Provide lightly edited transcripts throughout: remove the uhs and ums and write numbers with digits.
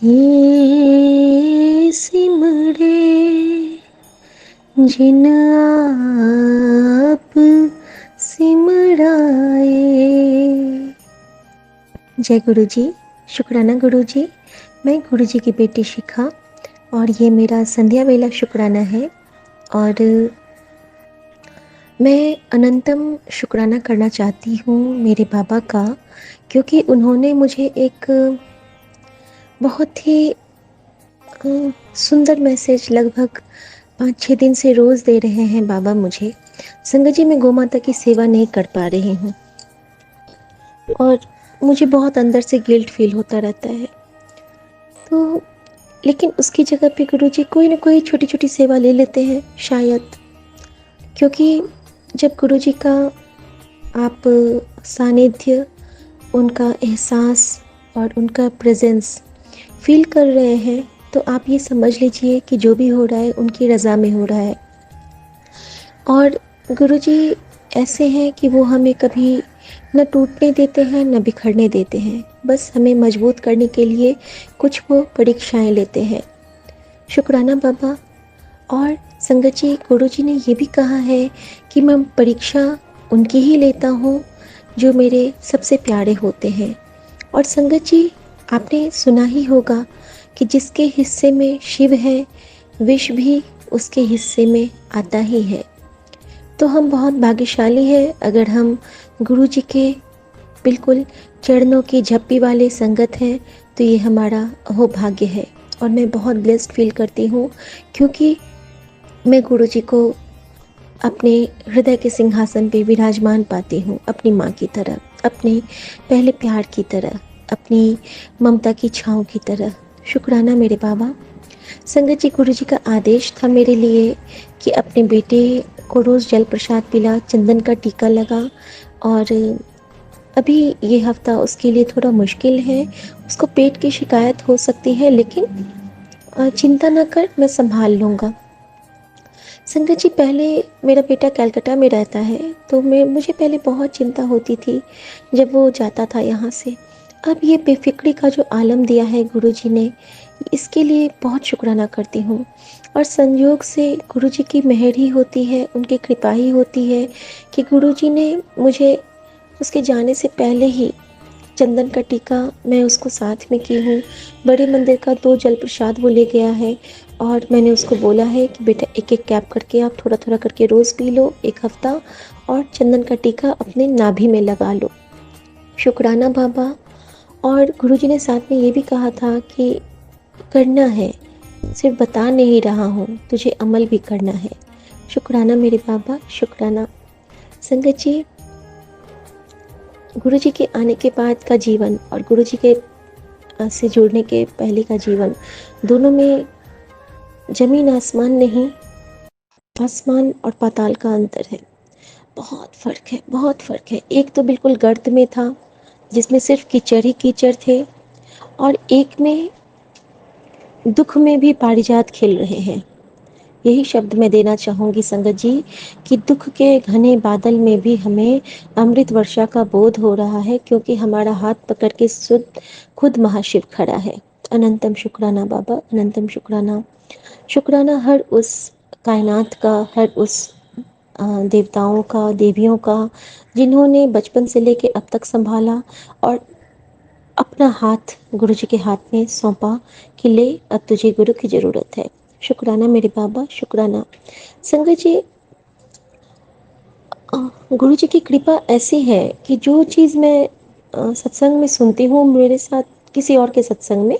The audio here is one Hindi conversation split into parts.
हे सिमरे जिन आप सिमराए। जय गुरु जी। शुक्राना गुरु जी। मैं गुरु जी की बेटी शिखा और ये मेरा संध्या वेला शुक्राना है। और मैं अनंतम शुक्राना करना चाहती हूँ मेरे बाबा का, क्योंकि उन्होंने मुझे एक बहुत ही सुंदर मैसेज लगभग 5-6 दिन से रोज़ दे रहे हैं बाबा मुझे। संगत जी, मैं गौ माता की सेवा नहीं कर पा रही हूँ और मुझे बहुत अंदर से गिल्ट फील होता रहता है। तो लेकिन उसकी जगह पे गुरु जी कोई ना कोई छोटी छोटी सेवा ले लेते हैं शायद, क्योंकि जब गुरु जी का आप सानिध्य, उनका एहसास और उनका प्रेजेंस फील कर रहे हैं, तो आप ये समझ लीजिए कि जो भी हो रहा है उनकी रज़ा में हो रहा है। और गुरुजी ऐसे हैं कि वो हमें कभी न टूटने देते हैं न बिखरने देते हैं, बस हमें मजबूत करने के लिए कुछ वो परीक्षाएं लेते हैं। शुक्राना बाबा। और संगत जी, गुरुजी ने ये भी कहा है कि मैं परीक्षा उनकी ही लेता हूँ जो मेरे सबसे प्यारे होते हैं। और संगत जी, आपने सुना ही होगा कि जिसके हिस्से में शिव है, विष भी उसके हिस्से में आता ही है। तो हम बहुत भाग्यशाली हैं अगर हम गुरु जी के बिल्कुल चरणों की झप्पी वाले संगत हैं, तो ये हमारा अहोभाग्य है। और मैं बहुत ब्लेस्ड फील करती हूँ, क्योंकि मैं गुरु जी को अपने हृदय के सिंहासन पे विराजमान पाती हूँ, अपनी माँ की तरह, अपने पहले प्यार की तरह, अपनी ममता की छाँव की तरह। शुक्राना मेरे बाबा। संगत जी, गुरु जी का आदेश था मेरे लिए कि अपने बेटे को रोज़ जल प्रसाद पिला, चंदन का टीका लगा। और अभी ये हफ्ता उसके लिए थोड़ा मुश्किल है, उसको पेट की शिकायत हो सकती है, लेकिन चिंता ना कर, मैं संभाल लूँगा। संगत जी, पहले मेरा बेटा कलकत्ता में रहता है, तो मुझे पहले बहुत चिंता होती थी जब वो जाता था यहाँ से। अब ये बेफिक्री का जो आलम दिया है गुरु जी ने, इसके लिए बहुत शुक्राना करती हूँ। और संयोग से गुरु जी की मेहर ही होती है, उनकी कृपा ही होती है कि गुरु जी ने मुझे उसके जाने से पहले ही चंदन का टीका मैं उसको साथ में की हूँ। बड़े मंदिर का 2 जल प्रसाद वो ले गया है और मैंने उसको बोला है कि बेटा एक एक कैप करके आप थोड़ा थोड़ा करके रोज़ पी लो 1 हफ्ता, और चंदन का टीका अपने नाभि में लगा लो। शुक्राना बाबा। और गुरुजी ने साथ में ये भी कहा था कि करना है, सिर्फ बता नहीं रहा हूँ, तुझे अमल भी करना है। शुक्राना मेरे बाबा, शुक्राना। संगत जी, गुरुजी के आने के बाद का जीवन और गुरुजी के से जुड़ने के पहले का जीवन, दोनों में जमीन आसमान नहीं, आसमान और पाताल का अंतर है। बहुत फ़र्क है, बहुत फ़र्क है। एक तो बिल्कुल गर्त में था जिसमें सिर्फ कीचड़ ही कीचड़ थे, और एक में दुख में भी पारिजात खिल रहे हैं। यही शब्द मैं देना चाहूँगी संगत जी कि दुख के घने बादल में भी हमें अमृत वर्षा का बोध हो रहा है, क्योंकि हमारा हाथ पकड़ के खुद महाशिव खड़ा है। अनंतम शुक्राना बाबा, अनंतम शुक्राना। शुक्राना हर उस कायनात का, हर उस देवताओं का, देवियों का, जिन्होंने बचपन से लेके अब तक संभाला और अपना हाथ गुरु जी के हाथ में सौंपा कि ले अब तुझे गुरु की ज़रूरत है। शुक्राना मेरे बाबा, शुक्राना। संगत जी, गुरु जी की कृपा ऐसी है कि जो चीज़ मैं सत्संग में सुनती हूँ, मेरे साथ किसी और के सत्संग में,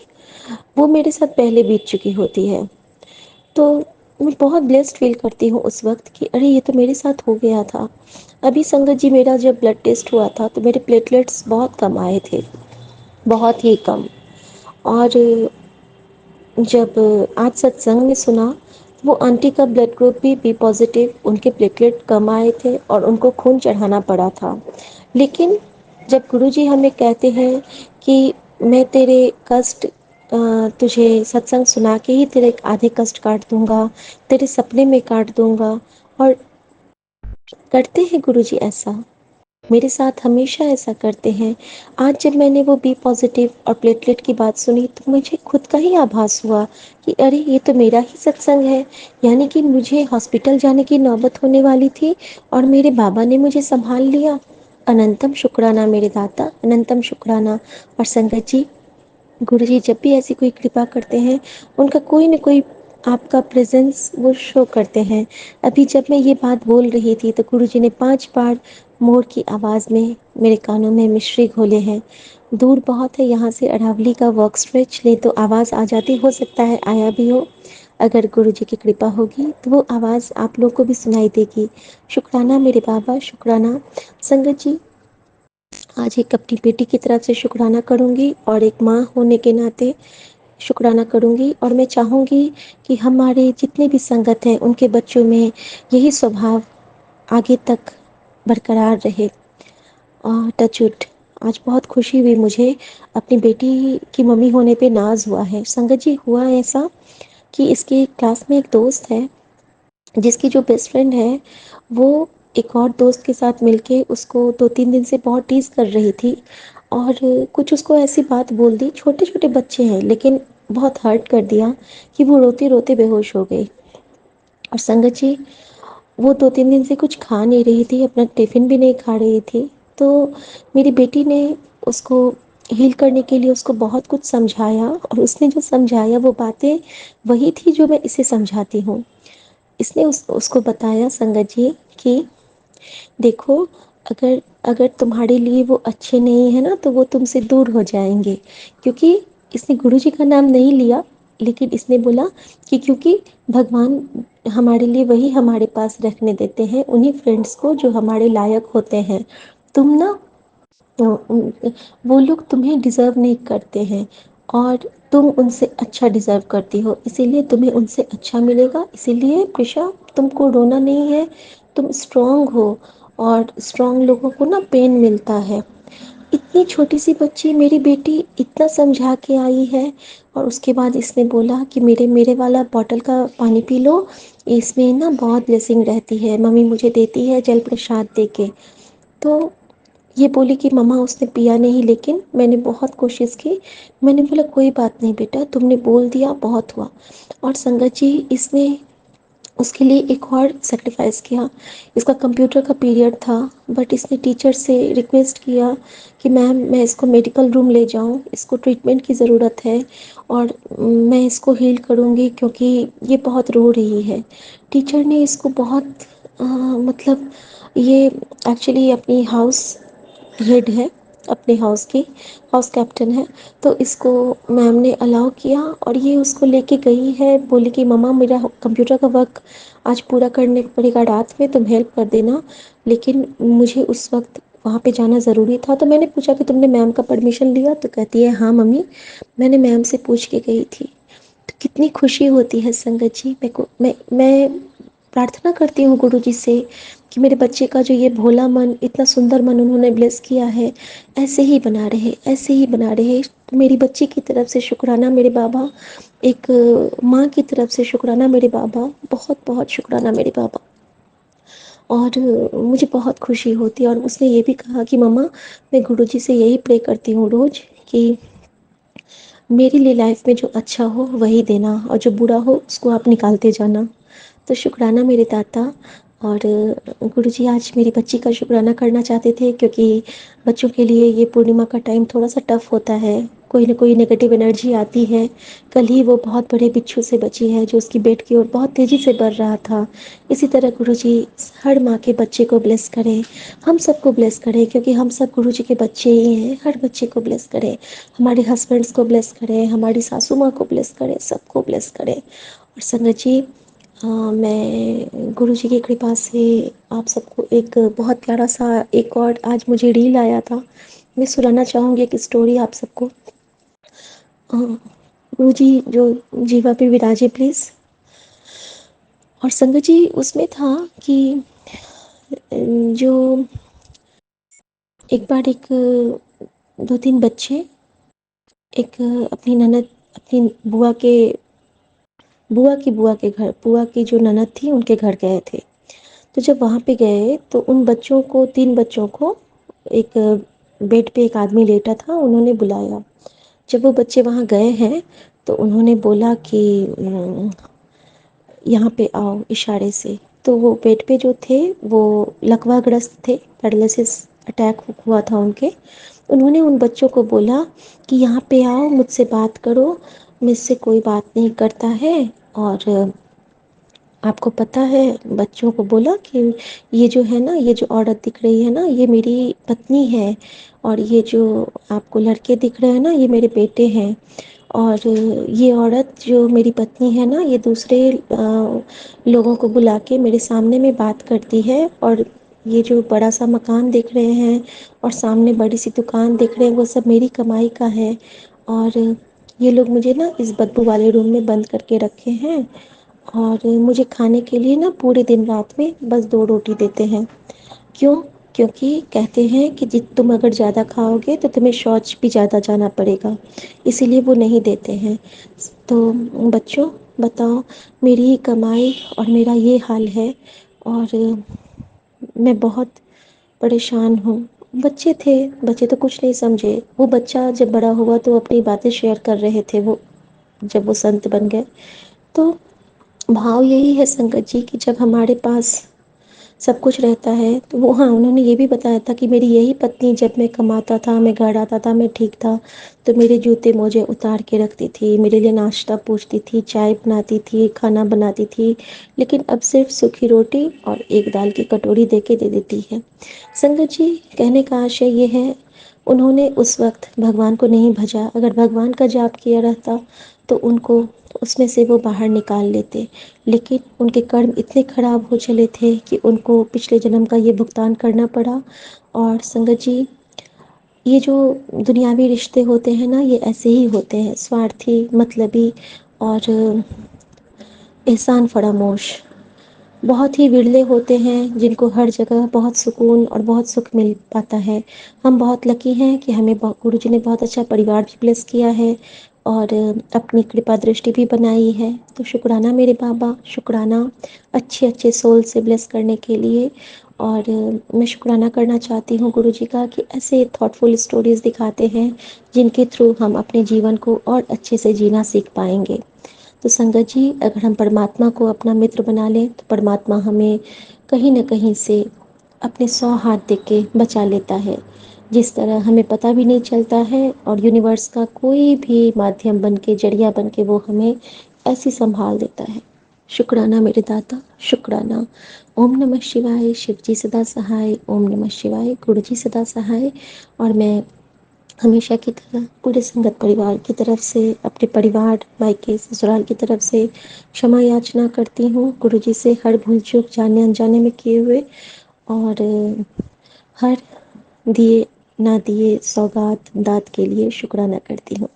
वो मेरे साथ पहले बीत चुकी होती है। तो मैं बहुत ब्लेस्ड फील करती हूँ उस वक्त कि अरे ये तो मेरे साथ हो गया था। अभी संगत जी, मेरा जब ब्लड टेस्ट हुआ था तो मेरे प्लेटलेट्स बहुत कम आए थे, बहुत ही कम। और जब आज सत्संग में सुना, वो आंटी का ब्लड ग्रुप भी बी पॉजिटिव, उनके प्लेटलेट कम आए थे और उनको खून चढ़ाना पड़ा था। लेकिन जब गुरुजी हमें कहते हैं कि मैं तेरे कष्ट, तुझे सत्संग सुना के ही तेरे आधे कष्ट काट दूंगा, तेरे सपने में काट दूंगा, और करते हैं गुरुजी ऐसा। मेरे साथ हमेशा ऐसा करते हैं। आज जब मैंने वो बी पॉजिटिव और प्लेटलेट की बात सुनी तो मुझे खुद का ही आभास हुआ कि अरे ये तो मेरा ही सत्संग है। यानी कि मुझे हॉस्पिटल जाने की नौबत होने वाली थी और मेरे बाबा ने मुझे संभाल लिया। अनंतम शुक्राना मेरे दाता, अनंतम शुक्राना। और संगत जी, गुरु जी जब भी ऐसी कोई कृपा करते हैं, उनका कोई न कोई आपका प्रेजेंस वो शो करते हैं। अभी जब मैं ये बात बोल रही थी तो गुरु जी ने 5 बार मोर की आवाज़ में मेरे कानों में मिश्री घोले हैं। दूर बहुत है यहाँ से अरावली का वर्क स्ट्रेच, ले तो आवाज़ आ जाती, हो सकता है आया भी हो। अगर गुरु जी की कृपा होगी तो वो आवाज़ आप लोग को भी सुनाई देगी। शुक्राना मेरे बाबा, शुक्राना। संगत जी, आज एक अपनी बेटी की तरफ से शुक्राना करूँगी और एक माँ होने के नाते शुक्राना करूँगी। और मैं चाहूँगी कि हमारे जितने भी संगत हैं उनके बच्चों में यही स्वभाव आगे तक बरकरार रहे। और टचवुड, आज बहुत खुशी हुई मुझे, अपनी बेटी की मम्मी होने पे नाज हुआ है। संगत जी, हुआ ऐसा कि इसके क्लास में एक दोस्त है जिसकी जो बेस्ट फ्रेंड है वो एक और दोस्त के साथ मिलके उसको 2-3 दिन से बहुत टीज़ कर रही थी और कुछ उसको ऐसी बात बोल दी, छोटे छोटे बच्चे हैं लेकिन बहुत हर्ट कर दिया कि वो रोते रोते बेहोश हो गई। और संगत जी, वो 2-3 दिन से कुछ खा नहीं रही थी, अपना टिफ़िन भी नहीं खा रही थी। तो मेरी बेटी ने उसको हील करने के लिए उसको बहुत कुछ समझाया और उसने जो समझाया वो बातें वही थी जो मैं इसे समझाती हूँ। इसने उसको बताया संगत जी कि देखो, अगर अगर तुम्हारे लिए वो अच्छे नहीं है ना तो वो तुमसे दूर हो जाएंगे। क्योंकि इसने गुरु जी का नाम नहीं लिया, लेकिन इसने बोला कि क्योंकि भगवान हमारे लिए वही हमारे पास रखने देते हैं, उन्हीं फ्रेंड्स को जो हमारे लायक होते हैं। तुम ना, वो लोग तुम्हें डिज़र्व नहीं करते हैं और तुम उनसे अच्छा डिज़र्व करती हो, इसीलिए तुम्हें उनसे अच्छा मिलेगा। इसीलिए प्रिशा, तुमको रोना नहीं है, तुम स्ट्रांग हो और स्ट्रांग लोगों को ना पेन मिलता है। इतनी छोटी सी बच्ची मेरी बेटी इतना समझा के आई है। और उसके बाद इसने बोला कि मेरे मेरे वाला बॉटल का पानी पी लो, इसमें ना बहुत ब्लेसिंग रहती है, मम्मी मुझे देती है जल प्रसाद दे के। तो ये बोली कि मम्मा उसने पिया नहीं, लेकिन मैंने बहुत कोशिश की। मैंने बोला कोई बात नहीं बेटा, तुमने बोल दिया, बहुत हुआ। और संगत जी, इसने उसके लिए एक और सेक्रीफाइस किया। इसका कंप्यूटर का पीरियड था, बट इसने टीचर से रिक्वेस्ट किया कि मैम मैं इसको मेडिकल रूम ले जाऊं, इसको ट्रीटमेंट की ज़रूरत है और मैं इसको हील करूंगी क्योंकि ये बहुत रो रही है। टीचर ने इसको बहुत मतलब, ये एक्चुअली अपनी हाउस हेड है, अपने हाउस की हाउस कैप्टन है। तो इसको मैम ने अलाउ किया और ये उसको लेके गई है, बोली कि मम्मा मेरा कंप्यूटर का वर्क आज पूरा करने पड़ेगा रात में, तुम हेल्प कर देना। लेकिन मुझे उस वक्त वहाँ पे जाना ज़रूरी था। तो मैंने पूछा कि तुमने मैम का परमिशन लिया? तो कहती है हाँ मम्मी, मैंने मैम से पूछ के गई थी। तो कितनी खुशी होती है संगत जी। मैं प्रार्थना करती हूँ गुरु जी से कि मेरे बच्चे का जो ये भोला मन, इतना सुंदर मन उन्होंने ब्लेस किया है, ऐसे ही बना रहे, ऐसे ही बना रहे। मेरी बच्ची की तरफ से शुक्राना मेरे बाबा, एक माँ की तरफ से शुक्राना मेरे बाबा, बहुत बहुत शुक्राना मेरे बाबा। और मुझे बहुत खुशी होती है। और उसने ये भी कहा कि मम्मा, मैं गुरु जी से यही प्रे करती हूँ रोज़ कि मेरे लिए लाइफ में जो अच्छा हो वही देना और जो बुरा हो उसको आप निकालते जाना। तो शुक्राना मेरे दाता। और गुरुजी आज मेरी बच्ची का शुक्राना करना चाहते थे क्योंकि बच्चों के लिए ये पूर्णिमा का टाइम थोड़ा सा टफ होता है, कोई ना कोई नेगेटिव एनर्जी आती है। कल ही वो बहुत बड़े बिच्छू से बची है जो उसकी बेड की ओर बहुत तेज़ी से बढ़ रहा था। इसी तरह गुरुजी हर माँ के बच्चे को ब्लेस करें, हम सबको ब्लेस करें क्योंकि हम सब गुरुजी के बच्चे ही हैं। हर बच्चे को ब्लेस करें, हमारे हस्बैंड्स को ब्लेस करें, हमारी सासू माँ को ब्लेस करें, सबको ब्लेस करें। और संगत जी, मैं गुरु जी की कृपा से आप सबको एक बहुत प्यारा सा एक और आज मुझे रील आया था, मैं सुनाना चाहूँगी एक स्टोरी आप सबको। गुरु जी जो जीवा पे विराजे प्लीज़। और संगत जी, उसमें था कि जो एक बार एक 2-3 बच्चे एक अपनी ननद, अपनी बुआ के घर, बुआ की जो ननद थी उनके घर गए थे। तो जब वहाँ पे गए तो उन बच्चों को, 3 बच्चों को एक बेड पे एक आदमी लेटा था, उन्होंने बुलाया। जब वो बच्चे वहाँ गए हैं तो उन्होंने बोला कि यहाँ पे आओ, इशारे से। तो वो बेड पे जो थे वो लकवाग्रस्त थे, पैरालिसिस अटैक हुआ था उनके। उन्होंने उन बच्चों को बोला कि यहाँ पे आओ, मुझसे बात करो, मुझसे कोई बात नहीं करता है। और आपको पता है, बच्चों को बोला कि ये जो है ना, ये जो औरत दिख रही है ना, ये मेरी पत्नी है, और ये जो आपको लड़के दिख रहे हैं ना, ये मेरे बेटे हैं। और ये औरत जो मेरी पत्नी है ना, ये दूसरे लोगों को बुला के मेरे सामने में बात करती है। और ये जो बड़ा सा मकान देख रहे हैं और सामने बड़ी सी दुकान देख रहे हैं, वो सब मेरी कमाई का है। और ये लोग मुझे ना इस बदबू वाले रूम में बंद करके रखे हैं, और मुझे खाने के लिए ना पूरे दिन रात में बस 2 रोटी देते हैं। क्यों? क्योंकि कहते हैं कि तुम अगर ज़्यादा खाओगे तो तुम्हें शौच भी ज़्यादा जाना पड़ेगा, इसीलिए वो नहीं देते हैं। तो बच्चों, बताओ, मेरी ही कमाई और मेरा ये हाल है, और मैं बहुत परेशान हूँ। बच्चे थे, बच्चे तो कुछ नहीं समझे। वो बच्चा जब बड़ा हुआ तो अपनी बातें शेयर कर रहे थे, वो जब वो संत बन गए। तो भाव यही है संगत जी कि जब हमारे पास सब कुछ रहता है तो वो, हाँ, उन्होंने ये भी बताया था कि मेरी यही पत्नी, जब मैं कमाता था, मैं घर आता था, मैं ठीक था, तो मेरे जूते मोजे उतार के रखती थी, मेरे लिए नाश्ता पूछती थी, चाय बनाती थी, खाना बनाती थी। लेकिन अब सिर्फ सूखी रोटी और एक दाल की कटोरी दे के दे देती है। संगत जी, कहने का आशय ये है, उन्होंने उस वक्त भगवान को नहीं भजा। अगर भगवान का जाप किया रहता तो उनको उसमें से वो बाहर निकाल लेते। लेकिन उनके कर्म इतने खराब हो चले थे कि उनको पिछले जन्म का ये भुगतान करना पड़ा। और संगत जी, ये जो दुनियावी रिश्ते होते हैं ना, ये ऐसे ही होते हैं, स्वार्थी, मतलबी और एहसान फरामोश। बहुत ही विरले होते हैं जिनको हर जगह बहुत सुकून और बहुत सुख मिल पाता है। हम बहुत लकी हैं कि हमें गुरु जी ने बहुत अच्छा परिवार भी ब्लेस किया है, और अपनी कृपा दृष्टि भी बनाई है। तो शुक्राना मेरे बाबा, शुक्राना अच्छे अच्छे सोल से ब्लेस करने के लिए। और मैं शुक्राना करना चाहती हूँ गुरु जी का कि ऐसे थॉटफुल स्टोरीज़ दिखाते हैं जिनके थ्रू हम अपने जीवन को और अच्छे से जीना सीख पाएंगे। तो संगत जी, अगर हम परमात्मा को अपना मित्र बना लें तो परमात्मा हमें कहीं न कहीं से अपने 100 हाथ दे के बचा लेता है, जिस तरह हमें पता भी नहीं चलता है, और यूनिवर्स का कोई भी माध्यम बन के, जरिया बन के वो हमें ऐसी संभाल देता है। शुक्राना मेरे दाता, शुक्राना। ओम नमः शिवाय, शिव जी सदा सहाय। ओम नमः शिवाय, गुरु जी सदा सहाय। और मैं हमेशा की तरह पूरे संगत परिवार की तरफ से, अपने परिवार, मायके, ससुराल की तरफ से क्षमा याचना करती हूँ गुरु जी से, हर भूल चूक जाने अनजाने में किए हुए। और हर दिए ना दिए सौगात दात के लिए शुक्राना करती हूँ।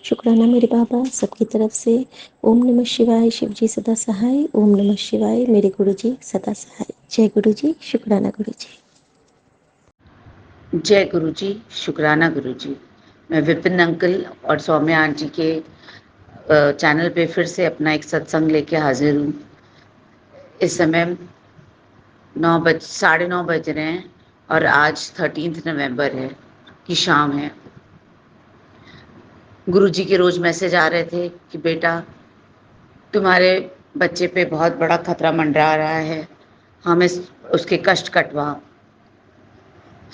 शुक्राना मेरे बाबा, सबकी तरफ से। ओम नमः शिवाय, शिव जी सदा सहाय। ओम नमः शिवाय, मेरे गुरु जी सदा सहाय। जय गुरु जी, शुक्राना गुरु जी। जय गुरु जी, शुक्राना गुरु जी। मैं विपिन अंकल और सौम्या आंटी के चैनल पे फिर से अपना एक सत्संग लेके हाजिर हूँ। इस समय 9:30 बज रहे हैं और आज 13 नवंबर है की शाम है। गुरु जी के रोज मैसेज आ रहे थे कि बेटा, तुम्हारे बच्चे पे बहुत बड़ा खतरा मंडरा रहा है, हमें उसके कष्ट कटवा।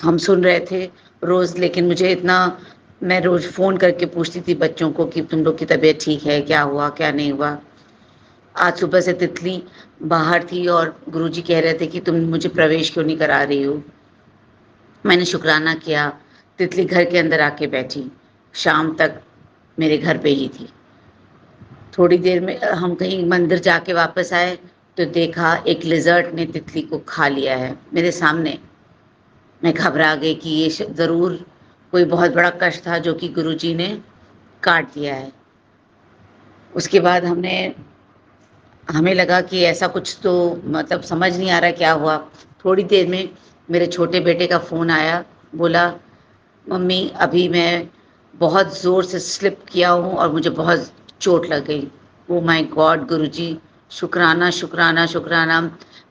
हम सुन रहे थे रोज, लेकिन मुझे इतना, मैं रोज फोन करके पूछती थी बच्चों को कि तुम लोग की तबीयत ठीक है, क्या हुआ क्या नहीं हुआ। आज सुबह से तितली बाहर थी और गुरुजी कह रहे थे कि तुम मुझे प्रवेश क्यों नहीं करा रही हो। मैंने शुक्राना किया, तितली घर के अंदर आके बैठी, शाम तक मेरे घर पे ही थी। थोड़ी देर में हम कहीं मंदिर जाके वापस आए तो देखा एक लिजर्ट ने तितली को खा लिया है मेरे सामने। मैं घबरा गई कि ये ज़रूर कोई बहुत बड़ा कष्ट था जो कि गुरुजी ने काट दिया है। उसके बाद हमें लगा कि ऐसा कुछ तो, मतलब समझ नहीं आ रहा क्या हुआ। थोड़ी देर में मेरे छोटे बेटे का फ़ोन आया, बोला मम्मी अभी मैं बहुत ज़ोर से स्लिप किया हूँ और मुझे बहुत चोट लग गई। ओह माय गॉड गुरुजी, शुक्राना शुक्राना शुक्राना।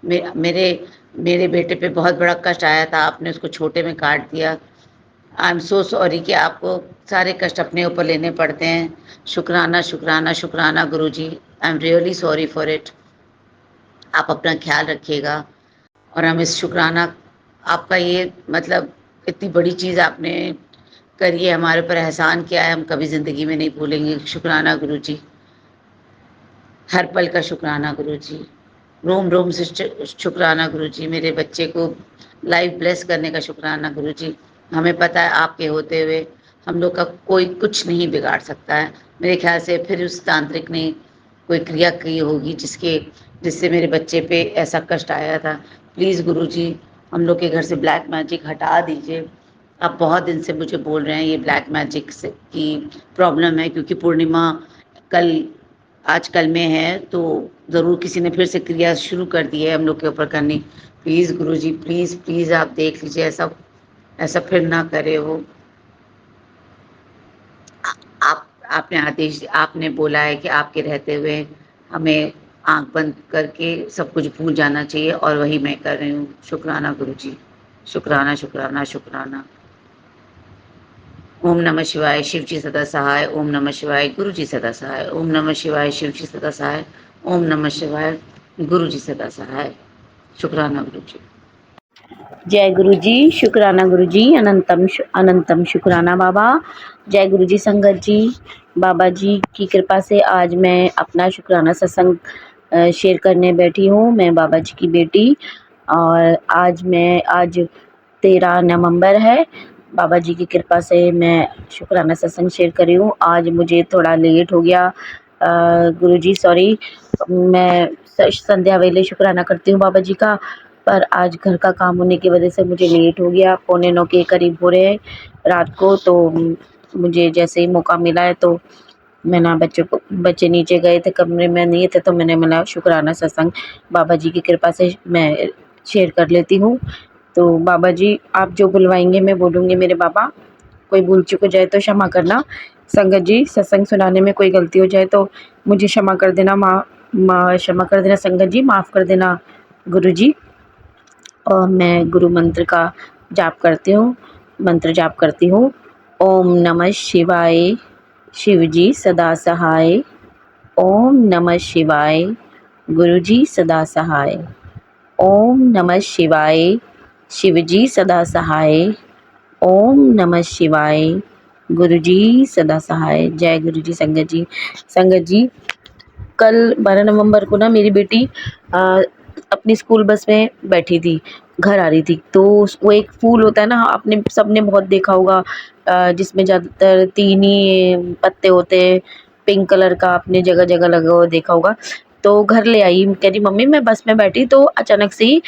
मेरे मेरे बेटे पे बहुत बड़ा कष्ट आया था, आपने उसको छोटे में काट दिया। आई एम सो सॉरी कि आपको सारे कष्ट अपने ऊपर लेने पड़ते हैं। शुक्राना, शुक्राना, शुक्राना Guruji. I am really sorry for it. आप अपना ख़्याल रखिएगा और हम इस शुक्राना आपका ये मतलब इतनी बड़ी चीज़ आपने करी है, हमारे ऊपर एहसान किया है, हम कभी ज़िंदगी में नहीं भूलेंगे। शुक्राना गुरुजी, हर पल का शुक्राना गुरुजी। रोम-रोम से शुक्राना गुरुजी, मेरे बच्चे को लाइफ ब्लेस करने का शुक्राना गुरुजी। हमें पता है आपके होते हुए हम लोग का कोई कुछ नहीं बिगाड़ सकता है। मेरे ख़्याल से फिर उस तांत्रिक ने कोई क्रिया की होगी जिससे मेरे बच्चे पे ऐसा कष्ट आया था। प्लीज़ गुरुजी, हम लोग के घर से ब्लैक मैजिक हटा दीजिए। आप बहुत दिन से मुझे बोल रहे हैं ये ब्लैक मैजिक से की प्रॉब्लम है, क्योंकि पूर्णिमा कल आज कल में है, तो ज़रूर किसी ने फिर से क्रिया शुरू कर दी है हम लोग के ऊपर करनी। प्लीज़ गुरुजी, प्लीज़, प्लीज़ आप देख लीजिए, ऐसा ऐसा फिर ना करे वो। आ आप आपने आदेश आपने बोला है कि आपके रहते हुए हमें आँख बंद करके सब कुछ भूल जाना चाहिए, और वही मैं कर रही हूँ। शुक्राना गुरुजी। शुक्राना, शुक्राना, शुक्राना। ओम नमः शिवाय, शिव जी सदा सहाय। ओम नमः शिवाय, गुरु जी सदा सहाय। ओम नमः शिवाय, शिव जी सदा सहाय। ओम नमः शिवाय, गुरु जी सदा सहाय। शुक्राना गुरु जी। जय गुरु जी, शुक्राना गुरु जी, अनंतम शुक्राना बाबा। जय गुरु जी संगत जी। बाबा जी की कृपा से आज मैं अपना शुक्राना सत्संग शेयर करने बैठी हूँ। मैं बाबा जी की बेटी, और आज 13 नवंबर है। बाबा जी की कृपा से मैं शुक्राना सत्संग शेयर कर रही हूँ। आज मुझे थोड़ा लेट हो गया, गुरु जी सॉरी। मैं संध्या वेले शुक्राना करती हूँ बाबा जी का, पर आज घर का काम होने की वजह से मुझे लेट हो गया। 8:45 के करीब हो रहे हैं रात को। तो मुझे जैसे ही मौका मिला है तो मैं ना बच्चे नीचे गए थे, कमरे में नहीं थे, तो मैंने बोला शुक्राना सत्संग बाबा जी की कृपा से मैं शेयर कर लेती हूँ। तो बाबा जी आप जो बुलवाएंगे मैं बोलूँगी मेरे बाबा। कोई भूल चूक हो जाए तो क्षमा करना। संगत जी सत्संग सुनाने में कोई गलती हो जाए तो मुझे क्षमा कर देना। क्षमा कर देना संगत जी, माफ़ कर देना गुरु जी। और मैं गुरु मंत्र का मंत्र जाप करती हूँ। ओम नमः शिवाय, शिव जी सदा सहाय। ओम नमः शिवाय, गुरु जी सदा सहाय। ओम नमः शिवाय, शिव जी सदा सहाय। ओम नमः शिवाय, गुरु जी सदा सहाय। जय गुरु जी संगत जी। संगत जी कल 12 नवंबर को ना मेरी बेटी अपनी स्कूल बस में बैठी थी, घर आ रही थी, तो वो एक फूल होता है ना, आपने सबने बहुत देखा होगा, जिसमें ज़्यादातर 3 ही पत्ते होते हैं, पिंक कलर का, आपने जगह जगह लगा हुआ देखा होगा। तो घर ले आई, कह रही मम्मी मैं बस में बैठी तो अचानक से ही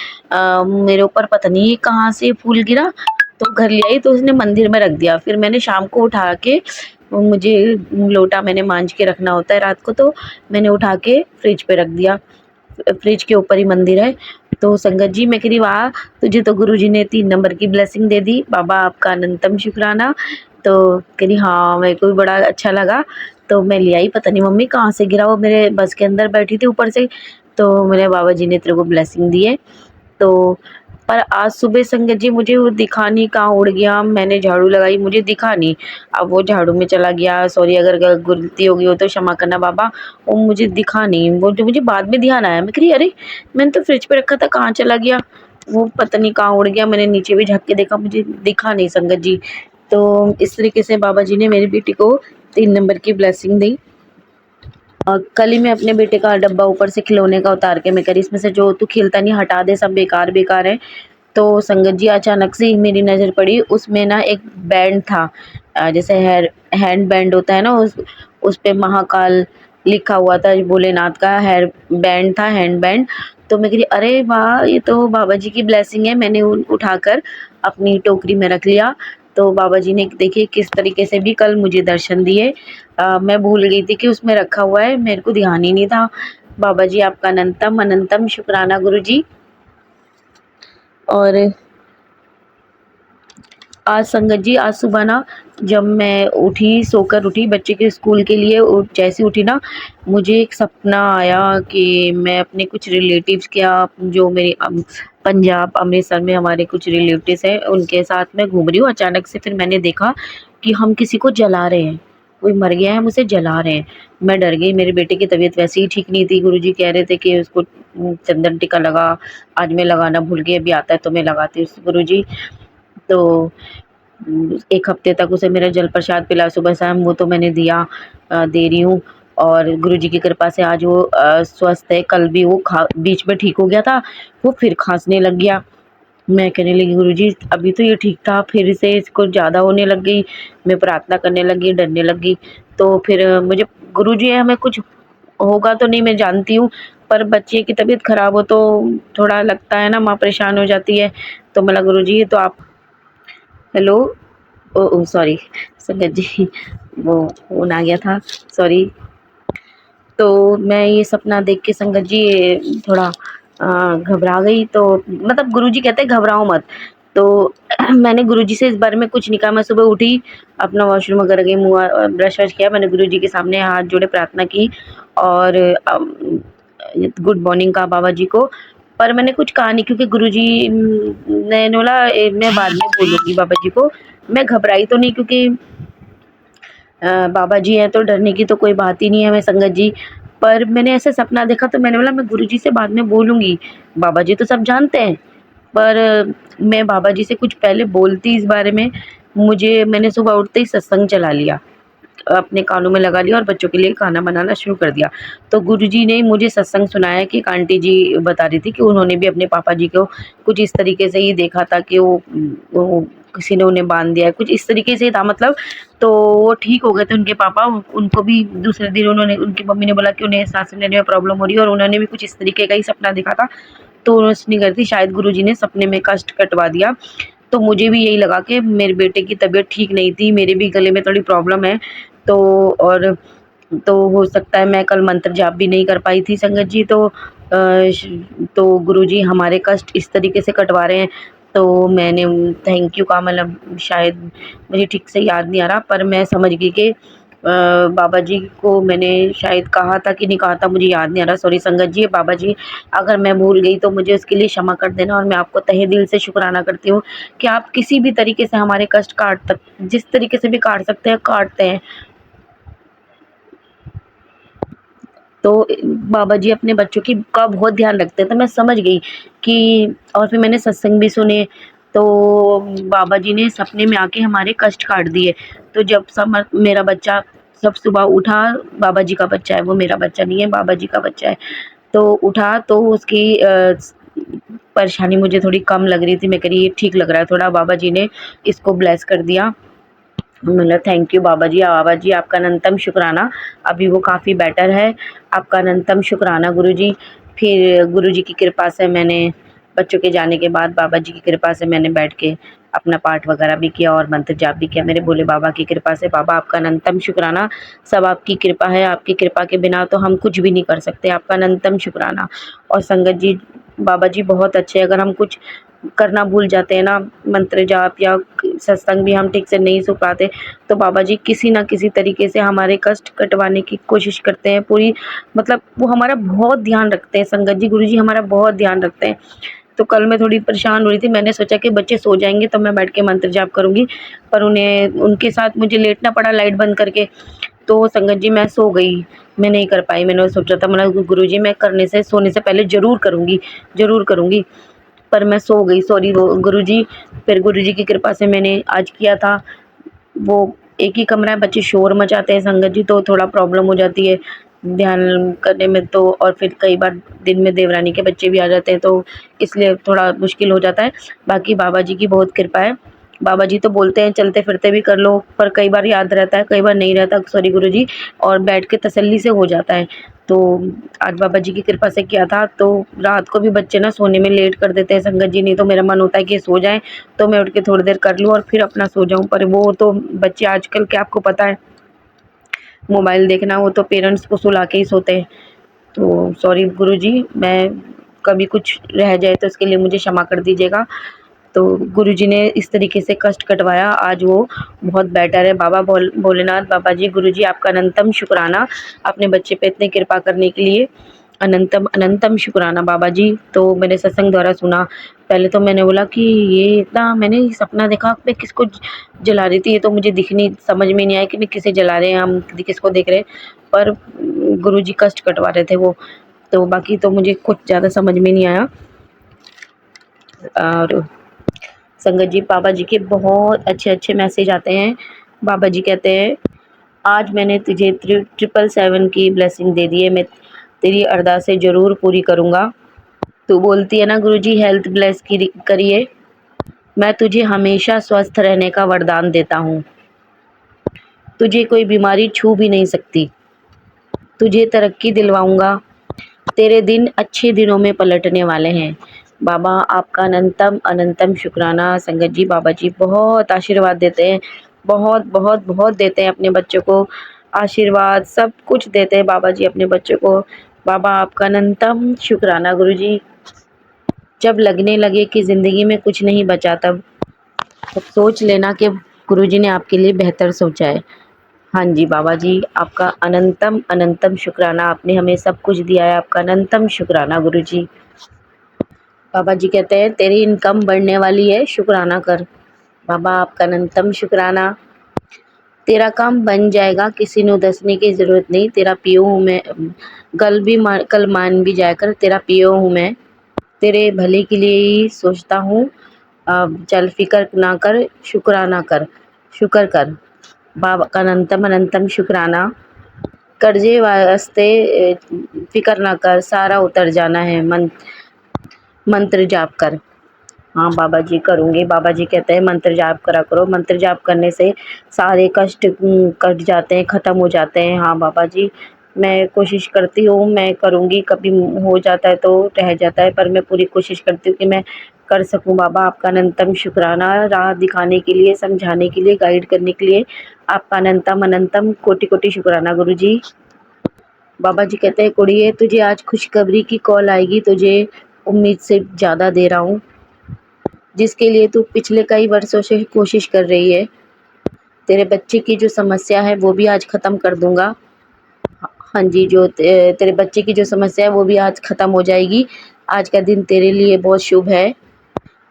मेरे ऊपर पता नहीं कहाँ से फूल गिरा, तो घर ले आई तो उसने मंदिर में रख दिया। फिर मैंने शाम को उठा के, मुझे लोटा मैंने मांज के रखना होता है रात को, तो मैंने उठा के फ्रिज पे रख दिया। फ्रिज के ऊपर ही मंदिर है। तो संगत जी मैं कह रही वाह, तुझे तो गुरुजी ने 3 नंबर की ब्लेसिंग दे दी, बाबा आपका अनंतम शुक्राना। तो कह रही हाँ मेरे को भी बड़ा अच्छा लगा। तो मैं ले आई, पता नहीं मम्मी कहाँ से गिरा, वो मेरे बस के अंदर बैठी थी ऊपर से, तो मेरे बाबा जी ने तेरे को ब्लेसिंग दी है। तो पर आज सुबह संगत जी मुझे वो दिखा नहीं, कहाँ उड़ गया। मैंने झाड़ू लगाई, मुझे दिखा नहीं, अब वो झाड़ू में चला गया। सॉरी अगर गलती हो गई हो तो क्षमा करना बाबा। वो मुझे दिखा नहीं, वो जो मुझे बाद में ध्यान आया, मैं कह रही अरे मैंने तो फ्रिज पे रखा था, कहाँ चला गया, वो पता नहीं कहाँ उड़ गया। मैंने नीचे भी झाँक के देखा, मुझे दिखा नहीं संगत जी। तो इस तरीके से बाबा जी ने मेरी बेटी को 3 नंबर की ब्लेसिंग दी। कल ही मैं अपने बेटे का डब्बा ऊपर से खिलौने का उतार के मैं कह रही इसमें से जो तू खेलता नहीं हटा दे, सब बेकार बेकार है। तो संगत जी अचानक से ही मेरी नज़र पड़ी, उसमें ना एक बैंड था, जैसे हैंड बैंड होता है ना, उस पे महाकाल लिखा हुआ था, भोलेनाथ का हेयर बैंड था, हैंड बैंड। तो मैं कह रही अरे वाह, ये तो बाबा जी की ब्लेसिंग है। मैंने उठाकर अपनी टोकरी में रख लिया। तो बाबा जी ने देखिए किस तरीके से भी कल मुझे दर्शन दिए। मैं भूल गई थी कि उसमें रखा हुआ है, मेरे को ध्यान ही नहीं था। बाबा जी आपका अनंतम अनंतम शुक्राना गुरु जी। और आज संगत जी, आज सुबह ना जब मैं उठी, सोकर उठी बच्चे के स्कूल के लिए, जैसे उठी ना, मुझे एक सपना आया कि मैं अपने कुछ रिलेटिव्स के यहाँ, जो मेरे पंजाब अमृतसर में हमारे कुछ रिलेटिव्स हैं, उनके साथ मैं घूम रही हूँ। अचानक से फिर मैंने देखा कि हम किसी को जला रहे हैं, कोई मर गया है, हम उसे जला रहे हैं। मैं डर गई, मेरे बेटे की तबीयत वैसे ही ठीक नहीं थी। गुरुजी कह रहे थे कि उसको चंदन टीका लगा, आज मैं लगाना भूल गई, अभी आता है तो मैं लगाती हूँ गुरुजी। तो 1 हफ्ते तक उसे मेरा जल प्रसाद पिला सुबह शाम, वो तो मैंने दिया, दे रही हूँ। और गुरुजी की कृपा से आज वो स्वस्थ है। कल भी वो बीच में ठीक हो गया था, वो फिर खाँसने लग गया। मैं कहने लगी गुरुजी अभी तो ये ठीक था, फिर से इसको ज़्यादा होने लग गई। मैं प्रार्थना करने लगी, डरने लगी। तो फिर मुझे गुरुजी हमें कुछ होगा तो नहीं, मैं जानती हूँ, पर बच्चे की तबीयत ख़राब हो तो थोड़ा लगता है ना, माँ परेशान हो जाती है। तो बोला गुरुजी ये तो आप, हेलो, ओह सॉरी संगत जी, वो फ़ोन आ गया था, सॉरी। तो मैं ये सपना देख के संगत जी थोड़ा घबरा गई। तो मतलब गुरुजी कहते हैं घबराओ मत। तो मैंने गुरुजी से इस बारे में कुछ नहीं कहा। मैं सुबह उठी, अपना वॉशरूम वगैरह गई, मुँह ब्रश वश किया, मैंने गुरुजी के सामने हाथ जोड़े प्रार्थना की और गुड मॉर्निंग कहा बाबा जी को। पर मैंने कुछ कहा नहीं, क्योंकि गुरुजी ने बोला मैं बाद में बोलूँगी बाबा जी को। मैं घबराई तो नहीं, क्योंकि बाबा जी हैं तो डरने की तो कोई बात ही नहीं है, मैं संगत जी। पर मैंने ऐसा सपना देखा तो मैंने बोला मैं गुरुजी से बाद में बोलूँगी, बाबा जी तो सब जानते हैं। पर मैं बाबा जी से कुछ पहले बोलती इस बारे में, मैंने सुबह उठते ही सत्संग चला लिया, अपने कानों में लगा लिया और बच्चों के लिए खाना बनाना शुरू कर दिया। तो गुरुजी ने मुझे सत्संग सुनाया कि एक आंटी जी बता रही थी कि उन्होंने भी अपने पापा जी को कुछ इस तरीके से ही देखा था कि वो किसी ने उन्हें बांध दिया है, कुछ इस तरीके से ही था मतलब। तो वो ठीक हो गए थे उनके पापा, उनको भी दूसरे दिन उनकी मम्मी ने बोला कि उन्हें सांस लेने में प्रॉब्लम हो रही है, और उन्होंने भी कुछ इस तरीके का ही सपना देखा था। तो उन्होंने कर दी, शायद गुरुजी ने सपने में कष्ट कटवा दिया। तो मुझे भी यही लगा कि मेरे बेटे की तबीयत ठीक नहीं थी, मेरे भी गले में थोड़ी प्रॉब्लम है। तो और तो हो सकता है मैं कल मंत्र जाप भी नहीं कर पाई थी संगत जी। तो गुरुजी हमारे कष्ट इस तरीके से कटवा रहे हैं। तो मैंने थैंक यू कहा, मतलब शायद मुझे ठीक से याद नहीं आ रहा, पर मैं समझ गई कि बाबा जी को मैंने शायद कहा था कि नहीं कहा था, मुझे याद नहीं आ रहा, सॉरी संगत जी। बाबा जी अगर मैं भूल गई तो मुझे उसके लिए क्षमा कर देना, और मैं आपको तहे दिल से शुक्राना करती हूँ कि आप किसी भी तरीके से हमारे कष्ट जिस तरीके से भी काट सकते हैं काटते हैं। तो बाबा जी अपने बच्चों का बहुत ध्यान रखते हैं। तो मैं समझ गई कि, और फिर मैंने सत्संग भी सुने, तो बाबा जी ने सपने में आके हमारे कष्ट काट दिए। तो जब मेरा बच्चा सब सुबह उठा, बाबा जी का बच्चा है वो, मेरा बच्चा नहीं है, बाबा जी का बच्चा है। तो उठा तो उसकी परेशानी मुझे थोड़ी कम लग रही थी, मैं कह रही ये ठीक लग रहा है थोड़ा, बाबा जी ने इसको ब्लेस कर दिया। मतलब थैंक यू बाबा जी आपका अनंतम शुक्राना। अभी वो काफ़ी बेटर है, आपका अनंतम शुक्राना गुरुजी। फिर गुरुजी की कृपा से मैंने बच्चों के जाने के बाद बाबा जी की कृपा से मैंने बैठ के अपना पाठ वगैरह भी किया और मंत्र जाप भी किया मेरे भोले बाबा की कृपा से। बाबा आपका अनंतम शुक्राना, सब आपकी कृपा है, आपकी कृपा के बिना तो हम कुछ भी नहीं कर सकते, आपका अनंतम शुक्राना। और संगत जी बाबा जी बहुत अच्छे, अगर हम कुछ करना भूल जाते हैं ना, मंत्र जाप या सत्संग भी हम ठीक से नहीं सुन पाते, तो बाबा जी किसी ना किसी तरीके से हमारे कष्ट कटवाने की कोशिश करते हैं पूरी, मतलब वो हमारा बहुत ध्यान रखते हैं संगत जी, गुरुजी हमारा बहुत ध्यान रखते हैं। तो कल मैं थोड़ी परेशान हो रही थी, मैंने सोचा कि बच्चे सो जाएंगे तो मैं बैठ के मंत्र जाप करूँगी, पर उनके साथ मुझे लेटना पड़ा लाइट बंद करके। तो संगत जी मैं सो गई, मैं नहीं कर पाई। मैंने सोचा था, मैंने गुरुजी मैं सोने से पहले ज़रूर करूँगी, पर मैं सो गई, सॉरी वो गुरुजी। फिर गुरुजी की कृपा से मैंने आज किया था। वो एक ही कमरा है, बच्चे शोर मचाते हैं संगत जी, तो थोड़ा प्रॉब्लम हो जाती है ध्यान करने में। तो और फिर कई बार दिन में देवरानी के बच्चे भी आ जाते हैं, तो इसलिए थोड़ा मुश्किल हो जाता है। बाकी बाबा जी की बहुत कृपा है। बाबा जी तो बोलते हैं चलते फिरते भी कर लो, पर कई बार याद रहता है, कई बार नहीं रहता, सॉरी गुरुजी, और बैठ के तसल्ली से हो जाता है। तो आज बाबा जी की कृपा से किया था। तो रात को भी बच्चे ना सोने में लेट कर देते हैं संगत जी, नहीं तो मेरा मन होता है कि सो जाएं, तो मैं उठ के थोड़ी देर कर लूँ और फिर अपना सो जाऊँ। पर वो तो बच्चे आजकल के आपको पता है, मोबाइल देखना, वो तो पेरेंट्स को सुला के ही सोते हैं। तो सॉरी गुरुजी, मैं कभी कुछ रह जाए तो इसके लिए मुझे क्षमा कर दीजिएगा। तो गुरुजी ने इस तरीके से कष्ट कटवाया, आज वो बहुत बेटर है। बाबा भोलेनाथ बाबा जी, गुरुजी आपका अनंतम शुक्राना अपने बच्चे पे इतनी कृपा करने के लिए, अनंतम अनंतम शुक्राना बाबा जी। तो मैंने सत्संग द्वारा सुना, पहले तो मैंने बोला कि ये इतना, मैंने सपना देखा मैं किसको जला रही थी, ये तो मुझे दिख नहीं, समझ में नहीं आया कि मैं किसे जला रहे हैं, हम किसको देख रहे हैं, पर गुरुजी कष्ट कटवा रहे थे वो, तो बाकी तो मुझे कुछ ज़्यादा समझ में नहीं आया। और संगत जी, बाबा जी के बहुत अच्छे अच्छे मैसेज आते हैं। बाबा जी कहते हैं, आज मैंने तुझे 777 की ब्लेसिंग दे दी है, मैं तेरी अरदासें ज़रूर पूरी करूँगा। तू बोलती है ना गुरुजी हेल्थ ब्लेस करिए, मैं तुझे हमेशा स्वस्थ रहने का वरदान देता हूँ। तुझे कोई बीमारी छू भी नहीं सकती, तुझे तरक्की दिलवाऊंगा, तेरे दिन अच्छे दिनों में पलटने वाले हैं। बाबा आपका अनंतम अनंतम शुक्राना। संगत जी, बाबा जी बहुत आशीर्वाद देते हैं, बहुत बहुत बहुत देते हैं अपने बच्चों को आशीर्वाद, सब कुछ देते हैं बाबा जी अपने बच्चों को। बाबा आपका अनंतम शुक्राना गुरुजी। जब लगने लगे कि ज़िंदगी में कुछ नहीं बचा, तब सोच लेना कि गुरुजी ने आपके लिए बेहतर सोचा है। हाँ जी बाबा जी, आपका अनंतम अनंतम शुक्राना, आपने हमें सब कुछ दिया है, आपका अनंतम शुक्राना गुरुजी। बाबा जी कहते हैं, तेरी इनकम बढ़ने वाली है, शुक्राना कर। बाबा आपका अनंतम शुक्राना। तेरा काम बन जाएगा, किसी ने दसने की ज़रूरत नहीं, तेरा पीओ हूँ मैं, कल मान भी जाया कर, तेरा पीओ हूँ मैं, तेरे भले के लिए ही सोचता हूँ। चल फिक्र ना कर, शुक्राना कर, शुक्र कर। बाबा का अनंतम अनंतम शुक्राना। कर्जे वास्ते फिक्र ना कर, सारा उतर जाना है, मंत्र जाप कर। हाँ बाबा जी करूँगी। बाबा जी कहते हैं मंत्र जाप करा करो, मंत्र जाप करने से सारे कष्ट कट जाते हैं, ख़त्म हो जाते हैं। हाँ बाबा जी, मैं कोशिश करती हूँ, मैं करूँगी, कभी हो जाता है तो रह जाता है, पर मैं पूरी कोशिश करती हूँ कि मैं कर सकूँ। बाबा आपका अनंतम शुक्राना, राह दिखाने के लिए, समझाने के लिए, गाइड करने के लिए आपका अनंतम अनंतम कोटि कोटि शुक्राना गुरु जी। बाबा जी कहते हैं, कुड़िए तुझे आज खुशखबरी की कॉल आएगी, तुझे उम्मीद से ज़्यादा दे रहा हूँ, जिसके लिए तू पिछले कई वर्षों से कोशिश कर रही है। तेरे बच्चे की जो समस्या है वो भी आज ख़त्म कर दूंगा। हाँ जी, जो तेरे बच्चे की जो समस्या है वो भी आज ख़त्म हो जाएगी। आज का दिन तेरे लिए बहुत शुभ है,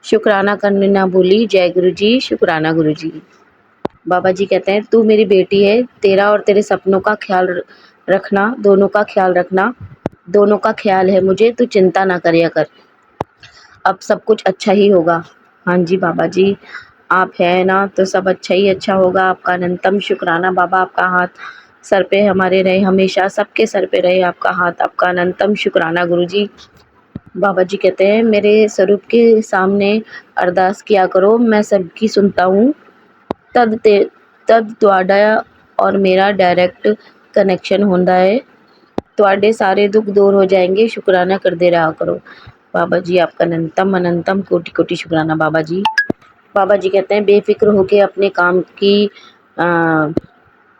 शुक्राना करने ना भूली। जय गुरु जी, शुक्राना गुरु जी। बाबा जी कहते हैं, तू मेरी बेटी है, तेरा और तेरे सपनों का ख्याल रखना, दोनों का ख्याल रखना, दोनों का ख्याल है मुझे, तू चिंता ना करिया कर, अब सब कुछ अच्छा ही होगा। हाँ जी बाबा जी, आप हैं ना तो सब अच्छा ही अच्छा होगा। आपका अनंतम शुक्राना बाबा, आपका हाथ सर पे हमारे रहे, हमेशा सबके सर पे रहे आपका हाथ, आपका अनंतम शुक्राना गुरुजी। बाबा जी कहते हैं, मेरे स्वरूप के सामने अरदास किया करो, मैं सबकी सुनता हूँ। तद ਤੁਹਾਡਾ और मेरा डायरेक्ट कनेक्शन होता है, ਤੁਹਾਡੇ सारे दुख दूर हो जाएंगे, शुक्राना करते रहा करो। बाबा जी आपका अनंतम अनंतम कोटि कोटि शुक्राना बाबा जी। बाबा जी कहते हैं, बेफिक्र होके अपने काम की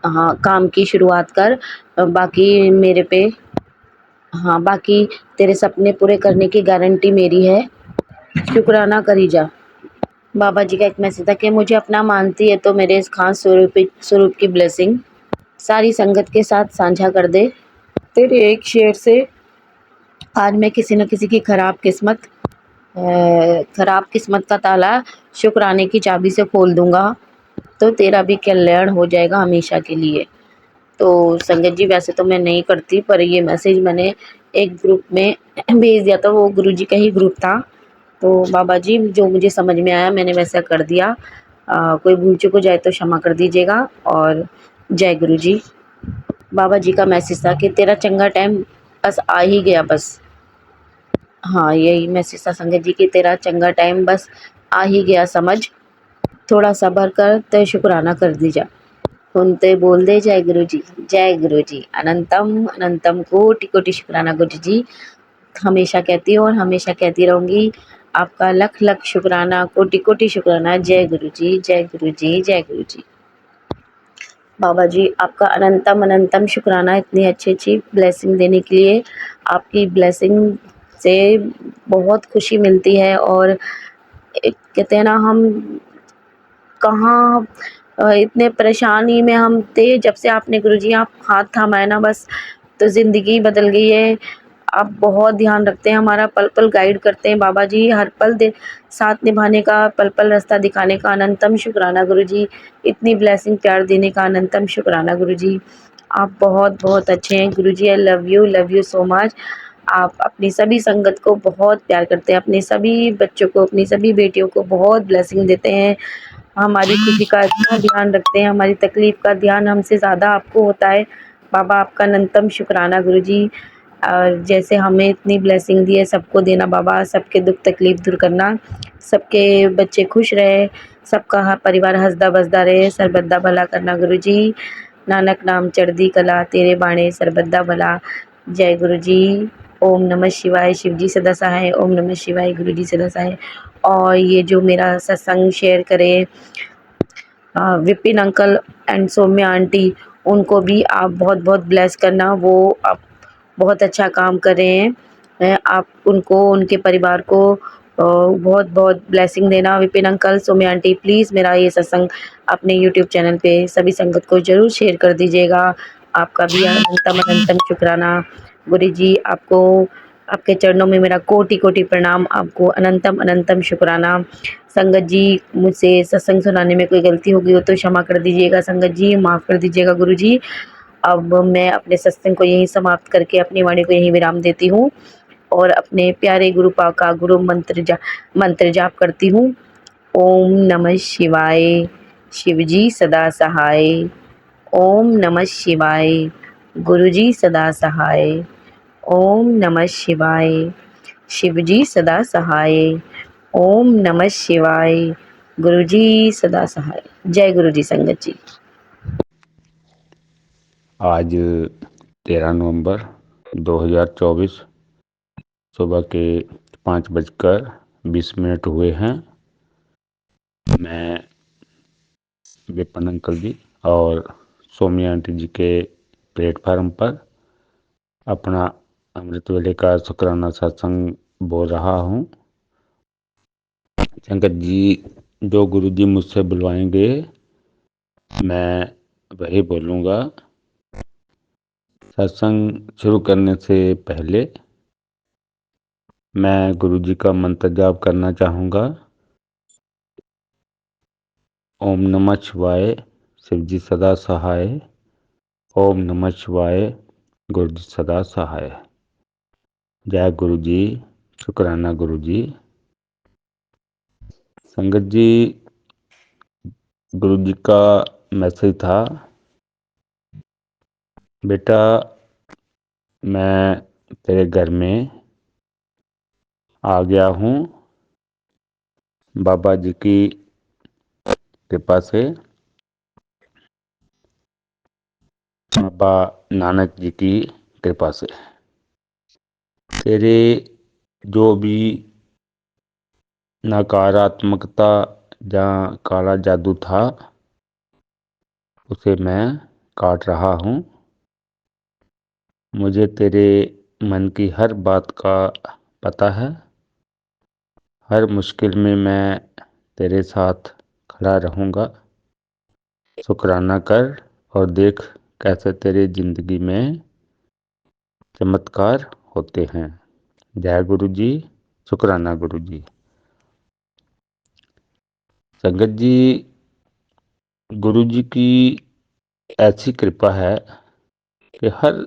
हाँ काम की शुरुआत कर, बाकी मेरे पे, हाँ बाकी तेरे सपने पूरे करने की गारंटी मेरी है, शुक्राना करी जा। बाबा जी का एक मैसेज था कि मुझे अपना मानती है तो मेरे इस खास स्वरूप की ब्लेसिंग सारी संगत के साथ साझा कर दे। तेरे एक शेयर से आज मैं किसी न किसी की खराब किस्मत का ताला शुक्राने की चाबी से खोल दूंगा, तो तेरा भी कल्याण हो जाएगा हमेशा के लिए। तो संगत जी, वैसे तो मैं नहीं करती, पर ये मैसेज मैंने एक ग्रुप में भेज दिया था, वो गुरुजी का ही ग्रुप था। तो बाबा जी, जो मुझे समझ में आया मैंने वैसा कर दिया। कोई भूल चूक हो जाए तो क्षमा कर दीजिएगा। और जय गुरु जी। बाबा जी का मैसेज था कि तेरा चंगा टाइम बस आ ही गया बस। हाँ, यही मैसेज था संगत जी कि तेरा चंगा टाइम बस आ ही गया समझ, थोड़ा सब्र कर तो शुक्राना कर दीजा। सुनते बोल दे जय गुरु जी, जय गुरु जी। अनंतम अनंतम कोटि कोटि शुक्राना गुरु जी। हमेशा कहती हूँ और हमेशा कहती रहूँगी, आपका लख लख शुक्राना, कोटि कोटि शुक्राना। जय गुरु जी, जय गुरु जी, जय गुरु जी। बाबा जी आपका अनंतम अनंतम शुक्राना, इतनी अच्छी अच्छी ब्लेसिंग देने के लिए। आपकी ब्लेसिंग से बहुत खुशी मिलती है और कहते हैं ना, हम कहाँ इतने परेशानी में हम थे, जब से आपने गुरुजी आप हाथ थामा है ना, बस तो ज़िंदगी बदल गई है। आप बहुत ध्यान रखते हैं हमारा, पल-पल गाइड करते हैं बाबा जी, हर पल दे साथ निभाने का, पल-पल रास्ता दिखाने का अनंतम शुक्राना गुरुजी। इतनी ब्लेसिंग प्यार देने का अनंतम शुक्राना गुरुजी। आप बहुत-बहुत अच्छे हैं Guruji. I love you so much. आप अपनी सभी संगत को बहुत प्यार करते हैं, अपने सभी बच्चों को, अपनी सभी बेटियों को बहुत ब्लेसिंग देते हैं। हमारी खुशी का इतना ध्यान रखते हैं, हमारी तकलीफ़ का ध्यान हमसे ज़्यादा आपको होता है। बाबा आपका अनंतम शुक्राना गुरुजी। और जैसे हमें इतनी ब्लेसिंग दी है, सबको देना बाबा, सबके दुःख तकलीफ़ दूर करना, सबके बच्चे खुश रहे, सबका परिवार हँसदा-बसदा रहे, सरबत भला करना गुरुजी। नानक नाम चढ़दी कला, तेरे बाणे सरबत भला। जय गुरुजी। ओम नमः शिवाय। शिवजी सदा सहाय। ओम नमः शिवाय। गुरुजी सदा सहाय। और ये जो मेरा सत्संग शेयर करे Vipin uncle and Saumya aunty, उनको भी आप बहुत बहुत ब्लेस करना। वो आप बहुत अच्छा काम कर रहे हैं। आप उनको, उनके परिवार को बहुत बहुत ब्लेसिंग देना। Vipin uncle, Saumya aunty, please मेरा ये सत्संग अपने यूट्यूब चैनल पे सभी संगत को ज़रूर शेयर कर दीजिएगा। आपका भी अनंतम अनंतम शुक्राना गुरु जी। आपको, आपके चरणों में मेरा कोटि कोटि प्रणाम। आपको अनंतम अनंतम शुक्राना। संगत जी, मुझसे सत्संग सुनाने में कोई गलती हो गई हो तो क्षमा कर दीजिएगा। संगत जी, माफ़ कर दीजिएगा गुरु जी। अब मैं अपने सत्संग को यहीं समाप्त करके अपनी वाणी को यहीं विराम देती हूँ और अपने प्यारे गुरु पा का गुरु मंत्र जाप करती हूँ। ओम नमः शिवाय। शिवजी सदा सहाय। ओम नमः शिवाय। गुरुजी सदा सहाय। ओम नमः शिवाय। शिवजी सदा सहाय। ओम नमः शिवाय। गुरुजी सदा सहाय। जय गुरु जी संगत जी। आज 13 नवंबर 2024 सुबह के 5:20 हुए हैं। मैं विपिन अंकल जी और सौम्या आंटी जी के प्लेटफार्म पर अपना अमृत वेले का शुक्राना सत्संग बोल रहा हूँ। संगत जी, जो गुरु जी मुझसे बुलवाएंगे मैं वही बोलूँगा। सत्संग शुरू करने से पहले मैं गुरु जी का मंत्र जाप करना चाहूँगा। ओम नमः शिवाय। शिवजी सदा सहाय। ओम नमः शिवाय। गुरु जी सदा सहाय। जय गुरु जी। शुक्राना गुरु जी। संगत जी, गुरु जी का मैसेज था, बेटा मैं तेरे घर में आ गया हूँ। बाबा जी की कृपा से, बाबा नानक जी की कृपा से तेरे जो भी नकारात्मकता या काला जादू था उसे मैं काट रहा हूँ। मुझे तेरे मन की हर बात का पता है। हर मुश्किल में मैं तेरे साथ खड़ा रहूँगा। शुक्राना कर और देख कैसे तेरी जिंदगी में चमत्कार होते हैं। जय गुरु जी। शुक्राना गुरु जी। संगत जी, गुरु जी की ऐसी कृपा है कि हर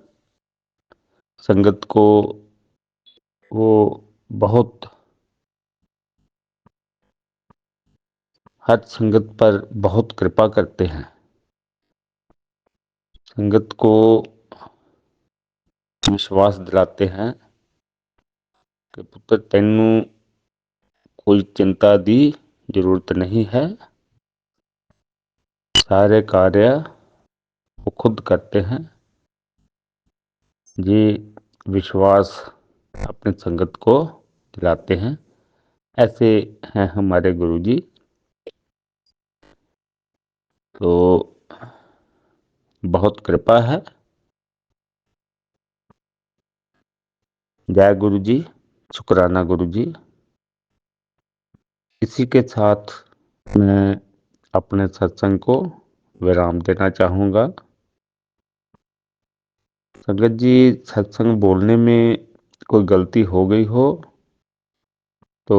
संगत को वो बहुत, हर संगत पर बहुत कृपा करते हैं। संगत को विश्वास दिलाते हैं कि पुत्र तेनू कोई चिंता दी जरूरत नहीं है। सारे कार्य वो खुद करते हैं। ये विश्वास अपने संगत को दिलाते हैं। ऐसे हैं हमारे गुरु जी। तो बहुत कृपा है। जय गुरु जी। शुक्राना गुरु जी। इसी के साथ मैं अपने सत्संग को विराम देना चाहूँगा। संगत जी, सत्संग बोलने में कोई गलती हो गई हो तो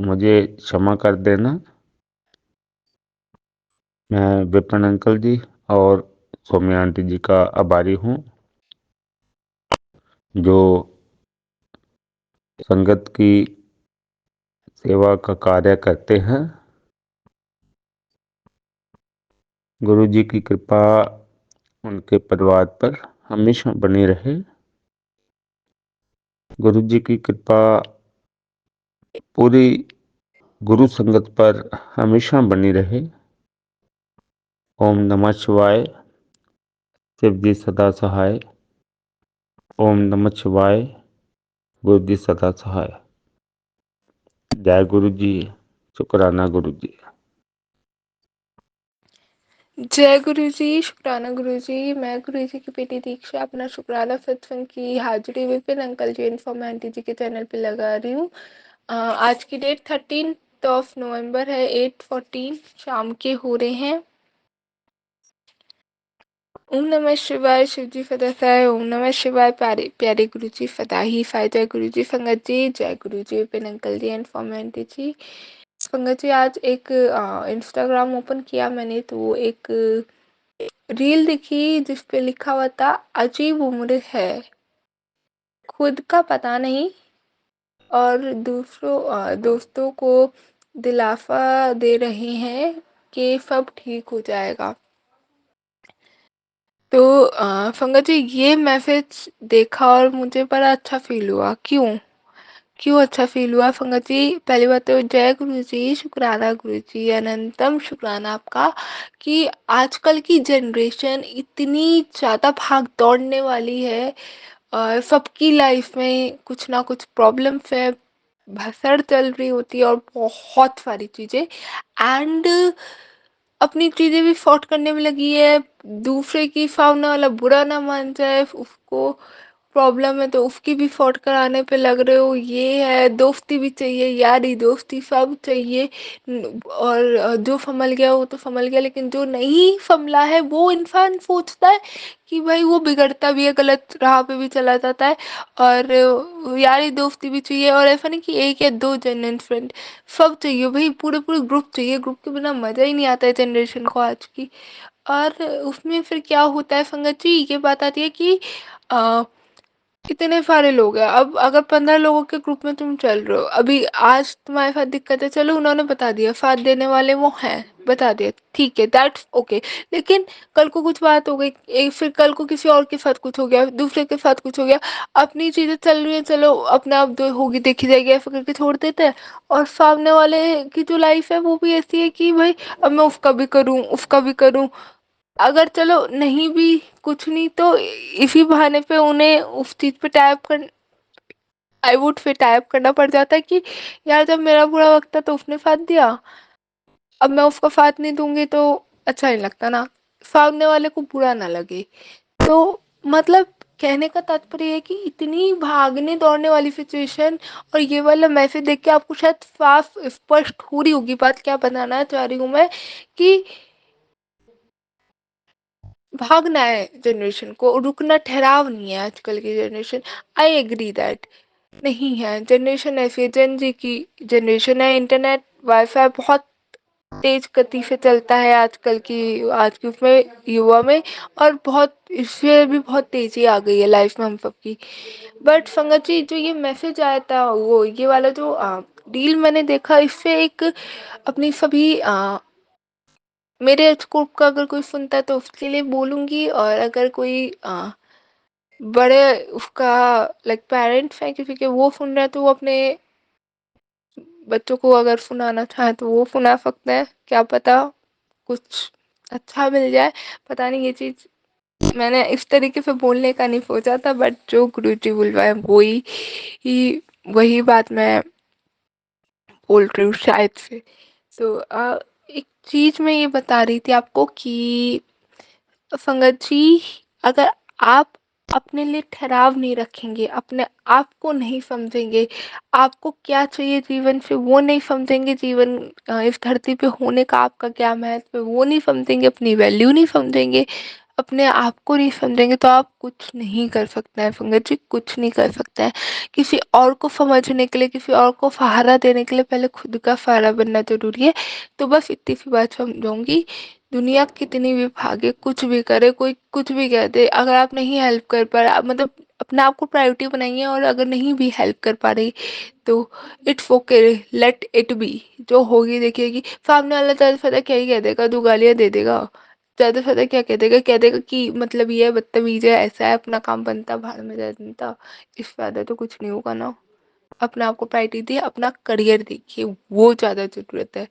मुझे क्षमा कर देना। मैं विपिन अंकल जी और सौम्या आंटी जी का आभारी हूँ, जो संगत की सेवा का कार्य करते हैं। गुरु जी की कृपा उनके परिवार पर हमेशा बनी रहे। गुरु जी की कृपा पूरी गुरु संगत पर हमेशा बनी रहे। ओम नमः शिवाय। शिव जी सदा सहाय। ओम नमः शिवाय। गुरु जी सदा सहाय। जय गुरु जी। शुक्राना गुरु जी। जय गुरु जी, शुक्राना गुरु जी। मैं गुरु जी की बेटी दीक्षा अपना शुक्राना सत्संग की हाजिरी विपिन अंकल जी इन्फॉर्म आंटी जी के चैनल पे लगा रही हूँ। आज की डेट 13 नवंबर है, 8:14 शाम के हो रहे हैं। ओम नमः शिवाय। शिव जी फतह। ओम नमः शिवाय। प्यारे प्यारे गुरु जी फताही फाय। जय गुरु जी संगत जी। जय गुरु जी विपिन अंकल जी इन्फॉर्म आंटी जी। संगत जी, आज एक इंस्टाग्राम ओपन किया मैंने तो एक रील दिखी जिस पे लिखा हुआ था, अजीब उम्र है, खुद का पता नहीं और दोस्तों को दिलासा दे रहे हैं कि सब ठीक हो जाएगा। तो संगत जी, ये मैसेज देखा और मुझे बड़ा अच्छा फील हुआ। क्यों अच्छा फील हुआ संगत जी? पहली बात तो जय गुरु जी, शुक्राना गुरु जी, अनंतम शुक्राना आपका कि आजकल की जनरेशन इतनी ज़्यादा भाग दौड़ने वाली है और सबकी लाइफ में कुछ ना कुछ प्रॉब्लम्स है, भसड़ चल रही होती है और बहुत सारी चीज़ें एंड अपनी चीज़ें भी सॉर्ट करने में लगी है। दूसरे की सामने वाला बुरा ना मान जाए, उसको प्रॉब्लम है तो उसकी भी सॉर्ट कराने पे लग रहे हो। ये है, दोस्ती भी चाहिए, यारी दोस्ती सब चाहिए। और जो संभल गया वो तो संभल गया, लेकिन जो नहीं संभला है वो इंसान सोचता है कि भाई वो बिगड़ता भी है, गलत राह पे भी चला जाता है। और यारी दोस्ती भी चाहिए, और ऐसा नहीं कि एक या दो जेन्युइन फ्रेंड, सब चाहिए भाई, पूरे पूरे ग्रुप चाहिए। ग्रुप के बिना मज़ा ही नहीं आता है जनरेशन को आज की। और उसमें फिर क्या होता है संगत जी, ये बात आती है कि अ, इतने सारे लोग हैं। अब अगर 15 लोगों के ग्रुप में तुम चल रहे हो, अभी आज तुम्हारे साथ दिक्कत है, चलो उन्होंने बता दिया, साथ देने वाले वो हैं, बता दिया, ठीक है, दैट्स ओके। लेकिन कल को कुछ बात हो गई, फिर कल को किसी और के साथ कुछ हो गया, दूसरे के साथ कुछ हो गया, अपनी चीजें चल रही है, चलो अपने आप जो होगी देखी जाएगी, ऐसा करके छोड़ देते हैं। और सामने वाले की जो लाइफ है वो भी ऐसी है कि भाई अब मैं उसका भी करूँ, उसका भी करूँ। अगर चलो नहीं भी, कुछ नहीं तो इसी बहाने पे उन्हें उस चीज पे टाइप कर, आई वुड फिर टाइप करना पड़ जाता है कि यार जब मेरा बुरा वक्त था तो उसने साथ दिया, अब मैं उसका साथ नहीं दूंगी तो अच्छा नहीं लगता ना, सामने वाले को बुरा ना लगे। तो मतलब कहने का तात्पर्य है कि इतनी भागने दौड़ने वाली सिचुएशन, और ये वाला मैसेज देख के आपको शायद साफ स्पष्ट हो रही होगी बात क्या बताना चाह रही हूँ मैं, कि भागना है जनरेशन को, रुकना ठहराव नहीं है आजकल की जनरेशन। आई एग्री दैट नहीं है जनरेशन ऐसी है, जेन जी की जनरेशन है। इंटरनेट वाईफाई बहुत तेज गति से चलता है आजकल की, आज के उसमें युवा में, और बहुत इससे भी बहुत तेजी आ गई है लाइफ में हम सबकी। बट संगत जी, जो ये मैसेज आया था, वो ये वाला जो डील मैंने देखा, इससे एक अपनी सभी मेरे स्कोप का अगर कोई सुनता है तो उसके लिए बोलूँगी, और अगर कोई बड़े उसका लाइक पेरेंट्स हैं किसी के, वो सुन रहे हैं तो वो अपने बच्चों को अगर सुनाना चाहे तो वो सुना सकते हैं, क्या पता कुछ अच्छा मिल जाए। पता नहीं, ये चीज़ मैंने इस तरीके से बोलने का नहीं सोचा था, बट जो गुरुजी बुलवाए वही बात मैं बोल रही हूँ शायद से। तो एक चीज़ मैं ये बता रही थी आपको कि संगत जी, अगर आप अपने लिए ठहराव नहीं रखेंगे, अपने आप को नहीं समझेंगे, आपको क्या चाहिए जीवन से वो नहीं समझेंगे, जीवन इस धरती पे होने का आपका क्या महत्व है वो नहीं समझेंगे, अपनी वैल्यू नहीं समझेंगे, अपने आप को नहीं समझेंगे, तो आप कुछ नहीं कर सकते हैं पंकज जी, कुछ नहीं कर सकते हैं। किसी और को समझने के लिए, किसी और को सहारा देने के लिए पहले खुद का सहारा बनना जरूरी है। तो बस इतनी सी बात समझाऊंगी। दुनिया कितनी भी भागे, कुछ भी करे, कोई कुछ भी कह दे, अगर आप नहीं हेल्प कर पा रहे, मतलब अपने आप को प्रायोरिटी बनाइए, और अगर नहीं भी हेल्प कर पा रही तो it's okay, let it be. जो होगी देखिएगी, सामने वाला ज्यादा से ज्यादा क्या ही कह देगा, दो गालियां दे देगा, ज्यादा से ज्यादा क्या कह देगा कि मतलब ये है, बदतमीज है, ऐसा है, अपना काम बनता, भाड़ में जा जनता। इससे ज्यादा तो कुछ नहीं होगा ना। अपने आप को प्रायोरिटी दिए, अपना करियर देखिए, वो ज्यादा जरूरत है।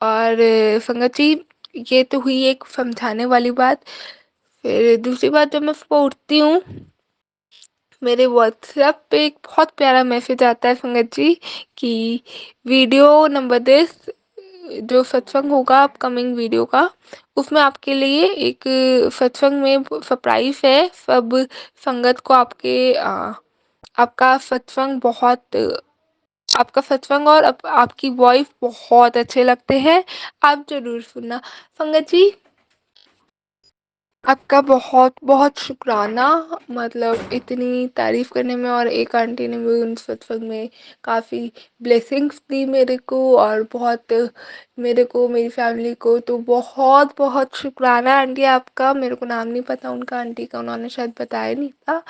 और संगत जी, ये तो हुई एक समझाने वाली बात। फिर दूसरी बात, जब मैं सुबह उठती हूँ, मेरे व्हाट्सएप पे एक बहुत प्यारा मैसेज आता है संगत जी कि वीडियो नंबर 10 जो सत्संग होगा अपकमिंग वीडियो का, उसमें आपके लिए एक सत्संग में सरप्राइज है। सब संगत को आपका सत्संग बहुत, आपका सत्संग और आपकी वॉइस बहुत अच्छे लगते हैं, आप जरूर सुनना। संगत जी, आपका बहुत बहुत शुक्राना, मतलब इतनी तारीफ करने में, और एक आंटी ने भी उन सत्संग में काफ़ी ब्लेसिंग्स दी मेरे को, और बहुत मेरे को, मेरी फैमिली को, तो बहुत बहुत शुक्राना आंटी आपका। मेरे को नाम नहीं पता उनका, आंटी का, उन्होंने शायद बताया नहीं था,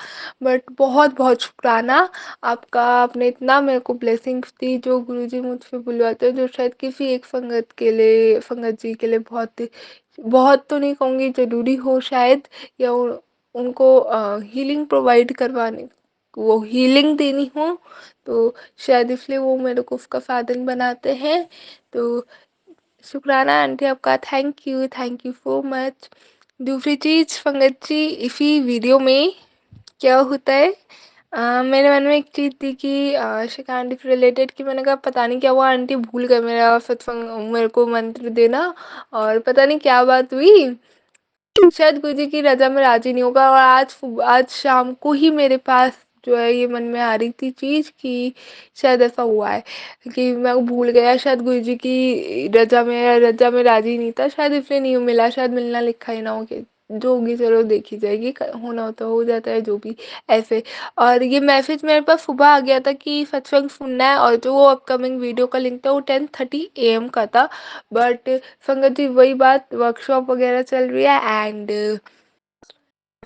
बट बहुत बहुत शुक्राना आपका। आपने इतना मेरे को ब्लेसिंग्स दी, जो गुरुजी मुझसे बुलवाते हैं, जो शायद किसी एक संगत के लिए, संगत जी के लिए बहुत बहुत तो नहीं कहूँगी, ज़रूरी हो शायद, या उनको हीलिंग प्रोवाइड करवाने, वो हीलिंग देनी हो, तो शायद इसलिए वो मेरे को उसका साधन बनाते हैं। तो शुक्राना आंटी आपका, थैंक यू सो मच। दूसरी चीज़ पंकज जी, इसी वीडियो में क्या होता है, मेरे मन में एक चीज़ थी कि शिखा आंटी से रिलेटेड, कि मैंने कहा पता नहीं क्या हुआ, आंटी भूल गए मेरा सत्संग, मेरे को मंत्र देना, और पता नहीं क्या बात हुई, शायद गुरुजी की रजा में राजी नहीं होगा, और आज शाम को ही मेरे पास जो है ये मन में आ रही थी चीज़ कि शायद ऐसा हुआ है कि मैं भूल गया, शायद गुरुजी की रजा में राजी नहीं था, शायद इसलिए नहीं मिला, शायद मिलना लिखा ही ना हो, कि जो होगी चलो देखी जाएगी, होना होता हो जाता है, जो भी ऐसे। और ये मैसेज मेरे पास सुबह आ गया था कि सत्संग सुनना है, और जो वो अपकमिंग वीडियो का लिंक था वो 10:30 AM का था, बट संगत जी वही बात, वर्कशॉप वगैरह चल रही है, एंड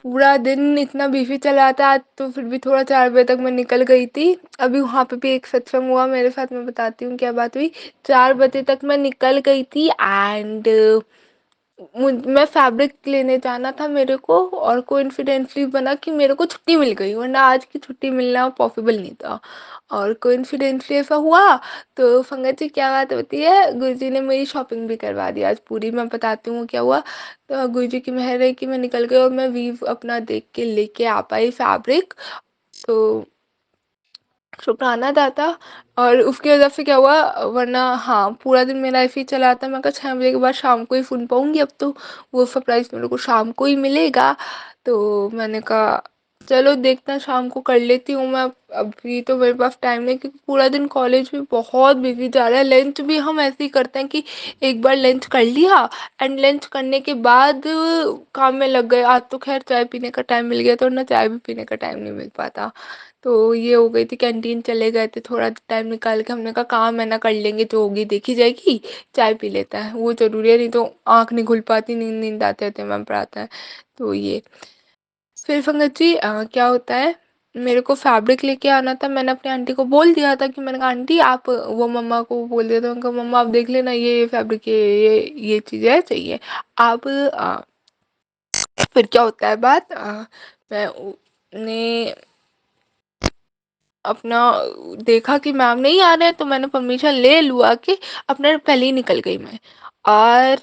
पूरा दिन इतना बिजी चला था आज, तो फिर भी थोड़ा 4 बजे तक मैं निकल गई थी। अभी वहाँ पे भी एक सत्संग हुआ मेरे साथ, मैं बताती हूँ क्या बात हुई। 4 बजे तक मैं निकल गई थी, एंड मैं फैब्रिक लेने जाना था मेरे को, और कोइंसिडेंटली बना कि मेरे को छुट्टी मिल गई, वरना आज की छुट्टी मिलना पॉसिबल नहीं था, और कोइंसिडेंटली ऐसा हुआ। तो संगत जी क्या बात होती है, गुरुजी ने मेरी शॉपिंग भी करवा दी आज पूरी, मैं बताती हूँ क्या हुआ। तो गुरुजी की मेहर है कि मैं निकल गई, और मैं वीव अपना देख के लेके आ पाई फैब्रिक, तो शुक्राना दाता। और उसकी वजह से क्या हुआ, वरना हाँ पूरा दिन मेरा ऐसे ही चला था, मैं कहा 6 बजे के बाद शाम को ही सुन पाऊंगी, अब तो वो सरप्राइज मेरे को शाम को ही मिलेगा। तो मैंने कहा चलो देखते हैं, शाम को कर लेती हूँ मैं, अभी तो मेरे पास टाइम नहीं, क्योंकि पूरा दिन कॉलेज भी बहुत बिजी जा रहा है। लंच भी हम ऐसे ही करते हैं कि एक बार लंच कर लिया, एंड लंच करने के बाद काम में लग गए। आज तो खैर चाय पीने का टाइम मिल गया, तो ना चाय भी पीने का टाइम नहीं मिल पाता, तो ये हो गई थी। कैंटीन चले गए थे थोड़ा टाइम निकाल के, हमने कहा काम है ना, कर लेंगे, जो होगी देखी जाएगी, चाय पी लेता है, वो जरूरी है, नहीं तो आँख नहीं खुल पाती, नींद नींद आते आते मैम पढ़ाता है। तो ये फिर पंकज जी क्या होता है, मेरे को फैब्रिक लेके आना था, मैंने अपनी आंटी को बोल दिया था कि मैंने कहा आंटी आप, वो मम्मा को बोल दिया था, उनका मम्मा आप देख लेना, ये फैब्रिक, ये चीज़ें चाहिए आप। फिर क्या होता है बात, मैं ने अपना देखा कि मैम नहीं आ रहे हैं, तो मैंने परमिशन ले लुआ के अपने पहले ही निकल गई मैं। और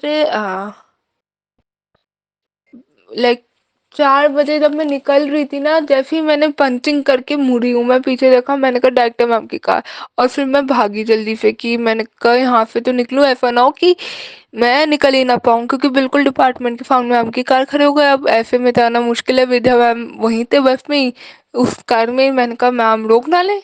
लाइक 4 बजे जब मैं निकल रही थी ना, जैसे ही मैंने पंचिंग करके मुड़ी हूँ, मैं पीछे देखा, मैंने कहा डायरेक्टर मैम की कार, और फिर मैं भागी जल्दी से कि मैंने कहा यहाँ से तो निकलूँ, ऐसा ना हो कि मैं निकल ही ना पाऊँ, क्योंकि बिल्कुल डिपार्टमेंट के सामने मैम की कार खड़े हो गए। अब ऐसे में जाना मुश्किल है, विद्या मैम वहीं थे बस में ही, उस कार में ही। मैंने कहा मैम रोक ना लें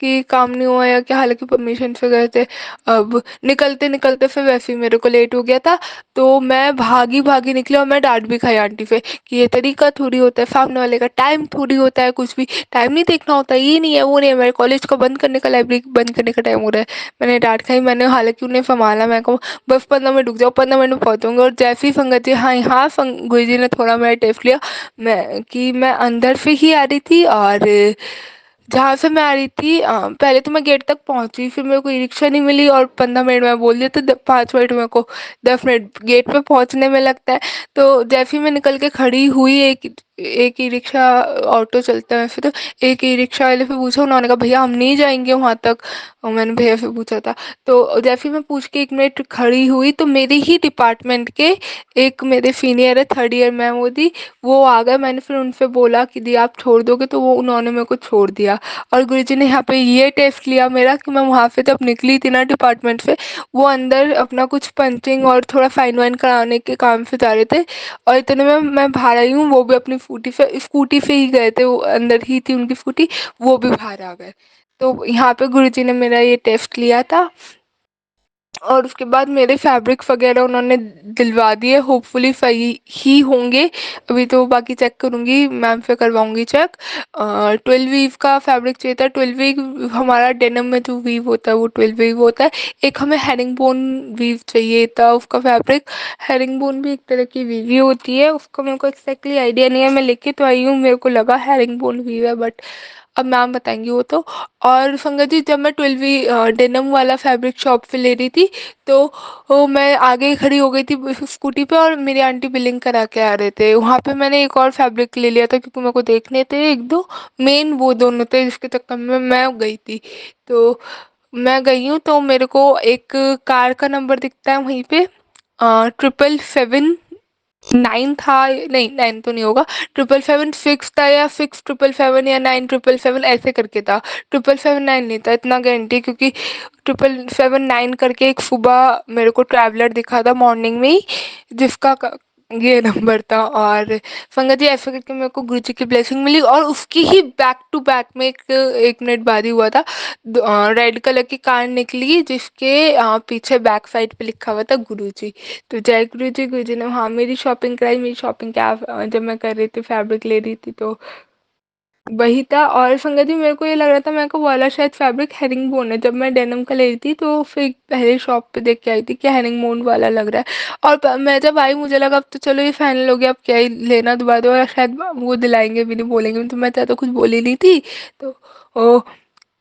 कि काम नहीं हुआ या क्या, हालांकि परमिशन से गए थे। अब निकलते निकलते फिर वैसे ही मेरे को लेट हो गया था, तो मैं भागी भागी निकली, और मैं डांट भी खाई आंटी से कि ये तरीका थोड़ी होता है, सामने वाले का टाइम थोड़ी होता है, कुछ भी टाइम नहीं देखना होता, ये नहीं है वो नहीं है, मेरे कॉलेज को बंद करने का, लाइब्रेरी बंद करने का टाइम हो रहा है। मैंने डांट खाई, मैंने हालांकि उन्हें संभाला, मैं कहूँ बस 15 मिनट रुक जाओ, 15 मिनट में पहुंचूंगा। और जैसे ही संगत जी, हाँ हाँ, गुरु जी ने थोड़ा मेरा टेस्ट लिया, मैं अंदर से ही आ रही थी, और जहाँ से मैं आ रही थी, पहले तो मैं गेट तक पहुंची, फिर मेरे को ई रिक्शा नहीं मिली, और 15 मिनट में बोल दिया, तो 5 मिनट मेरे को, 10 मिनट गेट पे पहुंचने में लगता है। तो जैसे ही मैं निकल के खड़ी हुई, एक ई रिक्शा, ऑटो चलता है वैसे तो, एक ई रिक्शा वाले से पूछा, उन्होंने कहा भैया हम नहीं जाएंगे वहाँ तक, और मैंने भैया से पूछा था। तो जैसे ही मैं पूछ के 1 मिनट खड़ी हुई, तो मेरे ही डिपार्टमेंट के एक मेरे सीनियर है, 3rd ईयर मैम वो थी, वो आ गए। मैंने फिर उनसे बोला कि दी आप छोड़ दोगे, तो वो उन्होंने मेरे को छोड़ दिया। और गुरुजी ने यहाँ पे ये टेस्ट लिया मेरा कि मैं वहाँ से जब निकली थी ना डिपार्टमेंट से, वो अंदर अपना कुछ पंचिंग और थोड़ा फाइन वाइन कराने के काम से जा रहे थे, और इतने में मैं बाहर आई हूँ, वो भी अपनी स्कूटी से ही गए थे, वो अंदर ही थी उनकी स्कूटी, वो भी बाहर आ गए। तो यहाँ पे गुरुजी ने मेरा ये टेस्ट लिया था, और उसके बाद मेरे फैब्रिक्स वगैरह उन्होंने दिलवा दिए, होपफुली सही ही होंगे। अभी तो बाकी चेक करूँगी, मैम से करवाऊँगी चेक। 12 वीव का फैब्रिक चाहिए था। 12 वीव हमारा डेनिम में जो वीव होता है वो 12 वीव होता है। एक हमें हेरिंगबोन वीव चाहिए था उसका फैब्रिक। हेरिंगबोन भी एक तरह की वीव ही होती है, उसका मेरे को एक्जैक्टली आइडिया नहीं है, मैं लेके तो आई हूँ, मेरे को लगा हेरिंगबोन वीव है, बट अब मैम बताएंगी वो तो। और संगत जी, जब मैं 12 डेनिम वाला फैब्रिक शॉप से ले रही थी, तो वो मैं आगे ही खड़ी हो गई थी स्कूटी पे, और मेरी आंटी बिलिंग करा के आ रहे थे। वहाँ पे मैंने एक और फैब्रिक ले लिया था, क्योंकि मेरे को देखने थे एक दो मेन, वो दोनों थे जिसके चक्कर में मैं गई थी। तो मैं गई हूँ, तो मेरे को एक कार का नंबर दिखता है वहीं पे, 777 9 था, नहीं 9 तो नहीं होगा, 777 6 था, या 6777 या 9777 ऐसे करके था। 777 9 नहीं था, इतना गारंटी, क्योंकि 777 9 करके एक सुबह मेरे को ट्रैवलर दिखा था मॉर्निंग में ही, जिसका ये नंबर था। और संगत जी, ऐसे करके मेरे को गुरुजी की ब्लेसिंग मिली, और उसकी ही बैक टू बैक में 1 मिनट बाद ही हुआ था, रेड कलर की कार निकली, जिसके पीछे बैक साइड पे लिखा हुआ था गुरुजी। तो जय गुरुजी। गुरुजी ने हाँ मेरी शॉपिंग कराई। मेरी शॉपिंग क्या, जब मैं कर रही थी, फैब्रिक ले रही थी, तो वही था। और संगत जी, मेरे को ये लग रहा था मेरे को वाला शायद फैब्रिक हेरिंगबोन है, जब मैं डेनिम का ले रही थी, तो फिर पहले शॉप पे देख के आई थी कि हेरिंगबोन वाला लग रहा है। और मैं जब आई, मुझे लगा अब तो चलो ये फाइनल हो गया, अब क्या ही लेना दोबारा दोबारा, शायद वो दिलाएंगे भी नहीं, बोलेंगे, तो मैं तो कुछ बोली नहीं थी। तो ओ,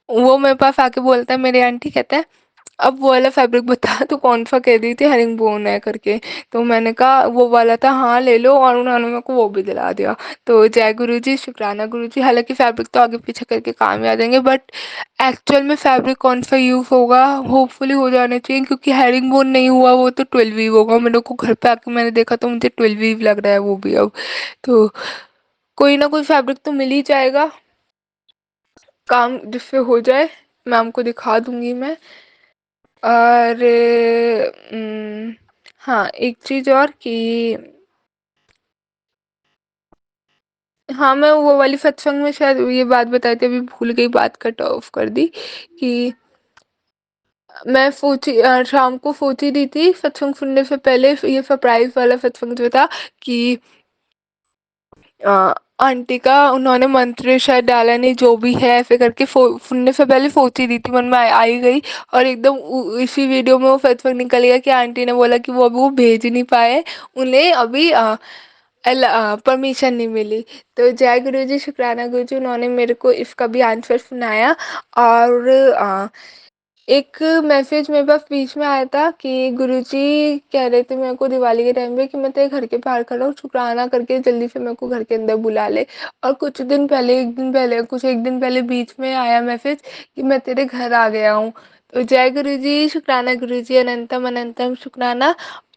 वो मेरे पास आके बोलता है, मेरे आंटी कहता है अब वो वाला फैब्रिक बता, तो कौन सा कह रही थी, हेरिंगबोन है करके। तो मैंने कहा वो वाला था, हाँ ले लो, और उन्होंने मेरे को वो भी दिला दिया। तो जय गुरुजी, शुक्राना गुरुजी। हालांकि फैब्रिक तो आगे पीछे करके काम ही आ जाएंगे, बट एक्चुअल में फैब्रिक कौन सा यूज होगा, होपफुली हो जाने चाहिए, क्योंकि हेरिंगबोन नहीं हुआ, वो तो 12 वीव होगा। मेरे को घर पे आके मैंने देखा, तो मुझे 12 वीव लग रहा है वो भी अब। तो कोई ना कोई फैब्रिक तो मिल ही जाएगा, काम जिससे हो जाए, मैम को दिखा दूंगी मैं। और हाँ, एक चीज़ और कि हाँ, मैं वो वाली सत्संग में शायद ये बात बताई थी, अभी भूल गई, बात कट ऑफ कर दी, कि मैं शाम को सोच ही रही थी सत्संग सुनने से पहले, ये सरप्राइज वाला सत्संग जो था, कि आंटी का उन्होंने मंत्र शायद डाला नहीं, जो भी है, ऐसे करके सुनने से पहले सोच ही रही थी, मन में आई गई, और एकदम इसी वीडियो में वो सत्संग निकल गया कि आंटी ने बोला कि वो अभी वो भेज नहीं पाए, उन्हें अभी परमिशन नहीं मिली। तो जय गुरु जी, शुक्राना गुरु जी, उन्होंने मेरे को इसका भी आंसर सुनाया। और एक मैसेज मेरे पास बीच में आया था कि गुरुजी कह रहे थे मेरे को दिवाली के टाइम पे कि मैं तेरे घर के बाहर खड़ा हूँ, शुक्राना करके जल्दी से मेरे को घर के अंदर बुला ले। और कुछ दिन पहले, एक दिन पहले बीच में आया मैसेज कि मैं तेरे घर आ गया हूँ। जय गुरु जी, शुक्राना गुरु जी, अनंतम अनंतम शुक्राना।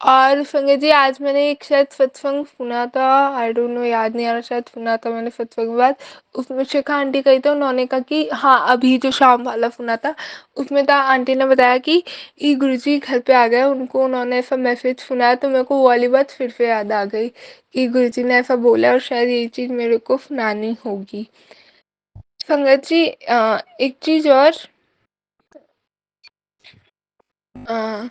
और संगत जी, आज मैंने एक शायद सत्संग सुना था, आई डोंट नो, याद नहीं आ रहा, शायद सुना था मैंने सत्संग के बाद। उसमें शिखा आंटी कही थी, उन्होंने कहा कि हाँ, अभी जो शाम वाला सुना था उसमें था, आंटी ने बताया कि ये गुरु जी घर पे आ गए, उनको उन्होंने ऐसा मैसेज सुनाया, तो मेरे को वो वाली बात फिर से याद आ गई कि गुरु जी ने ऐसा बोला और शायद ये चीज़ मेरे को सुनानी होगी। संगत जी, एक चीज़ और, अ,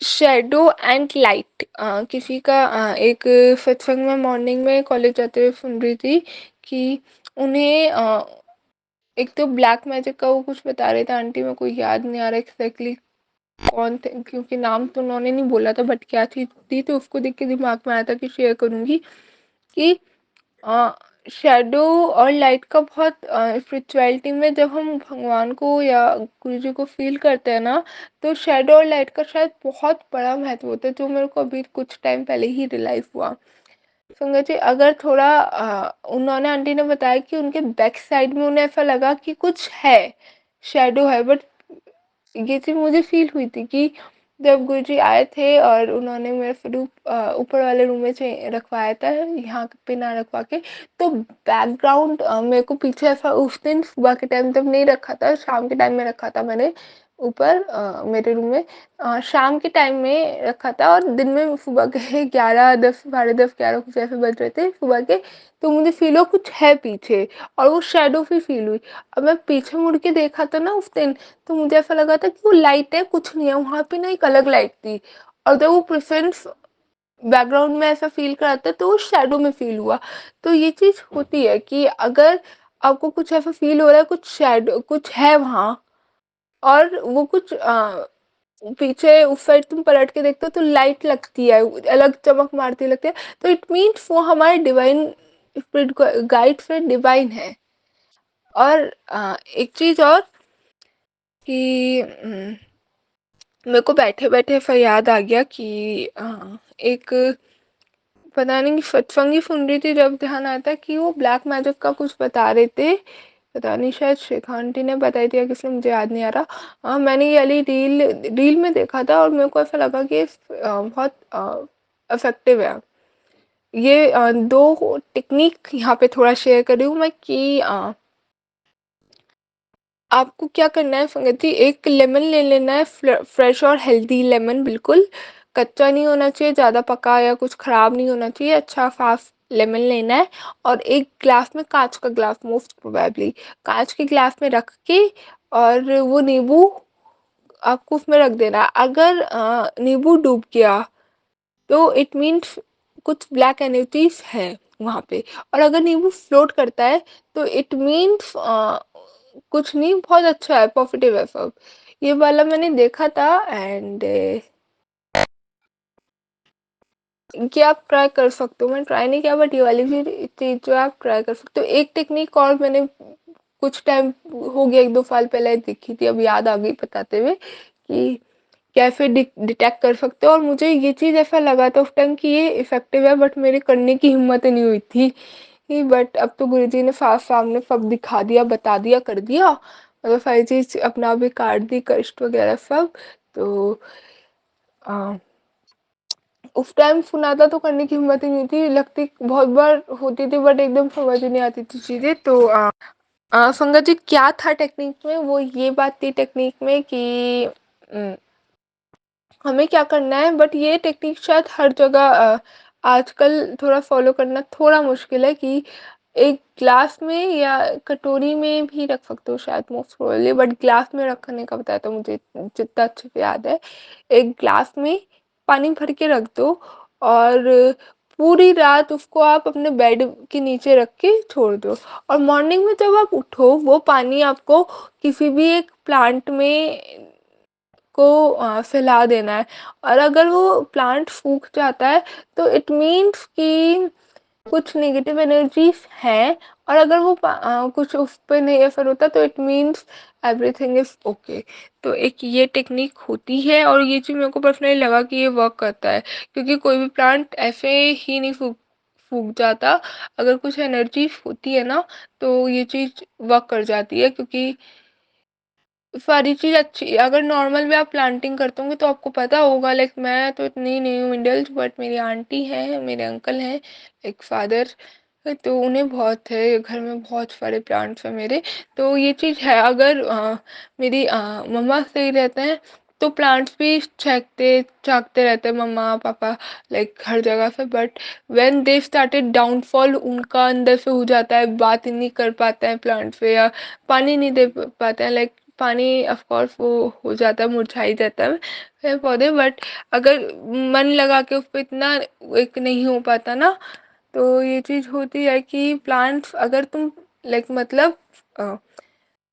शैडो एंड लाइट, किसी का एक सत्संग में मॉर्निंग में कॉलेज जाते हुए सुन रही थी कि उन्हें एक तो ब्लैक मैजिक का वो कुछ बता रहे थे आंटी, मेरे को याद नहीं आ रहा एग्जैक्टली कौन थे, क्योंकि नाम तो उन्होंने नहीं बोला था, बट क्या चीज़ थी, तो उसको देख के दिमाग में आया था कि शेयर करूँगी कि शैडो और लाइट का बहुत स्पिरिचुअलिटी में जब हम भगवान को या गुरु जी को फील करते हैं ना, तो शैडो और लाइट का शायद बहुत बड़ा महत्व होता है, जो मेरे को अभी कुछ टाइम पहले ही रियलाइज हुआ। संगत जी, अगर थोड़ा उन्होंने, आंटी ने बताया कि उनके बैक साइड में उन्हें ऐसा लगा कि कुछ है, शैडो है, बट ये चीज़ मुझे फील हुई थी कि जब गुरुजी आए थे और उन्होंने मेरा स्वरूप ऊपर वाले रूम में से रखवाया था, यहाँ पे ना रखवा के, तो बैकग्राउंड मेरे को पीछे ऐसा उस दिन सुबह के टाइम तक नहीं रखा था, शाम के टाइम में रखा था मैंने ऊपर मेरे रूम में, शाम के टाइम में रखा था, और दिन में सुबह के 11-10, 10:30, 11 कुछ ऐसे बज रहे थे सुबह के, तो मुझे फील हो कुछ है पीछे, और वो शेडो भी फील हुई। अब मैं पीछे मुड़ के देखा था ना उस दिन, तो मुझे ऐसा लगा था कि वो लाइट है, कुछ नहीं है वहाँ पे ना, एक अलग लाइट थी, और जब वो प्रेजेंस बैकग्राउंड में ऐसा फील कराता है तो वो शेडो में फील हुआ। तो ये चीज़ होती है कि अगर आपको कुछ ऐसा फील हो रहा है, कुछ शेडो कुछ है वहाँ, और वो कुछ पीछे उस साइड तुम पलट के देखते हो तो लाइट लगती है, अलग चमक मारती लगती है, तो इट मीन्स वो हमारे डिवाइन स्पिरिट गाइड से डिवाइन है। और एक चीज़ और कि मेरे को बैठे-बैठे ऐसा याद आ गया कि एक, पता नहीं सत्संग ही सुन रही थी, जब ध्यान आया था कि वो ब्लैक मैजिक का कुछ बता रहे थे, पता नहीं शायद शिखा आंटी ने बताई थी या किसी ने, मुझे याद नहीं आ रहा। मैंने ये वाली रील में देखा था और मेरे को ऐसा लगा कि बहुत इफेक्टिव है। ये दो टेक्निक यहाँ पे थोड़ा शेयर कर रही हूँ मैं कि आपको क्या करना है संगत जी, एक लेमन ले लेना है, फ्रेश और हेल्दी लेमन, बिल्कुल कच्चा नहीं होना चाहिए, ज़्यादा पका या कुछ ख़राब नहीं होना चाहिए, अच्छा साफ लेमन लेना है, और एक ग्लास में, कांच का ग्लास मोस्ट प्रोबेबली, कांच के ग्लास में रख के, और वो नींबू आपको उसमें रख देना है। अगर नींबू डूब गया तो इट मीन्स कुछ ब्लैक एनर्जीज है वहाँ पे, और अगर नींबू फ्लोट करता है तो इट मीन्स कुछ नहीं, बहुत अच्छा है, पॉजिटिव है सब। ये वाला मैंने देखा था, एंड कि आप ट्राई कर सकते हो, मैंने ट्राई नहीं किया, बट ये वाली भी चीज़ जो आप ट्राई कर सकते हो। एक टेक्निक और मैंने कुछ टाइम हो गया, 1-2 साल पहले देखी थी, अब याद आ गई बताते हुए कि कैसे डिटेक्ट कर सकते हो, और मुझे ये चीज़ ऐसा लगा था उस टाइम कि ये इफेक्टिव है, बट मेरे करने की हिम्मत नहीं हुई थी, बट अब तो गुरुजी ने साफ सामने सब दिखा दिया, बता दिया, कर दिया, मतलब सारी चीज़ अपना भी काट दी, कष्ट वगैरह सब। तो आ, उस टाइम सुना था तो करने की हिम्मत ही नहीं थी, लगती बहुत बार होती थी, बट एकदम समझ ही नहीं आती थी चीज़ें। तो संगत जी, क्या था टेक्निक में, वो ये बात थी टेक्निक में कि हमें क्या करना है, बट ये टेक्निक शायद हर जगह आजकल थोड़ा फॉलो करना थोड़ा मुश्किल है, कि एक ग्लास में या कटोरी में भी रख सकते हो शायद, मोस्ट प्रोबेबली, बट ग्लास में रखने का बताया था मुझे जितना अच्छे से याद है। एक ग्लास में पानी भर के रख दो, और पूरी रात उसको आप अपने बेड के नीचे रख के छोड़ दो, और मॉर्निंग में जब आप उठो, वो पानी आपको किसी भी एक प्लांट में को फैला देना है, और अगर वो प्लांट सूख जाता है तो इट मीन्स कि कुछ नेगेटिव एनर्जीज हैं, और अगर वो कुछ उस पर नहीं असर होता तो it means everything is okay. तो एक ये टेक्निक होती है, और ये चीज़ मेरे को पर्सनली लगा कि ये वर्क करता है, क्योंकि कोई भी प्लांट ऐसे ही नहीं सूख सूख जाता, अगर कुछ एनर्जी होती है ना, तो ये चीज़ वर्क कर जाती है, क्योंकि सारी चीज़ अच्छी, अगर नॉर्मल में आप प्लांटिंग करते होंगे तो आपको पता होगा, लाइक मैं तो इतनी नहीं हूँ इंडल्ज, बट मेरी आंटी है, मेरे अंकल हैं, एक फादर, तो उन्हें बहुत है, घर में बहुत सारे प्लांट्स हैं मेरे। तो ये चीज़ है, अगर मेरी मम्मा सही रहते हैं तो प्लांट्स भी झाँकते रहते हैं मम्मा पापा, लाइक हर जगह से। But when they started downfall, उनका अंदर से हो जाता है, बात ही नहीं कर पाते हैं प्लांट से, या पानी नहीं दे पाते हैं, लाइक पानी ऑफ कोर्स वो हो जाता है, मुरझा ही जाता है पेड़ पौधे। बट अगर मन लगा के उस पे इतना एक नहीं हो पाता ना, तो ये चीज़ होती है कि प्लांट्स अगर तुम लाइक मतलब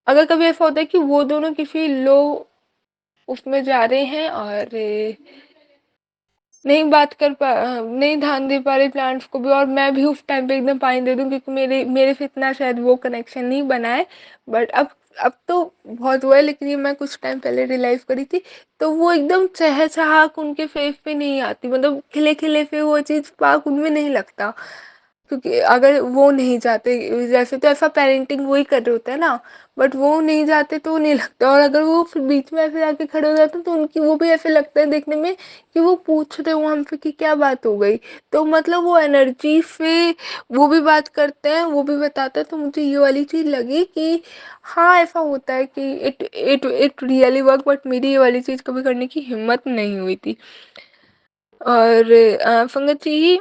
अगर कभी ऐसा होता है कि वो दोनों किसी लो उसमें जा रहे हैं और नहीं ध्यान दे पा रहे प्लांट्स को भी, और मैं भी उस टाइम पे एकदम पानी दे दूं, क्योंकि मेरे से इतना शायद वो कनेक्शन नहीं बना है। बट अब तो बहुत हुआ है, लेकिन ये मैं कुछ टाइम पहले रियलाइज करी थी। तो वो एकदम चहचहाहट उनके फेस पे नहीं आती, मतलब खिले खिले पे वो चीज़ पाक उनमें नहीं लगता, क्योंकि अगर वो नहीं जाते, जैसे तो ऐसा पेरेंटिंग वही कर रहे होते हैं ना, बट वो नहीं जाते तो नहीं लगता। और अगर वो फिर बीच में ऐसे जाके खड़े हो जाते हैं तो उनकी वो भी ऐसे लगता है देखने में कि वो पूछ रहे हो हमसे कि क्या बात हो गई। तो मतलब वो एनर्जी से वो भी बात करते हैं, वो भी बताते हैं। तो मुझे ये वाली चीज़ लगी कि हाँ, ऐसा होता है कि इट रियली वर्क, बट मेरी ये वाली चीज़ कभी करने की हिम्मत नहीं हुई थी। और फंगत जी,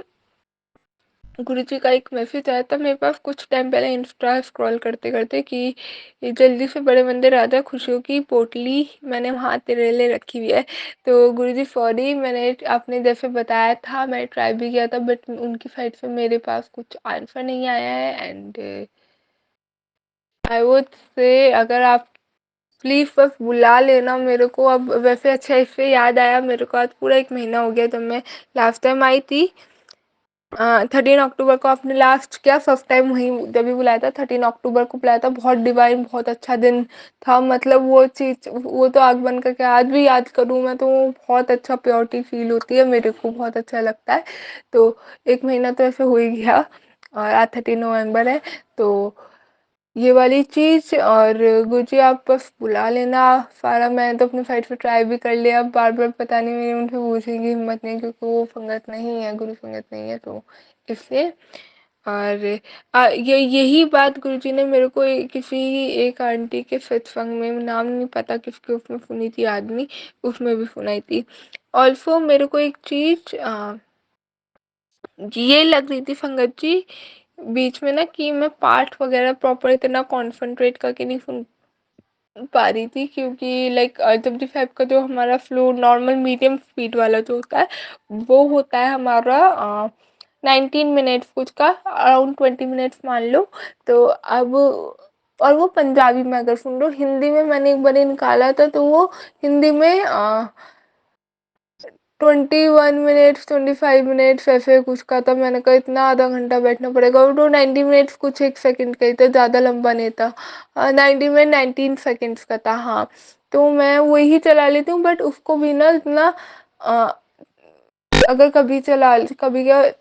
गुरुजी का एक मैसेज आया था मेरे पास कुछ टाइम पहले इंस्टा स्क्रॉल करते करते कि ये जल्दी से बड़े मंदिर राजा खुशियों की पोटली मैंने वहाँ तेरे लिए रखी हुई है। तो गुरुजी सॉरी, मैंने आपने जैसे बताया था मैं ट्राई भी किया था, बट उनकी साइड से मेरे पास कुछ आंसर नहीं आया है। एंड आई वुड से अगर आप प्लीज़ बस बुला लेना मेरे को। अब वैसे अच्छा इससे याद आया, मेरे को आज पूरा 1 महीना हो गया जब मैं लास्ट टाइम आई थी। 13 अक्टूबर को आपने लास्ट क्या फर्स्ट टाइम वहीं जब भी बुलाया था, 13 अक्टूबर को बुलाया था। बहुत डिवाइन, बहुत अच्छा दिन था, मतलब वो चीज़ वो तो आग बन करके आज भी याद करूँ मैं तो बहुत अच्छा प्योरिटी फील होती है, मेरे को बहुत अच्छा लगता है। तो 1 महीना तो ऐसे हो ही गया, और आज 13 नवंबर है। तो ये वाली चीज़, और गुरुजी आप बस बुला लेना सारा। मैंने तो अपनी साइड से ट्राई भी कर लिया, बार बार पता नहीं मेरी उनसे पूछने की हिम्मत नहीं, क्योंकि वो संगत नहीं है, गुरु संगत नहीं है, तो इससे। और यही बात गुरुजी ने मेरे को किसी एक आंटी के सत्संग में, नाम नहीं पता किसके, उसमें सुनी थी आदमी, उसमें भी सुनाई थी। ऑल्सो मेरे को एक चीज़ ये लग रही थी संगत जी बीच में ना, कि मैं पाठ वगैरह प्रॉपर इतना कॉन्सेंट्रेट करके नहीं सुन पा रही थी, क्योंकि लाइक R75 का जो हमारा फ्लो नॉर्मल मीडियम स्पीड वाला जो होता है, वो होता है हमारा 19 मिनट्स, कुछ का अराउंड 20 मिनट्स मान लो। तो अब और वो पंजाबी में अगर सुन लो, हिंदी में मैंने एक बार निकाला था, तो वो हिंदी में 21 मिनट्स 25 मिनट्स ऐसे कुछ का था। मैंने कहा इतना आधा घंटा बैठना पड़ेगा, और वो 90 मिनट्स कुछ 1 सेकंड का ही था, ज़्यादा लंबा नहीं था। 90 में 19 सेकंड्स का था, हाँ। तो मैं वही चला लेती हूँ, बट उसको भी ना इतना अगर कभी क्या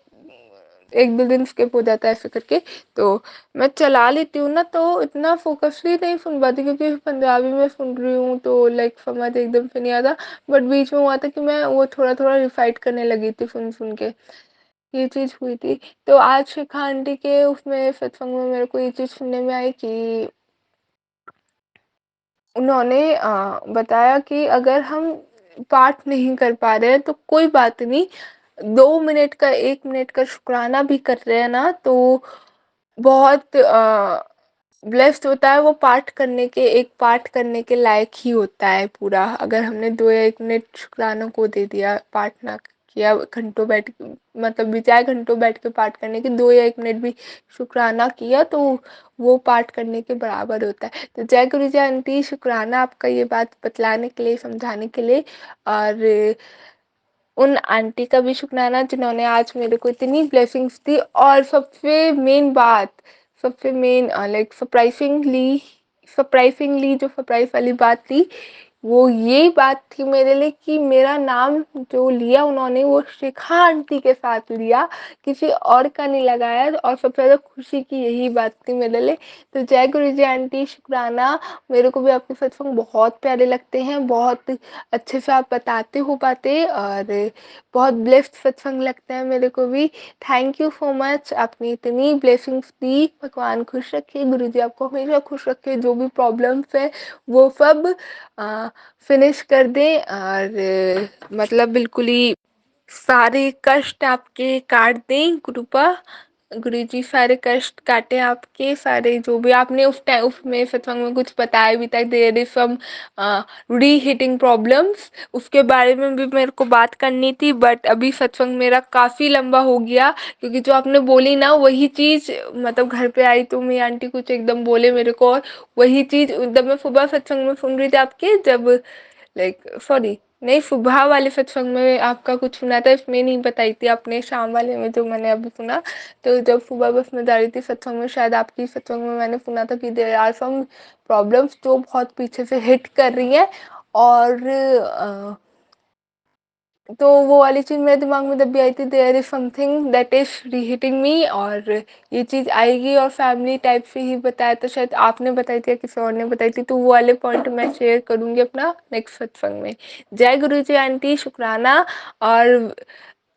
1-2 दिन स्किप हो जाता है ऐसे करके, तो मैं चला लेती हूँ ना, तो इतना फोकसली नहीं सुन पाती, क्योंकि पंजाबी में सुन रही हूँ तो लाइक समझ एकदम से नहीं आता। बट बीच में हुआ था कि मैं वो थोड़ा थोड़ा रिफाइट करने लगी थी सुन सुन के, ये चीज़ हुई थी। तो आज शिखा आंटी के उसमें सत्संग में मेरे को ये चीज़ सुनने में आई कि उन्होंने बताया कि अगर हम पाठ नहीं कर पा रहे हैं तो कोई बात नहीं, 2 मिनट का 1 मिनट का शुक्राना भी कर रहे हैं ना, तो बहुत ब्लेस्ड होता है वो। पाठ करने के लायक ही होता है पूरा, अगर हमने 2 या 1 मिनट शुक्राना को दे दिया, पाठ ना किया घंटों बैठ के, मतलब बजाय घंटों बैठ के पाठ करने के 2 या 1 मिनट भी शुक्राना किया, तो वो पाठ करने के बराबर होता है। तो जय गुरु जी आंटी, शुक्राना आपका ये बात बतलाने के लिए, समझाने के लिए। और उन आंटी का भी शुक्राना जिन्होंने आज मेरे को इतनी ब्लेसिंग्स दी। और सबसे मेन लाइक सरप्राइजिंगली जो सरप्राइज वाली बात थी वो ये बात थी मेरे लिए कि मेरा नाम जो लिया उन्होंने वो शिखा आंटी के साथ लिया, किसी और का नहीं लगाया, और सबसे ज़्यादा खुशी की यही बात थी मेरे लिए। तो जय गुरु जी आंटी, शुक्राना। मेरे को भी आपके सत्संग बहुत प्यारे लगते हैं, बहुत अच्छे से आप बताते हो बातें, और बहुत ब्लेस्ड सत्संग लगता है मेरे को भी। थैंक यू सो मच, आपने इतनी ब्लेसिंग्स दी। भगवान खुश रखे, गुरु जी आपको हमेशा खुश रखे, जो भी प्रॉब्लम्स है वो सब फिनिश कर दें, और मतलब बिल्कुल ही सारे कष्ट आपके काट दें कृपा। गुरुजी सारे कष्ट काटे आपके, सारे जो भी आपने उस टाइम उसमें सत्संग में कुछ बताया भी था, there is some reheating problems, उसके बारे में भी मेरे को बात करनी थी, बट अभी सत्संग मेरा काफ़ी लंबा हो गया, क्योंकि जो आपने बोली ना वही चीज़, मतलब घर पे आई तो मेरी आंटी कुछ एकदम बोले मेरे को, और वही चीज़ एकदम मैं सुबह सत्संग में सुन रही थी आपके, जब लाइक सॉरी नहीं, सुबह वाले सत्संग में आपका कुछ सुना था, इसमें नहीं बताई थी आपने, शाम वाले में जो मैंने अभी सुना। तो जब सुबह बस में जा रही थी सत्संग में, शायद आपकी सत्संग में मैंने सुना था कि देयर आर सम प्रॉब्लम्स जो बहुत पीछे से हिट कर रही हैं, और तो वो वाली चीज़ मेरे दिमाग में जब भी आई थी, there is something that is reheating me, और ये चीज़ आएगी, और फैमिली टाइप से ही बताया, तो शायद आपने बताई थी या किसी और ने बताई थी, तो वो वाले पॉइंट मैं शेयर करूँगी अपना नेक्स्ट सत्संग में। जय गुरु जी आंटी, शुक्राना। और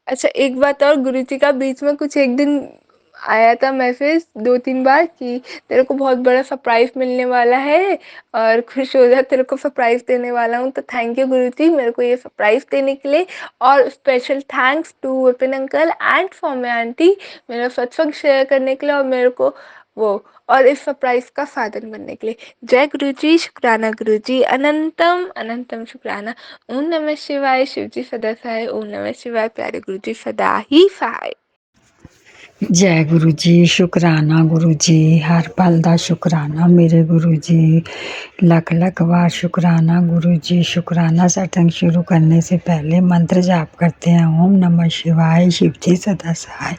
अच्छा एक बात और, गुरु जी का बीच में कुछ एक दिन आया था मैसेज 2-3 बार कि तेरे को बहुत बड़ा सरप्राइज मिलने वाला है, और खुश हो जा, तेरे को सरप्राइज देने वाला हूँ। तो थैंक यू गुरु जी मेरे को ये सरप्राइज देने के लिए, और special thanks to Vipin uncle and for my aunty, मेरा सत्संग शेयर करने के लिए, और मेरे को वो और इस सरप्राइज का साधन बनने के लिए। जय गुरु जी, शुक्राना गुरु जी, अनंतम अनंतम शुक्राना। ओम नमः शिवाय, शिव जी सदा सहाय। ओम नमः शिवाय, प्यारे गुरु जी सदा ही सहाय। जय गुरु जी, शुक्राना गुरु जी, हर पल दा शुक्राना मेरे गुरु जी, लख लख बार शुक्राना गुरु जी। शुक्राना सत्संग शुरू करने से पहले मंत्र जाप करते हैं, ओम नमः शिवाय, शिव जी सदा सहाय।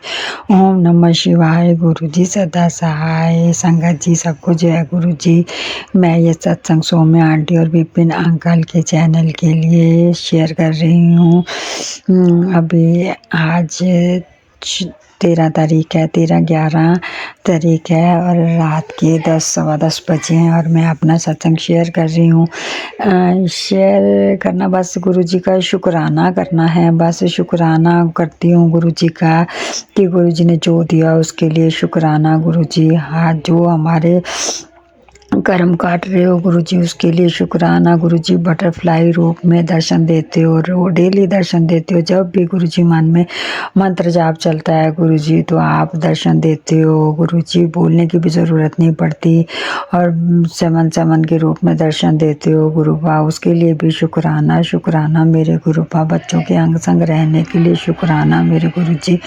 ओम नमः शिवाय, गुरु जी सदा सहाय। संगत जी सबको जय गुरु जी। मैं ये सत्संग सौम्या आंटी और विपिन अंकल के चैनल के लिए शेयर कर रही हूँ। अभी आज 13 तारीख है, 13/11 तारीख है, और रात के 10 सवा 10 बजे हैं, और मैं अपना सत्संग शेयर कर रही हूँ। शेयर करना बस गुरु जी का शुक्राना करना है, बस शुक्राना करती हूँ गुरु जी का कि गुरु जी ने जो दिया उसके लिए शुक्राना गुरु जी। हाँ, जो हमारे कर्म काट रहे हो गुरु जी उसके लिए शुक्राना गुरु जी। बटरफ्लाई रूप में दर्शन देते हो, डेली दर्शन देते हो, जब भी गुरु जी मन में मंत्र जाप चलता है गुरु जी तो आप दर्शन देते हो गुरु जी, बोलने की भी ज़रूरत नहीं पड़ती, और समन समन के रूप में दर्शन देते हो गुरु बा, उसके लिए भी शुक्राना। शुक्राना मेरे गुरु बा, बच्चों के अंग संग रहने के लिए शुक्राना मेरे गुरु जी।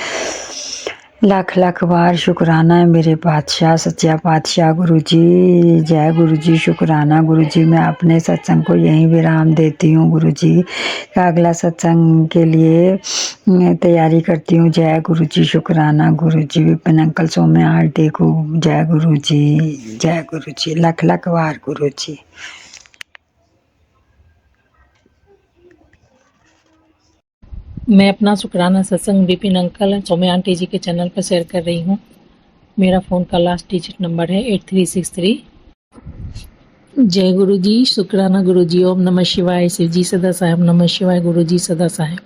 लाख लाख बार शुक्राना है मेरे पातशाह, सच्चा पातशाह गुरु जी। जय गुरु जी, शुक्राना गुरु जी। मैं अपने सत्संग को यहीं विराम देती हूँ गुरु जी, अगला सत्संग के लिए तैयारी करती हूँ। जय गुरु जी, शुक्राना गुरु जी। विपिन अंकल सौम्या आंटी को जय गुरु जी, जय गुरु जी, लाख लाख बार गुरु जी। मैं अपना शुक्राना सत्संग विपिन अंकल सौम्या आंटी जी के चैनल पर शेयर कर रही हूँ। मेरा फ़ोन का लास्ट डिजिट नंबर है 8363। जय गुरु जी, शुक्राना गुरु जी। ओम नमः शिवाय, शिव जी सदा साहेब। ओम नमः शिवाय, गुरु जी सदा साहेब।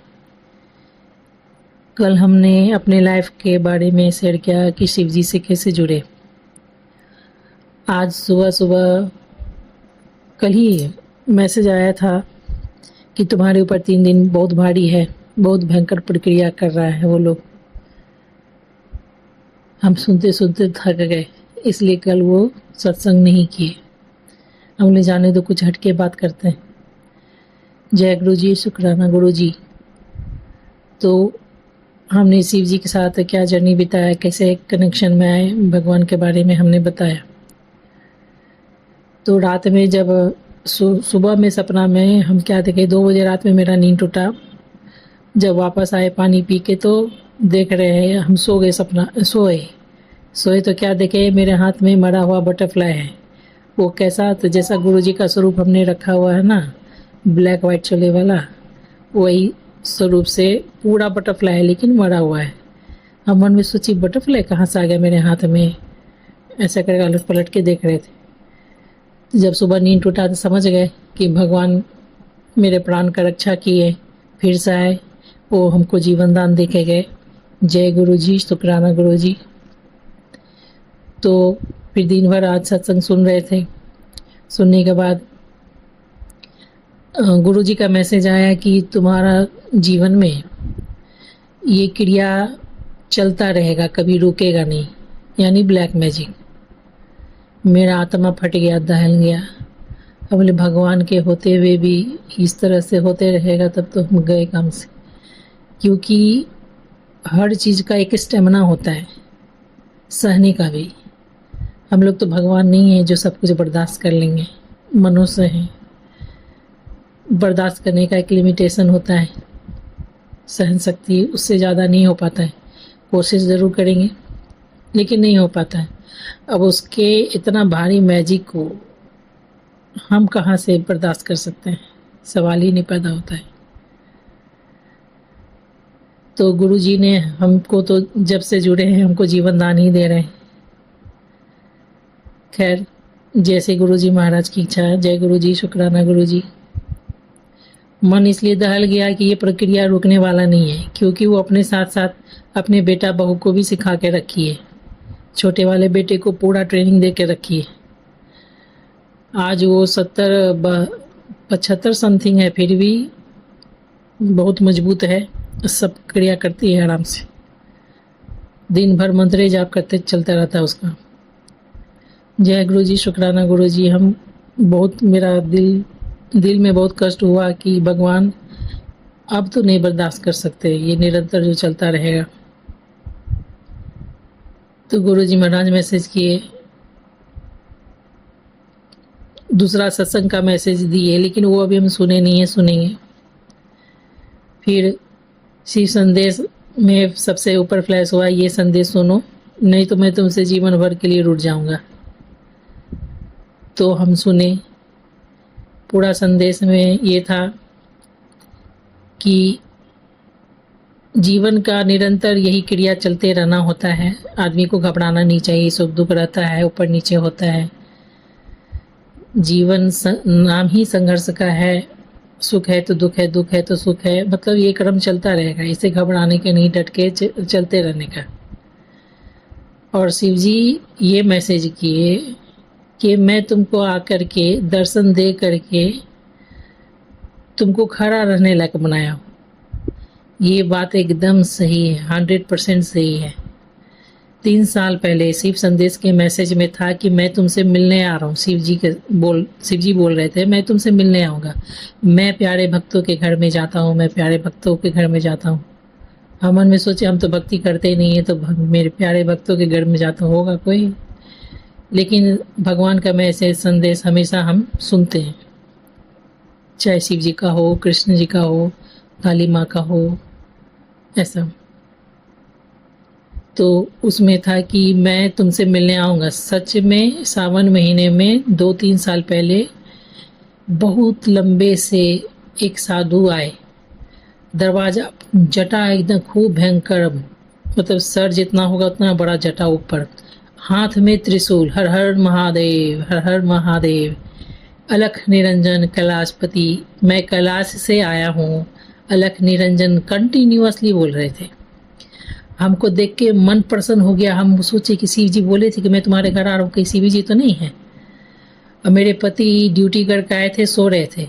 कल हमने अपने लाइफ के बारे में शेयर किया कि शिव जी से कैसे जुड़े। आज सुबह सुबह कल ही मैसेज आया था कि तुम्हारे ऊपर 3 दिन बहुत भारी है, बहुत भयंकर प्रक्रिया कर रहा है वो लोग। हम सुनते सुनते थक गए, इसलिए कल वो सत्संग नहीं किए। हमने जाने दो, कुछ हटके बात करते हैं। जय गुरु जी, शुक्राना गुरु जी। तो हमने शिव जी के साथ क्या जर्नी बिताया, कैसे कनेक्शन में आए, भगवान के बारे में हमने बताया। तो रात में जब सुबह में सपना में हम क्या देखे, 2 बजे रात में मेरा नींद टूटा। जब वापस आए पानी पी के तो देख रहे हैं, हम सो गए, सोए तो क्या देखे, मेरे हाथ में मरा हुआ बटरफ्लाई है। वो कैसा, तो जैसा गुरु जी का स्वरूप हमने रखा हुआ है ना, ब्लैक वाइट चोले वाला, वही स्वरूप से पूरा बटरफ्लाई है लेकिन मरा हुआ है। हम मन में सोची बटरफ्लाई कहाँ से आ गया मेरे हाथ में, ऐसा करके अलट पलट के देख रहे थे। जब सुबह नींद टूटा तो समझ गए कि भगवान मेरे प्राण का रक्षा किए, फिर से आए, वो हमको जीवन दान दे के गए। जय गुरु जी, शुक्राना गुरु जी। तो फिर दिन भर आज सत्संग सुन रहे थे। सुनने के बाद गुरु जी का मैसेज आया कि तुम्हारा जीवन में ये क्रिया चलता रहेगा, कभी रुकेगा नहीं, यानी ब्लैक मैजिक। मेरा आत्मा फट गया, दहल गया। अब बोले भगवान के होते हुए भी इस तरह से होते रहेगा तब तो हम गए काम से, क्योंकि हर चीज़ का एक स्टेमिना होता है, सहने का भी। हम लोग तो भगवान नहीं है जो सब कुछ बर्दाश्त कर लेंगे, मनुष्य हैं। बर्दाश्त करने का एक लिमिटेशन होता है, सहन शक्ति उससे ज़्यादा नहीं हो पाता है। कोशिश ज़रूर करेंगे लेकिन नहीं हो पाता है। अब उसके इतना भारी मैजिक को हम कहाँ से बर्दाश्त कर सकते हैं, सवाल ही नहीं पैदा होता है। तो गुरु जी ने हमको तो जब से जुड़े हैं हमको जीवन दान ही दे रहे हैं। खैर, जैसे गुरु जी महाराज की इच्छा है। जय गुरु जी, शुक्राना गुरु जी। मन इसलिए दहल गया कि ये प्रक्रिया रुकने वाला नहीं है, क्योंकि वो अपने साथ साथ अपने बेटा बहू को भी सिखा के रखी है। छोटे वाले बेटे को पूरा ट्रेनिंग दे के रखी है। आज वो 75 समथिंग है, फिर भी बहुत मजबूत है, सब क्रिया करती है आराम से। दिन भर मंत्र जाप करते चलता रहता है उसका। जय गुरु जी, शुक्राना गुरु जी। हम बहुत, मेरा दिल में बहुत कष्ट हुआ कि भगवान अब तो नहीं बर्दाश्त कर सकते, ये निरंतर जो चलता रहेगा। तो गुरु जी महाराज मैसेज किए, दूसरा सत्संग का मैसेज दिए, लेकिन वो अभी हम सुने नहीं है, सुनेंगे। फिर शिव संदेश में सबसे ऊपर फ्लैश हुआ, ये संदेश सुनो, नहीं तो मैं तुमसे जीवन भर के लिए रुठ जाऊंगा। तो हम सुने। पूरा संदेश में ये था कि जीवन का निरंतर यही क्रिया चलते रहना होता है। आदमी को घबराना नहीं चाहिए, सुख दुख रहता है, ऊपर नीचे होता है। जीवन नाम ही संघर्ष का है, सुख है तो दुख है, दुख है तो सुख है, मतलब ये क्रम चलता रहेगा। इसे घबराने के नहीं, डट के चलते रहने का। और शिव जी ये मैसेज किए कि मैं तुमको आकर के दर्शन दे करके तुमको खड़ा रहने लायक बनाया हूँ। ये बात एकदम सही है, 100% सही है। 3 साल पहले शिव संदेश के मैसेज में था कि मैं तुमसे मिलने आ रहा हूँ। शिव जी बोल रहे थे, मैं तुमसे मिलने आऊँगा। मैं प्यारे भक्तों के घर में जाता हूँ, मैं प्यारे भक्तों के घर में जाता हूँ। हम मन में सोचे हम तो भक्ति करते ही नहीं है, तो मेरे प्यारे भक्तों के घर में जाता होगा कोई। लेकिन भगवान का मैसेज संदेश हमेशा हम सुनते हैं, चाहे शिव जी का हो, कृष्ण जी का हो, काली माँ का हो, ऐसा। तो उसमें था कि मैं तुमसे मिलने आऊँगा। सच में सावन महीने में 2-3 साल पहले बहुत लंबे से एक साधु आए। दरवाज़ा, जटा एकदम खूब भयंकर, मतलब सर जितना होगा उतना बड़ा जटा ऊपर, हाथ में त्रिशूल, हर हर महादेव, हर हर महादेव, अलख निरंजन कैलाशपति, मैं कैलाश से आया हूँ, अलख निरंजन कंटिन्यूअसली बोल रहे थे। हमको देख के मन प्रसन्न हो गया। हम सोचे कि शिव जी बोले थे कि मैं तुम्हारे घर आ रहा हूँ, कहीं शिव जी तो नहीं है। और मेरे पति ड्यूटी करके आए थे, सो रहे थे,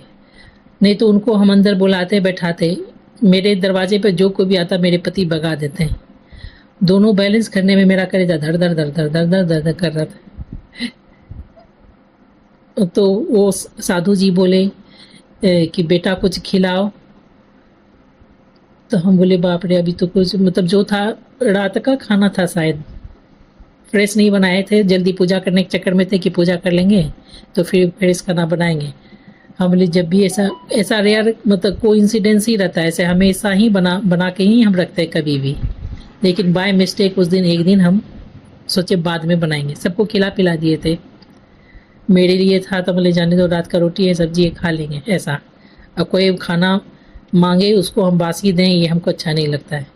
नहीं तो उनको हम अंदर बुलाते बैठाते। मेरे दरवाजे पे जो कोई भी आता मेरे पति भगा देते हैं। दोनों बैलेंस करने में मेरा कलेजा धड़ धड़ धड़ धड़ धड़ धड़ धड़ कर रहा था। तो वो साधु जी बोले कि बेटा कुछ खिलाओ। तो हम बोले बाप रे, अभी तो कुछ, मतलब जो था रात का खाना था, शायद फ्रेश नहीं बनाए थे, जल्दी पूजा करने के चक्कर में थे कि पूजा कर लेंगे तो फिर फ्रेश खाना बनाएंगे। हम बोले जब भी ऐसा रेयर, मतलब कोइंसिडेंस ही रहता है, ऐसे हमेशा ही बना के ही हम रखते हैं कभी भी। लेकिन बाय मिस्टेक उस दिन, एक दिन हम सोचे बाद में बनाएंगे। सबको खिला पिला दिए थे। मेरे लिए था तो बोले जाने दो, रात का रोटी है, सब्जी है, खा लेंगे, ऐसा। अब कोई खाना मांगे उसको हम बासी दें, ये हमको अच्छा नहीं लगता है।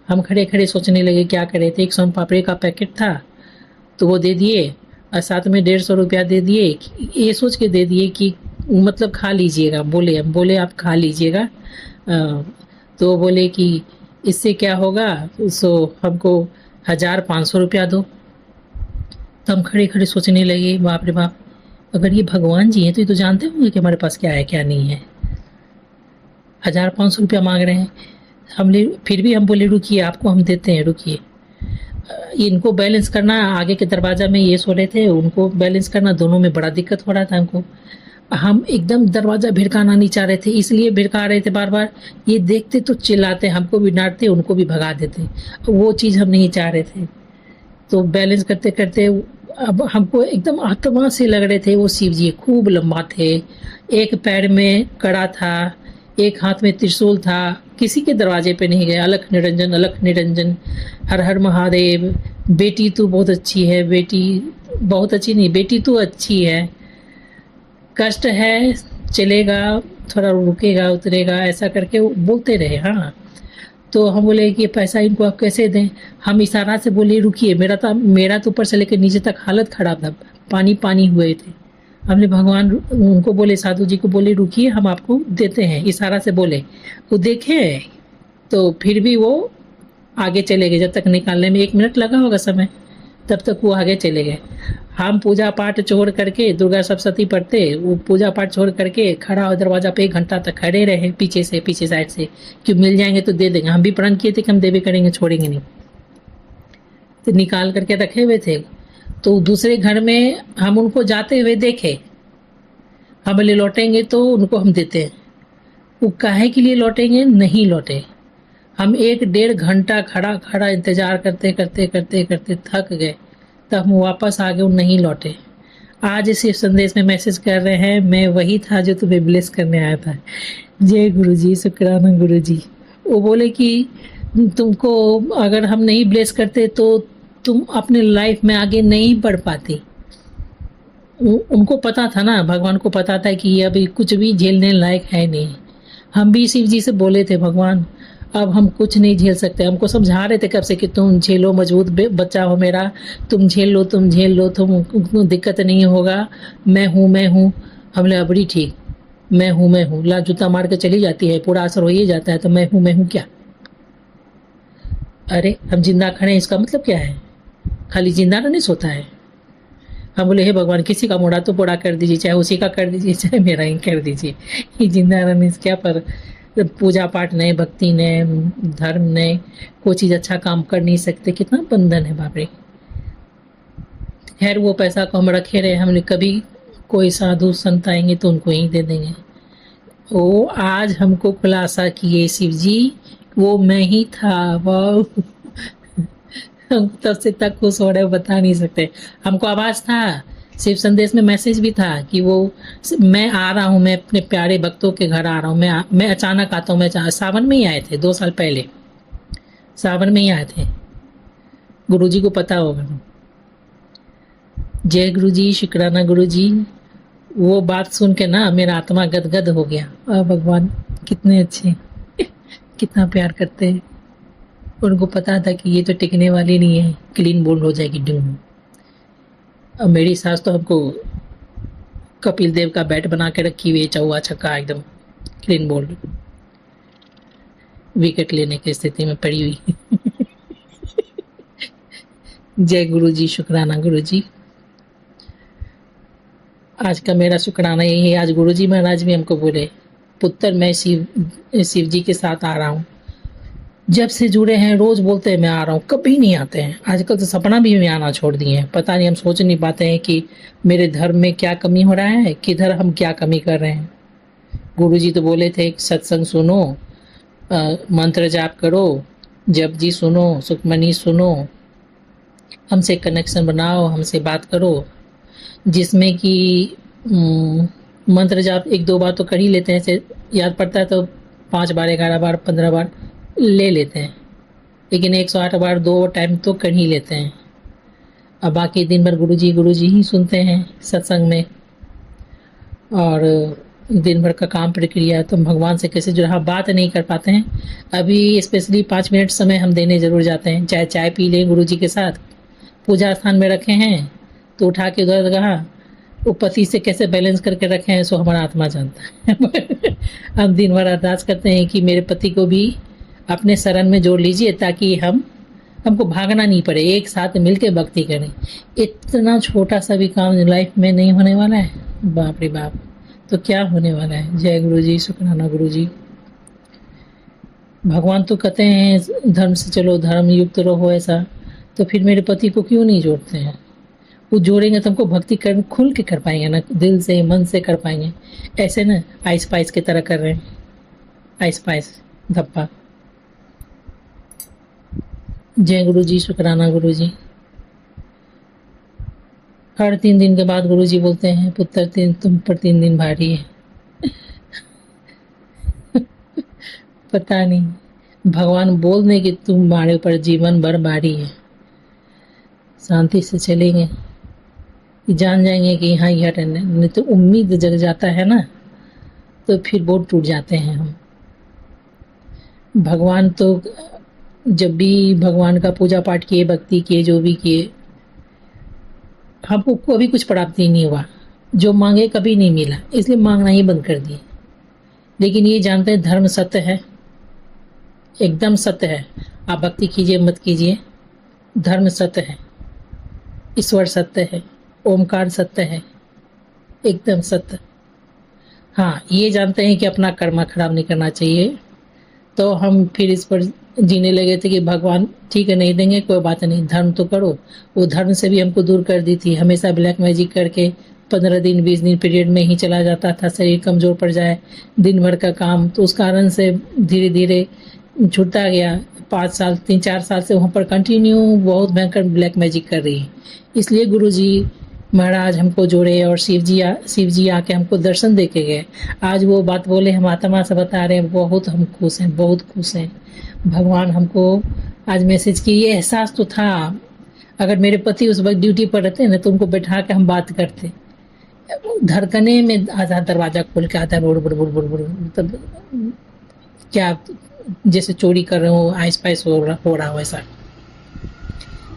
हम खड़े खड़े सोचने लगे क्या करे थे। एक सोन पापड़ी का पैकेट था तो वो दे दिए, और साथ में 150 रुपया दे दिए, ये सोच के दे दिए कि मतलब खा लीजिएगा। बोले आप खा लीजिएगा। तो बोले कि इससे क्या होगा, सो हमको 1500 रुपया दो। तो हम खड़े खड़े सोचने लगे बाप रे बाप, अगर ये भगवान जी हैं तो ये तो जानते होंगे कि हमारे पास क्या है क्या नहीं है। 1500 रुपया मांग रहे हैं। फिर भी हम बोले रुकिए, आपको हम देते हैं, रुकिए। इनको बैलेंस करना, आगे के दरवाजा में ये सो रहे थे, उनको बैलेंस करना, दोनों में बड़ा दिक्कत हो रहा था हमको। हम एकदम दरवाजा भिड़काना नहीं चाह रहे थे, इसलिए भिड़का रहे थे बार बार। ये देखते तो चिल्लाते, हमको भी डांटते, उनको भी भगा देते। वो चीज़ हम नहीं चाह रहे थे। तो बैलेंस करते करते अब हमको एकदम आत्मा से लग रहे थे वो शिव जी। खूब लंबा थे, एक पैर में कड़ा था, एक हाथ में त्रिशूल था। किसी के दरवाजे पे नहीं गए। अलख निरंजन, अलख निरंजन, हर हर महादेव। बेटी तू बहुत अच्छी है, बेटी बहुत अच्छी नहीं, बेटी तू अच्छी है। कष्ट है, चलेगा, थोड़ा रुकेगा, उतरेगा, ऐसा करके वो बोलते रहे। हाँ, तो हम बोले कि पैसा इनको आप कैसे दें। हम इशारा से बोले रुकिए, मेरा तो ऊपर से लेकर नीचे तक हालत खराब था, पानी पानी हुए थे। हमने भगवान उनको बोले, साधु जी को बोले रुकिए, हम आपको देते हैं, इशारा से बोले। वो देखे तो फिर भी वो आगे चले गए। जब तक निकालने में 1 मिनट लगा होगा समय, तब तक वो आगे चले गए। हम पूजा पाठ छोड़ करके, दुर्गा सप्तशती पढ़ते, वो पूजा पाठ छोड़ करके खड़ा हो दरवाजा पे 1 घंटा तक खड़े रहे, पीछे साइड से, कि मिल जाएंगे तो दे देंगे। हम भी प्रण किए थे कि हम देवे करेंगे, छोड़ेंगे नहीं। तो निकाल करके रखे हुए थे। तो दूसरे घर में हम उनको जाते हुए देखे, हम बोले लौटेंगे तो उनको हम देते हैं। वो काहे के लिए लौटेंगे, नहीं लौटे। हम 1-1.5 घंटा खड़ा इंतजार करते थक गए, तब हम वापस आ गए, नहीं लौटे। आज इस संदेश में मैसेज कर रहे हैं, मैं वही था जो तुम्हें ब्लेस करने आया था। जय गुरु जी, शुक्राना गुरु जी। वो बोले कि तुमको अगर हम नहीं ब्लेस करते तो तुम अपने लाइफ में आगे नहीं बढ़ पाती। उनको पता था ना, भगवान को पता था कि ये अभी कुछ भी झेलने लायक है नहीं। हम भी शिव जी से बोले थे, भगवान अब हम कुछ नहीं झेल सकते। हमको समझा रहे थे कब से कि तुम झेलो, मजबूत बच्चा हो मेरा, तुम झेल लो, तुम दिक्कत नहीं होगा, मैं हूँ। हमने अबड़ी ठीक, मैं हूँ, ला जूता मार के चली जाती है, पूरा असर हो ही जाता है, तो मैं हूँ क्या। अरे हम जिंदा खड़े हैं, इसका मतलब क्या है, खाली जिंदा नहीं सोता है। हम बोले हे भगवान, किसी का मोड़ा तो बड़ा कर दीजिए, चाहे उसी का कर दीजिए, चाहे मेरा ही कर दीजिए। ये जिंदा रहने से क्या, पर पूजा पाठ नहीं, भक्ति नहीं, धर्म नहीं, कोई चीज़ अच्छा काम कर नहीं सकते, कितना बंधन है बाप रे। खैर वो पैसा को हम रखे रहे, हमने कभी कोई साधु संत आएंगे तो उनको ही दे देंगे। वो आज हमको खुलासा किए शिव जी, वो मैं ही था। वाह, हम तब से तक खुश हो रहे, बता नहीं सकते। हमको आवाज था, शिव संदेश में मैसेज भी था कि वो मैं आ रहा हूँ, मैं अपने प्यारे भक्तों के घर आ रहा हूँ, मैं अचानक आता हूँ। मैं सावन में ही आए थे, 2 साल पहले सावन में ही आए थे, गुरुजी को पता होगा। जय गुरुजी, शुक्राना गुरुजी। वो बात सुन के ना मेरा आत्मा गदगद हो गया। भगवान कितने अच्छे, कितना प्यार करते हैं। उनको पता था कि ये तो टिकने वाली नहीं है, क्लीन बोल्ड हो जाएगी डूम। अब मेरी सास तो हमको कपिल देव का बैट बना के रखी हुई है, चौवा छक्का एकदम क्लीन बोल्ड, विकेट लेने की स्थिति में पड़ी हुई। जय गुरु जी, शुक्राना गुरु जी। आज का मेरा शुक्राना यही है। आज गुरु जी महाराज भी हमको बोले, पुत्र मैं शिव जी के साथ आ रहा हूँ। जब से जुड़े हैं रोज बोलते हैं मैं आ रहा हूँ, कभी नहीं आते हैं। आजकल तो सपना भी में आना छोड़ दिए हैं। पता नहीं, हम सोच नहीं पाते हैं कि मेरे धर्म में क्या कमी हो रहा है, किधर हम क्या कमी कर रहे हैं। गुरुजी तो बोले थे सत्संग सुनो, मंत्र जाप करो, जप जी सुनो, सुखमनी सुनो, हमसे कनेक्शन बनाओ, हमसे बात करो, जिसमें कि मंत्र जाप 1-2 बार तो कर ही लेते हैं, से याद पड़ता है तो 5 बार, 11 बार, 15 बार ले लेते हैं, लेकिन 108 बार 2 टाइम तो कर ही लेते हैं। अब बाकी दिन भर गुरुजी ही सुनते हैं सत्संग में। और दिन भर का काम प्रक्रिया, तो हम भगवान से कैसे जुड़ा, हाँ बात नहीं कर पाते हैं। अभी स्पेशली 5 मिनट समय हम देने ज़रूर जाते हैं, चाहे चाय पी लें गुरुजी के साथ, पूजा स्थान में रखे हैं तो उठा के उधर कहा, वो पति से कैसे बैलेंस करके रखे हैं सो हमारा आत्मा जानता है। हम दिन भर अरदास करते हैं कि मेरे पति को भी अपने शरण में जोड़ लीजिए, ताकि हमको भागना नहीं पड़े, एक साथ मिलके भक्ति करें। इतना छोटा सा भी काम लाइफ में नहीं होने वाला है, बाप रे बाप, तो क्या होने वाला है। जय गुरु जी, शुक्राना गुरु जी। भगवान तो कहते हैं धर्म से चलो, धर्म युक्त रहो, ऐसा तो फिर मेरे पति को क्यों नहीं जोड़ते हैं। वो जोड़ेंगे तो हमको भक्ति कर खुल के कर पाएंगे ना, दिल से मन से कर पाएंगे। ऐसे ना आइस पाइस की तरह कर रहे हैं, आइस पाइस धप्पा। जय गुरु जी, शुक्राना गुरु जी। हर 3 दिन के बाद गुरु जी बोलते हैं, पुत्र तुम पर 3 दिन भारी है। पता नहीं, भगवान बोल दें कि तुम्हारे ऊपर जीवन भर भारी है, शांति से चलेंगे, जान जाएंगे कि हाँ यह टर्न है। नहीं तो उम्मीद जग जाता है ना, तो फिर बहुत टूट जाते हैं हम। भगवान तो जब भी भगवान का पूजा पाठ किए, भक्ति किए, जो भी किए, हमको कभी कुछ प्राप्ति नहीं हुआ, जो मांगे कभी नहीं मिला, इसलिए मांगना ही बंद कर दिए। लेकिन ये जानते हैं धर्म सत्य है, एकदम सत्य है। आप भक्ति कीजिए मत कीजिए, धर्म सत्य है, ईश्वर सत्य है, ओमकार सत्य है, एकदम सत्य। हाँ, ये जानते हैं कि अपना कर्म खराब नहीं करना चाहिए, तो हम फिर इस पर जीने लगे थे कि भगवान ठीक है नहीं देंगे, कोई बात नहीं, धर्म तो करो। वो धर्म से भी हमको दूर कर दी थी, हमेशा ब्लैक मैजिक करके 15 दिन 20 दिन पीरियड में ही चला जाता था, शरीर कमज़ोर पड़ जाए, दिन भर का काम, तो उस कारण से धीरे धीरे छूटता गया। 5 साल 3-4 साल से वहाँ पर कंटिन्यू बहुत भयंकर ब्लैक मैजिक कर रही है। इसलिए गुरुजी महाराज हमको जोड़े और शिव जी आके हमको दर्शन दे के गए। आज वो बात बोले, हम आत्मा से बता रहे हैं, बहुत हम खुश हैं, बहुत खुश हैं। भगवान हमको आज मैसेज की, ये एहसास तो था। अगर मेरे पति उस वक्त ड्यूटी पर रहते ना तो उनको बैठा के हम बात करते, धड़कने में आधा दरवाजा खोल के आता बुड़ बुड़ बुड़ बुड़ बुड़, मतलब क्या जैसे चोरी कर रहे हो, आइस पाइस हो रहा हो ऐसा।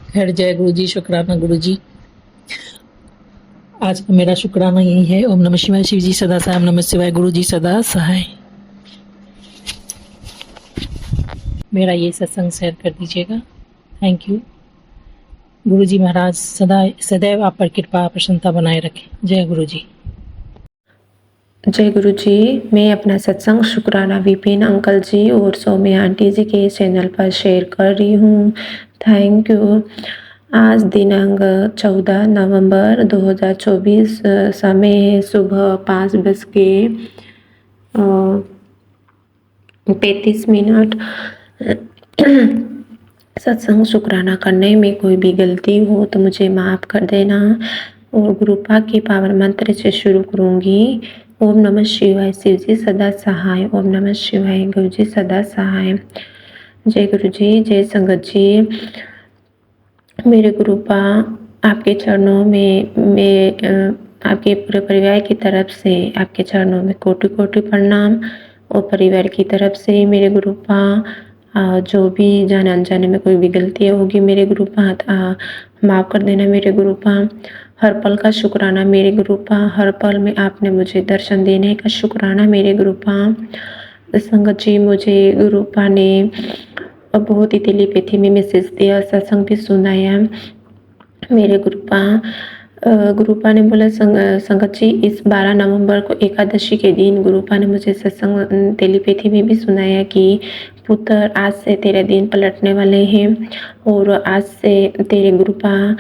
खैर, जय गुरु जी, शुक्राना गुरु जी। आज का मेरा शुक्राना यही है। ओम नमः शिवाय। शिव जी सदा सहाय। ओम नमः शिवाय। गुरु जी सदा सहाय। मेरा ये सत्संग शेयर कर दीजिएगा, थैंक यू। गुरु जी महाराज सदैव आप पर कृपा प्रसन्नता बनाए रखें। जय गुरु जी। जय गुरु जी। मैं अपना सत्संग शुक्राना विपिन अंकल जी और सौम्या आंटी जी के चैनल पर शेयर कर रही हूँ, थैंक यू। आज दिनांक 14 नवंबर 2024, समय है सुबह 5:35। सत्संग शुक्राना करने में कोई भी गलती हो तो मुझे माफ़ कर देना, और गुरुपा के पावन मंत्र से शुरू करूँगी। ओम नमः शिवाय। शिव जी सदा सहाय। ओम नमः शिवाय। गुरु जी सदा सहाय। जय गुरु जी। जय संगत जी। मेरे गुरुपा, आपके चरणों में मैं आपके पूरे परिवार की तरफ से आपके चरणों में कोटि कोटि प्रणाम, और परिवार की तरफ से मेरे गुरुपा जो भी जाने अनजाने में कोई भी गलती होगी मेरे गुरुपा माफ़ कर देना मेरे गुरुपा। हर पल का शुक्राना मेरे गुरुपा, हर पल में आपने मुझे दर्शन देने का शुक्राना मेरे गुरुपा। संगत जी, मुझे गुरुपा ने बहुत ही टेलीपैथी में मैसेज दिया, सत्संग भी सुनाया मेरे गुरुपा ने बोला, संगत जी इस 12 नवंबर को एकादशी के दिन गुरुपा ने मुझे सत्संग टेलीपैथी में भी सुनाया कि पुत्र आज से तेरे दिन पलटने वाले हैं, और आज से तेरे गुरुपा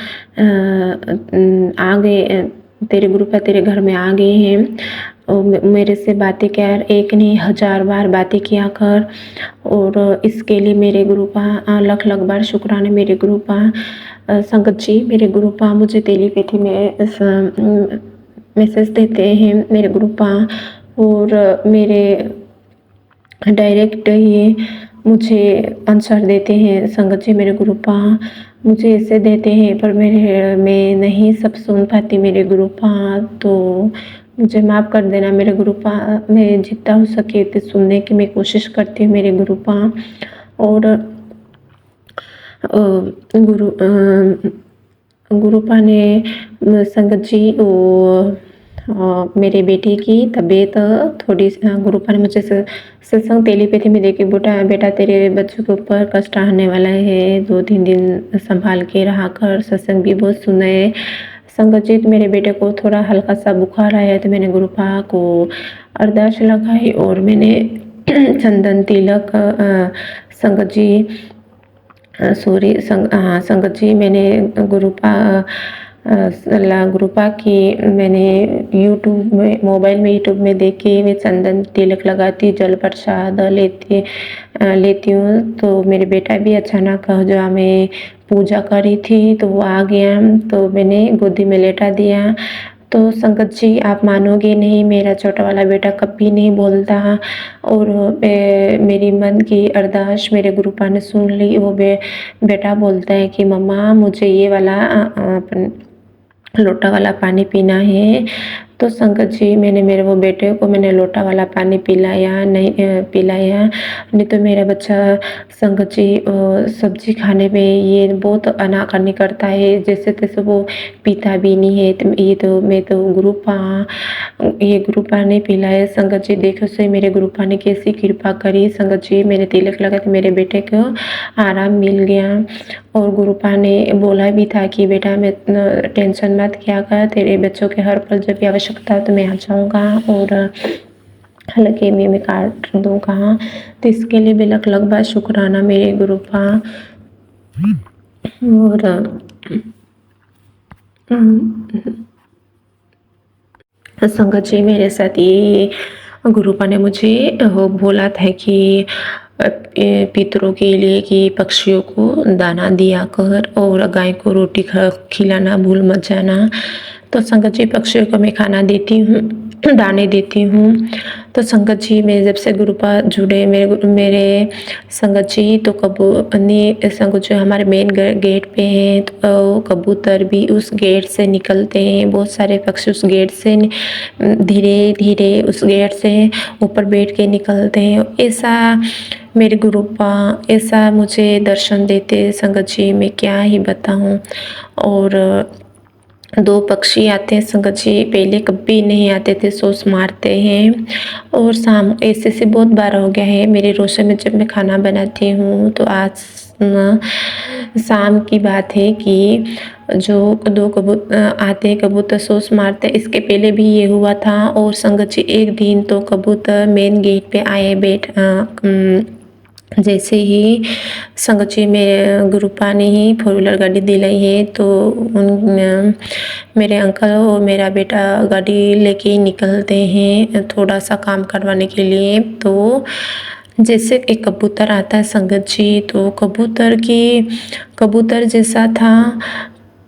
तेरे गुरुपा तेरे घर में आ गए हैं। और मेरे से बातें कर, एक नहीं 1000 बार बातें किया कर, और इसके लिए मेरे गुरुपा लख लख बार शुक्राना मेरे गुरुपा। संगत जी, मेरे गुरुपा मुझे टेलीपैथी में मैसेज देते हैं मेरे गुरुपा, और मेरे डायरेक्ट ये मुझे आंसर देते हैं। संगत जी, मेरे गुरुपा मुझे ऐसे देते हैं, पर मैं नहीं सब सुन पाती मेरे गुरुपा, तो मुझे माफ़ कर देना मेरे गुरुपा। मैं जितना हो सके उतने सुनने की मैं कोशिश करती हूँ मेरे गुरुपा। और गुरुपा ने संगत जी वो मेरे बेटे की तबीयत थोड़ी गुरुपा ने मुझे सत्संग टेलीपैथी में देके बेटा तेरे बच्चों के ऊपर कष्ट आने वाला है, 2-3 दिन संभाल के रहा कर, सत्संग भी बहुत सुना है। संगत जी मेरे बेटे को थोड़ा हल्का सा बुखार आया तो मैंने गुरुपा को अरदास लगाई और मैंने चंदन तिलक संगत जी संगत जी मैंने गुरुपा की मैंने यूट्यूब में मोबाइल में यूट्यूब में देख के मैं चंदन तिलक लगाती, जल प्रसाद लेती हूँ। तो मेरे बेटा भी अचानक जो मैं पूजा करी थी तो वो आ गया, तो मैंने गोदी में लेटा दिया। तो संगत जी आप मानोगे नहीं, मेरा छोटा वाला बेटा कभी नहीं बोलता और मेरी मन की अरदास मेरे गुरुपा ने सुन ली। वो बेटा बोलता है कि मम्मा मुझे ये वाला लोटा वाला पानी पीना है। तो संगत जी मैंने मेरे वो बेटे को मैंने लोटा वाला पानी पिलाया नहीं तो मेरा बच्चा संगत जी सब्जी खाने में ये बहुत अनाकानी करता है, जैसे तैसे वो पीता भी नहीं है। तो मैं तो गुरुपा ने पिलाया। संगत जी देखो से मेरे गुरुपा ने कैसी कृपा करी। संगत जी मैंने तिलक लगा तो मेरे बेटे को आराम मिल गया। और गुरुपा ने बोला भी था कि बेटा मैं टेंशन मत किया कर, तेरे बच्चों के हर पल जब भी आवश्यकता हो तो मैं आ जाऊँगा और हालांकि मैं काट दूँगा। तो इसके लिए भी लख बार शुक्राना मेरे गुरुपा। और संगत जी मेरे साथ ये गुरुपा ने मुझे बोला था कि पितरों के लिए कि पक्षियों को दाना दिया कर और गाय को रोटी खिलाना भूल मत जाना। तो संगत जी पक्षियों को मैं खाना देती हूँ, दाने देती हूँ। तो संगत जी मैं जब से गुरुपा जुड़े मेरे संगत जी तो संगत जी हमारे मेन गेट पे हैं, तो कबूतर भी उस गेट से निकलते हैं। बहुत सारे पक्षी उस गेट से धीरे धीरे उस गेट से ऊपर बैठ के निकलते हैं। ऐसा मेरे गुरुपा ऐसा मुझे दर्शन देते संगत जी, मैं क्या ही बताऊं। और 2 पक्षी आते हैं संगत जी, पहले कभी नहीं आते थे, सोच मारते हैं। और शाम ऐसे बहुत बार हो गया है मेरे रसोई में जब मैं खाना बनाती हूँ तो आज शाम की बात है कि जो 2 आते कबूतर सोच मारते। इसके पहले भी ये हुआ था। और संगत जी एक दिन तो कबूतर मेन गेट पे आए जैसे ही संगत जी मेरे गुरुपा ने ही 4-व्हीलर गाड़ी दिलाई है तो मेरे अंकल और मेरा बेटा गाड़ी लेके निकलते हैं थोड़ा सा काम करवाने के लिए। तो जैसे एक कबूतर आता है संगत जी, तो कबूतर जैसा था,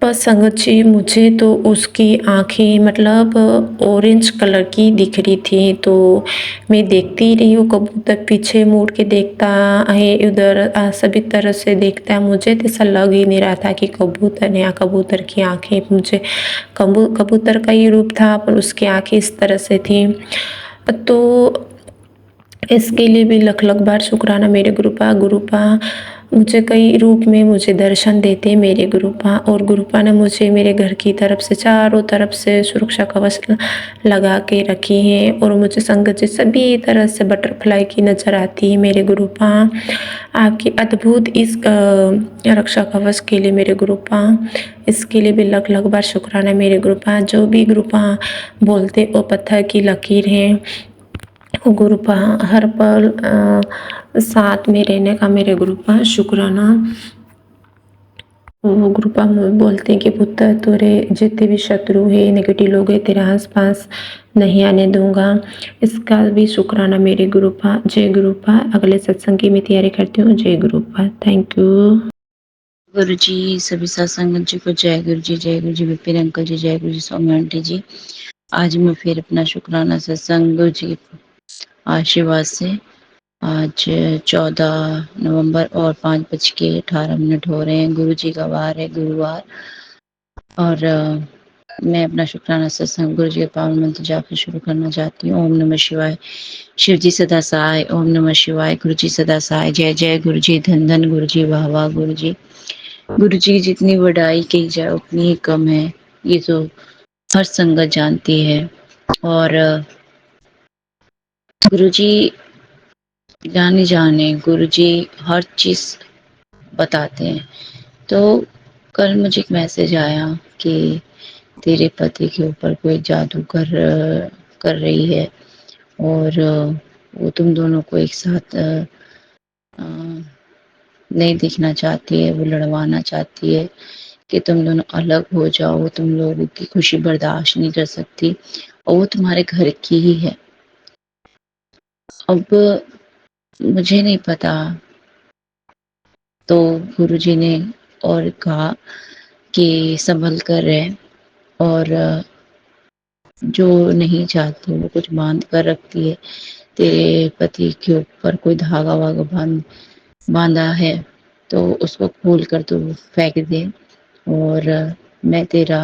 पर संगत जी मुझे तो उसकी आँखें मतलब ऑरेंज कलर की दिख रही थी। तो मैं देखती रही हूँ, कबूतर पीछे मुड़ के देखता है, उधर सभी तरह से देखता है। मुझे तो ऐसा लग ही नहीं रहा था कि कबूतर या कबूतर की आँखें, मुझे कबूतर का ही रूप था पर उसकी आँखें इस तरह से थी। तो इसके लिए भी लख बार शुक्राना मेरे गुरुपा मुझे कई रूप में मुझे दर्शन देते मेरे गुरुपा। और गुरुपा ने मुझे मेरे घर की तरफ से चारों तरफ से सुरक्षा कवच लगा के रखी है और मुझे संगत जी सभी तरह से बटरफ्लाई की नज़र आती है मेरे गुरुपा। आपकी अद्भुत इस रक्षा कवच के लिए मेरे गुरुपा, इसके लिए भी लख बार शुक्राना मेरे गुरुपा। जो भी गुरुपा बोलते वो पत्थर की लकीर है। गुरुपा हर पल साथ में रहने का मेरे गुरुपा शुक्राना। वो गुरुपा बोलते हैं कि पुत्र तेरे जितने भी शत्रु है, नेगेटिव लोग हैं, तेरे आस पास नहीं आने दूंगा। इसका भी शुक्राना मेरे गुरुपा। जय गुरुपा। अगले सत्संग की मैं तैयारी करती हूँ। जय गुरुपा। थैंक यू गुरु जी। सभी सत्संगत जी को जय गुरु जी, विपिन अंकल जी, जय गुरु जी, सौम्य आंटी जी। आज मैं फिर अपना शुक्राना सत्संग गुरु जी आशीर्वाद से आज 14 नवंबर और 5:18 हो रहे हैं। गुरु जी का वार है, गुरुवार। और मैं अपना शुक्राना सत्संग गुरु जी के पावन मंत्र जाप से शुरू करना चाहती हूँ। ओम नमः शिवाय। शिव जी सदा सहाय। ओम नमः शिवाय। गुरु जी सदा सहाय। जय जय गुरु जी। धन धन गुरु जी। वाह वाह गुरु जी। गुरु जी जितनी बड़ाई की जाए उतनी ही कम है, ये तो हर संगत जानती है। और गुरु जी जाने जाने गुरु जी हर चीज बताते हैं। तो कल मुझे एक मैसेज आया कि तेरे पति के ऊपर कोई जादू कर रही है और वो तुम दोनों को एक साथ नहीं देखना चाहती है, वो लड़वाना चाहती है कि तुम दोनों अलग हो जाओ, वो तुम लोगों की खुशी बर्दाश्त नहीं कर सकती और वो तुम्हारे घर की ही है। अब मुझे नहीं पता, तो गुरुजी ने और कहा कि संभल कर रहे और जो नहीं चाहती वो कुछ बांध कर रखती है। तेरे पति के ऊपर कोई धागा वागा बांधा है तो उसको खोल कर तू फेंक दे और मैं तेरा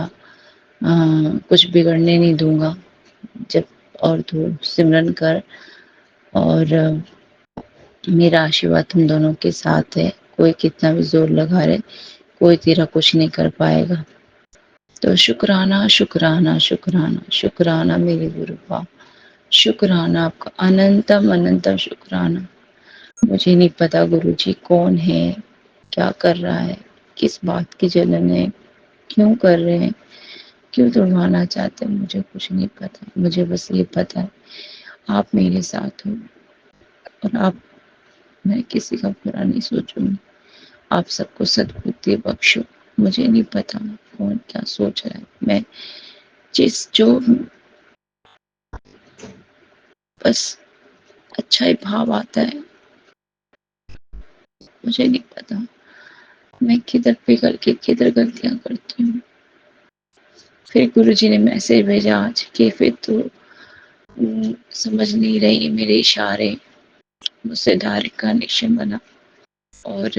कुछ बिगड़ने नहीं दूंगा जब, और तू सिमरन कर और मेरा आशीर्वाद तुम दोनों के साथ है। कोई कितना भी जोर लगा रहे, कोई तेरा कुछ नहीं कर पाएगा। तो शुक्राना शुक्राना शुक्राना शुक्राना मेरे गुरुपा, शुक्राना आपका अनंतम अनंतम शुक्राना। मुझे नहीं पता गुरुजी कौन है, क्या कर रहा है, किस बात की जलन है, क्यों कर रहे हैं, क्यों तोड़वाना चाहते हैं, मुझे कुछ नहीं पता। मुझे बस ये पता है आप मेरे साथ हो और आप, मैं किसी का बुरा नहीं सोचूंगी। आप सबको सद्बुद्धि बख्शो। मुझे नहीं पता कौन क्या सोच रहा है, मैं जो बस अच्छा ही भाव आता है। मुझे नहीं पता मैं किधर पिघल के किधर गलतियां करती हूँ। फिर गुरुजी ने मैसेज भेजा आज कि फिर तो समझ नहीं रही मेरे इशारे, मुझसे डायरेक्ट कनेक्शन बना और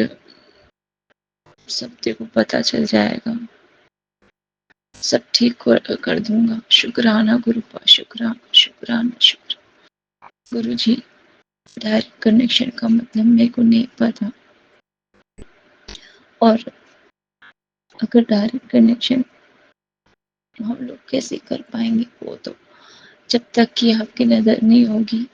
सब तेरे को पता चल जाएगा, सब ठीक कर दूंगा। शुक्राना गुरुपा, शुक्राना शुक्राना शुक्राना। गुरुजी डायरेक्ट कनेक्शन का मतलब मेरे को नहीं पता, और अगर डायरेक्ट कनेक्शन हम लोग कैसे कर पाएंगे, वो तो जब तक कि आपकी नजर नहीं होगी,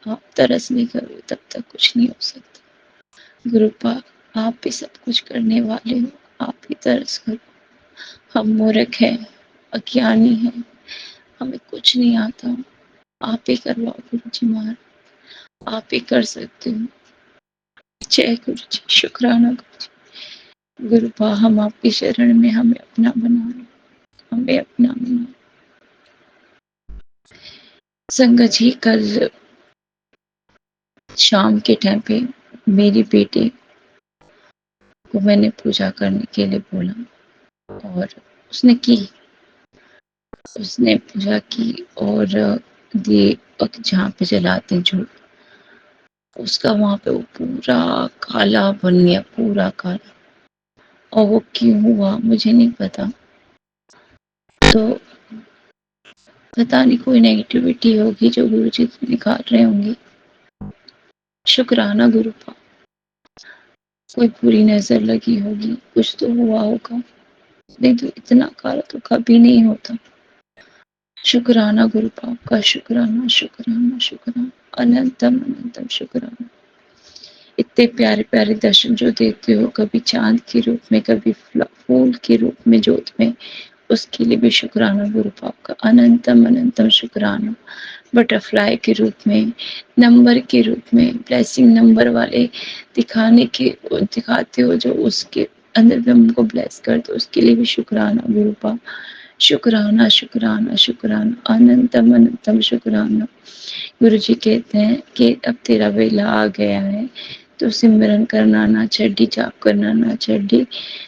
आप तरस नहीं करोगे, तब तक कुछ नहीं हो सकता। गुरुपा आप भी सब कुछ करने वाले हो, आप ही तरस करो। हम मूर्ख हैं, अज्ञानी हैं, हमें कुछ नहीं आता। आप ही करवाओ गुरुजी महाराज, आप ही कर सकते हो। जय गुरु जी। शुक्राना गुरु जी। गुरुपा हम आपकी शरण में, हमें अपना बना लो, हमें अपना बना। संगत जी कल शाम के टाइम पे मेरी बेटी को मैंने पूजा करने के लिए बोला और उसने की, उसने पूजा की और दीपक जहाँ पे जलाते हैं जो, उसका वहां पे वो पूरा काला बन गया, पूरा काला। और वो क्यों हुआ मुझे नहीं पता, तो पता नहीं कोई नेगेटिविटी होगी जो गुरुजी निकाल रहे होंगे। शुक्राना गुरुपा, कोई बुरी नजर लगी होगी, कुछ तो हुआ होगा, नहीं तो इतना काला तो कभी नहीं होता। शुक्राना गुरुपा का, शुक्राना शुक्राना शुक्राना अनंतम अनंतम शुक्राना। इतने प्यारे प्यारे दर्शन जो देते हो, कभी चांद के रूप में, कभी फूल के रूप में जोत में, उसके लिए भी शुक्राना गुरुपाप का अनंतम अनंतम शुक्राना। बटरफ्लाई के रूप में, नंबर के रूप में, ब्लेसिंग नंबर वाले दिखाते हो जो उसके अंदर भी हमको ब्लेस कर दो, उसके लिए भी शुक्राना गुरुपाप। शुक्राना शुक्राना शुक्राना अनंतम अनंतम शुक्राना। गुरु जी कहते हैं कि अब तेरा वेला आ गया है, तो सिमरन करना ना छड़ी, जाप करना ना छड़ी,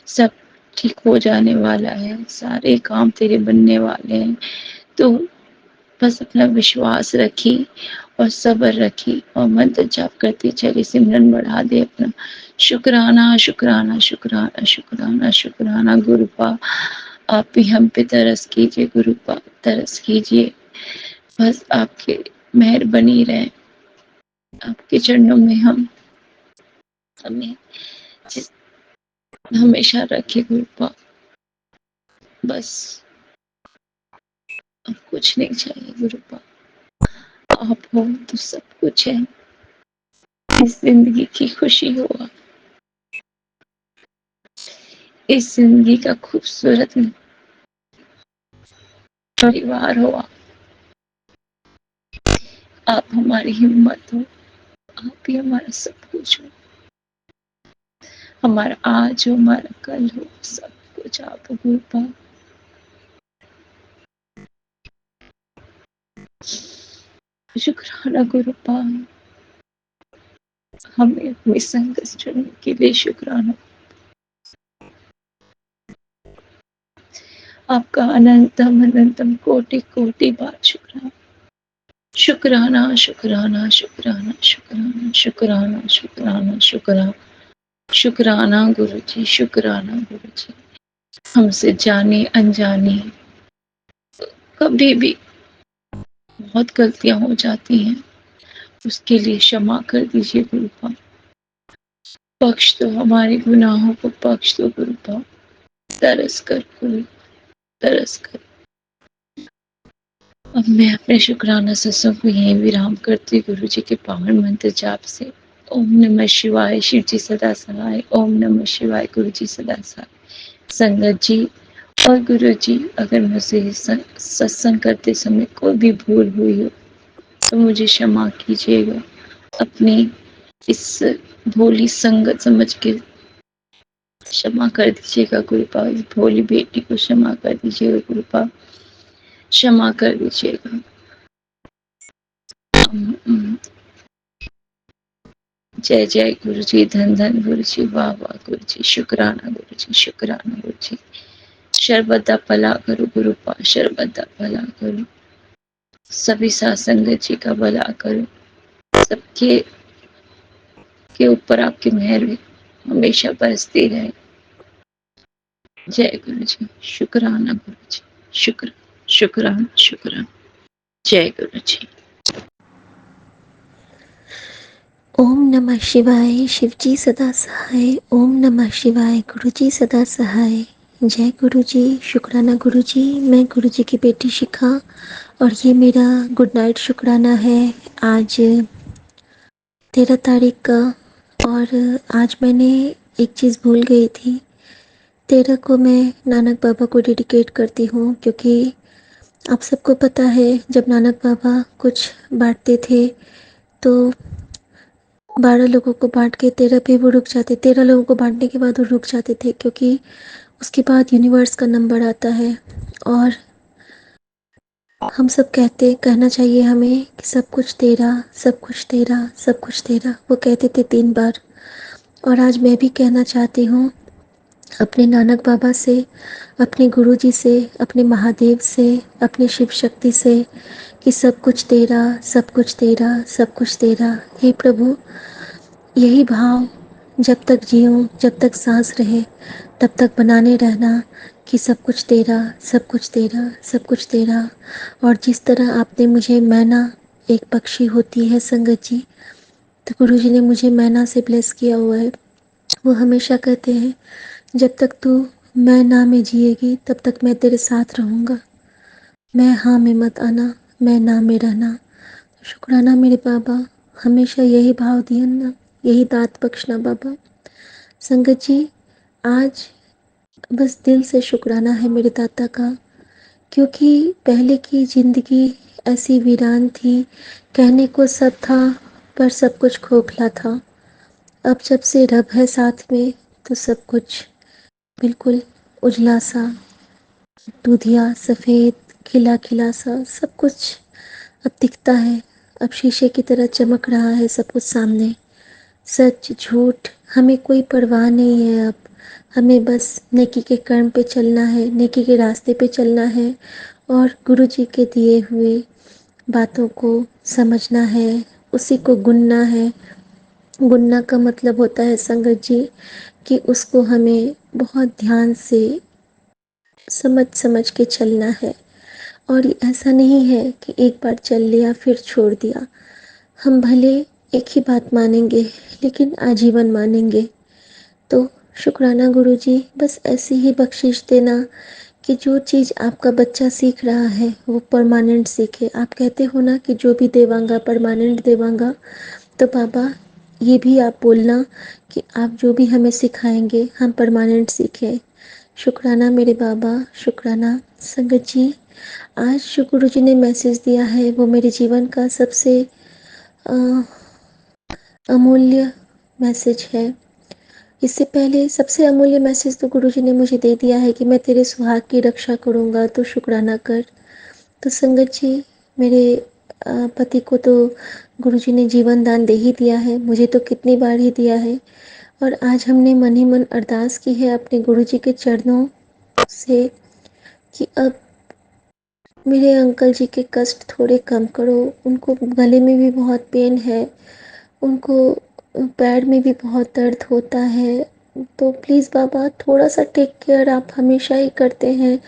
सब ठीक हो जाने वाला है, सारे काम तेरे बनने वाले हैं। तो बस अपना विश्वास रखी और सब्र रखी और मंत्र जाप करती चली, सिमरन बढ़ा दे अपना। शुक्राना शुक्राना शुक्राना शुक्राना शुक्राना गुरुपा, आप भी हम पे तरस कीजिए गुरुपा, तरस कीजिए। बस आपके मेहर बनी रहे, आपके चरणों में हम हमें जिस हमेशा रखे गुरुपा। बस अब कुछ नहीं चाहिए गुरुपा, आप हो तो सब कुछ है। इस जिंदगी की खुशी हो आप, इस जिंदगी का खूबसूरत परिवार हो आप हमारी हिम्मत हो, आप ही हमारा सब कुछ हो, हमारा आज हो, हमारा कल हो, सब कुछ आप हो गुरुपा। शुक्राना गुरुपा, हमें अपनी संगत चुनने के लिए शुक्राना। आपका अनंतम अनंतम कोटि कोटि बार शुक्राना। शुक्राना शुक्राना शुक्राना शुक्राना शुक्राना शुक्राना शुक्राना शुक्राना गुरु जी, शुक्राना गुरु जी। हमसे जाने अनजाने कभी भी बहुत गलतियां हो जाती हैं, उसके लिए क्षमा कर दीजिए गुरुपा। बख्श दो हमारे गुनाहों को, बख्श दो गुरुपा। तरस कर गुरु, तरस कर। अब मैं अपने शुक्राना सत्संग को यहीं विराम करती गुरु जी के पावन मंत्र जाप से। ओम नमः शिवाय, शिव जी सदा सहाय। ओम नमः शिवाय, गुरु जी सदा सहाय। संगत जी और गुरु जी, अगर मुझसे सत्संग करते समय कोई भी भूल हुई हो तो मुझे क्षमा कीजिएगा। अपनी इस भोली संगत समझ के क्षमा कर दीजिएगा गुरुपा। इस भोली बेटी को क्षमा कर दीजिएगा गुरुपा, क्षमा कर दीजिएगा। जय जय गुरु जी, धन धन गुरु जी, वाह वाह गुरु जी, शुक्राना गुरु जी, शुक्राना गुरु जी। सर्वदा भला करो गुरुपा, सर्वदा भला करो। सभी सत्संगत जी का भला करो, सबके के ऊपर आपकी मेहर हमेशा बरसती रहे। जय गुरु जी, शुक्राना गुरु जी, शुक्राना शुक्राना। जय गुरु जी। ओम नमः शिवाय, शिवजी सदा सहाय। ओम नमः शिवाय, गुरुजी सदा सहाय। जय गुरुजी, शुक्राना गुरुजी। मैं गुरुजी की बेटी शिखा और ये मेरा गुड नाइट शुक्राना है आज 13 तारीख का। और आज मैंने एक चीज़ भूल गई थी। 13 को मैं नानक बाबा को डेडिकेट करती हूँ, क्योंकि आप सबको पता है जब नानक बाबा कुछ बांटते थे तो 12 लोगों को बांट के 13 पे वो रुक जाते, 13 लोगों को बांटने के बाद वो रुक जाते थे, क्योंकि उसके बाद यूनिवर्स का नंबर आता है। और हम सब कहना चाहिए हमें कि सब कुछ तेरा, सब कुछ तेरा, सब कुछ तेरा। वो कहते थे 3 बार। और आज मैं भी कहना चाहती हूँ अपने नानक बाबा से, अपने गुरुजी से, अपने महादेव से, अपने शिव शक्ति से कि सब कुछ तेरा, सब कुछ तेरा, सब कुछ तेरा। हे प्रभु, यही भाव जब तक जीऊँ, जब तक सांस रहे तब तक बनाने रहना कि सब कुछ तेरा, सब कुछ तेरा, सब कुछ तेरा। और जिस तरह आपने मुझे, मैना एक पक्षी होती है संगत जी, तो गुरुजी ने मुझे मैना से ब्लेस किया हुआ है। वो हमेशा कहते हैं जब तक तू मैना में जिएगी तब तक मैं तेरे साथ रहूँगा। मैं हाँ में मत आना, मैं ना में रहना। शुक्राना मेरे बाबा, हमेशा यही भाव दिए ना, यही दात बख्शना बाबा। संगत जी, आज बस दिल से शुक्राना है मेरे दाता का, क्योंकि पहले की ज़िंदगी ऐसी वीरान थी, कहने को सब था पर सब कुछ खोखला था। अब जब से रब है साथ में तो सब कुछ बिल्कुल उजला सा, दूधिया सफ़ेद, खिला खिला सा सब कुछ अब दिखता है। अब शीशे की तरह चमक रहा है सब कुछ सामने। सच झूठ हमें कोई परवाह नहीं है अब। हमें बस नेकी के कर्म पे चलना है, नेकी के रास्ते पे चलना है और गुरु जी के दिए हुए बातों को समझना है, उसी को गुनना है। गुनना का मतलब होता है संगत जी कि उसको हमें बहुत ध्यान से समझ समझ के चलना है। और ऐसा नहीं है कि एक बार चल लिया फिर छोड़ दिया। हम भले एक ही बात मानेंगे लेकिन आजीवन मानेंगे। तो शुक्राना गुरुजी, बस ऐसी ही बख्शिश देना कि जो चीज़ आपका बच्चा सीख रहा है वो परमानेंट सीखे। आप कहते हो ना कि जो भी देवांगा परमानेंट देवांगा, तो बाबा ये भी आप बोलना कि आप जो भी हमें सिखाएंगे हम परमानेंट सीखें। शुक्राना मेरे बाबा, शुक्राना। संगत जी, आज जो गुरु जी ने मैसेज दिया है वो मेरे जीवन का सबसे अ, अमूल्य मैसेज है। इससे पहले सबसे अमूल्य मैसेज तो गुरु जी ने मुझे दे दिया है कि मैं तेरे सुहाग की रक्षा करूँगा, तो शुक्राना कर। तो संगत जी, मेरे पति को तो गुरु जी ने जीवन दान दे ही दिया है, मुझे तो कितनी बार ही दिया है। और आज हमने मन ही मन अरदास की है अपने गुरु जी के चरणों से कि अब मेरे अंकल जी के कष्ट थोड़े कम करो। उनको गले में भी बहुत पेन है, उनको पैर में भी बहुत दर्द होता है। तो प्लीज़ बाबा थोड़ा सा टेक केयर आप हमेशा ही करते हैं,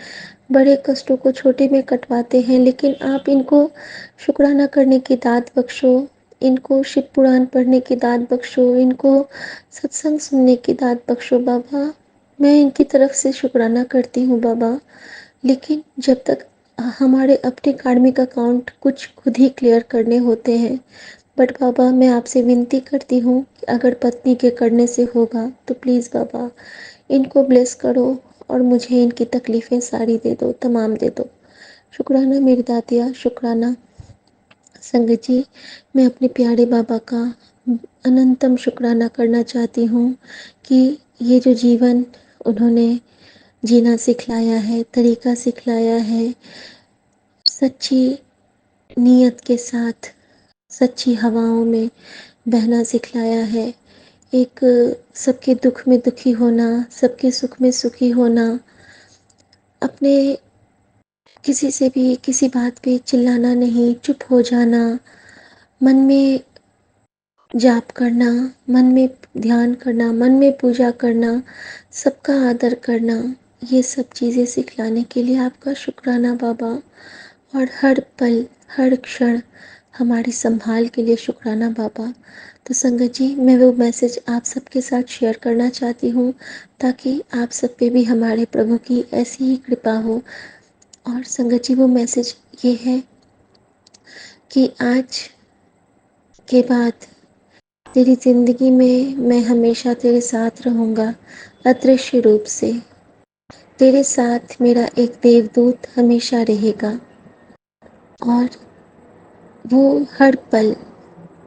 बड़े कष्टों को छोटे में कटवाते हैं, लेकिन आप इनको शुक्राना करने की दात बख्शो, इनको शिव पुराण पढ़ने की दात बख्शो, इनको सत्संग सुनने की दात बख्शो बाबा। मैं इनकी तरफ से शुक्राना करती हूँ बाबा, लेकिन जब तक हमारे अपने कार्मिक अकाउंट कुछ खुद ही क्लियर करने होते हैं। बट बाबा मैं आपसे विनती करती हूँ कि अगर पत्नी के करने से होगा तो प्लीज़ बाबा इनको ब्लेस करो और मुझे इनकी तकलीफ़ें सारी दे दो, तमाम दे दो। शुक्राना मेरी दातिया, शुक्राना। संगत जी, मैं अपने प्यारे बाबा का अनंतम शुक्राना करना चाहती हूँ कि ये जो जीवन उन्होंने जीना सिखलाया है, तरीका सिखलाया है, सच्ची नीयत के साथ सच्ची हवाओं में बहना सिखलाया है। एक सबके दुख में दुखी होना, सबके सुख में सुखी होना, अपने किसी से भी किसी बात पे चिल्लाना नहीं, चुप हो जाना, मन में जाप करना, मन में ध्यान करना, मन में पूजा करना, सबका आदर करना, ये सब चीज़ें सिखलाने के लिए आपका शुक्राना बाबा। और हर पल हर क्षण हमारी संभाल के लिए शुक्राना बाबा। तो संगत जी, मैं वो मैसेज आप सबके साथ शेयर करना चाहती हूँ ताकि आप सब पे भी हमारे प्रभु की ऐसी ही कृपा हो। और संगत जी, वो मैसेज ये है कि आज के बाद तेरी ज़िंदगी में मैं हमेशा तेरे साथ रहूँगा, अदृश्य रूप से। तेरे साथ मेरा एक देवदूत हमेशा रहेगा और वो हर पल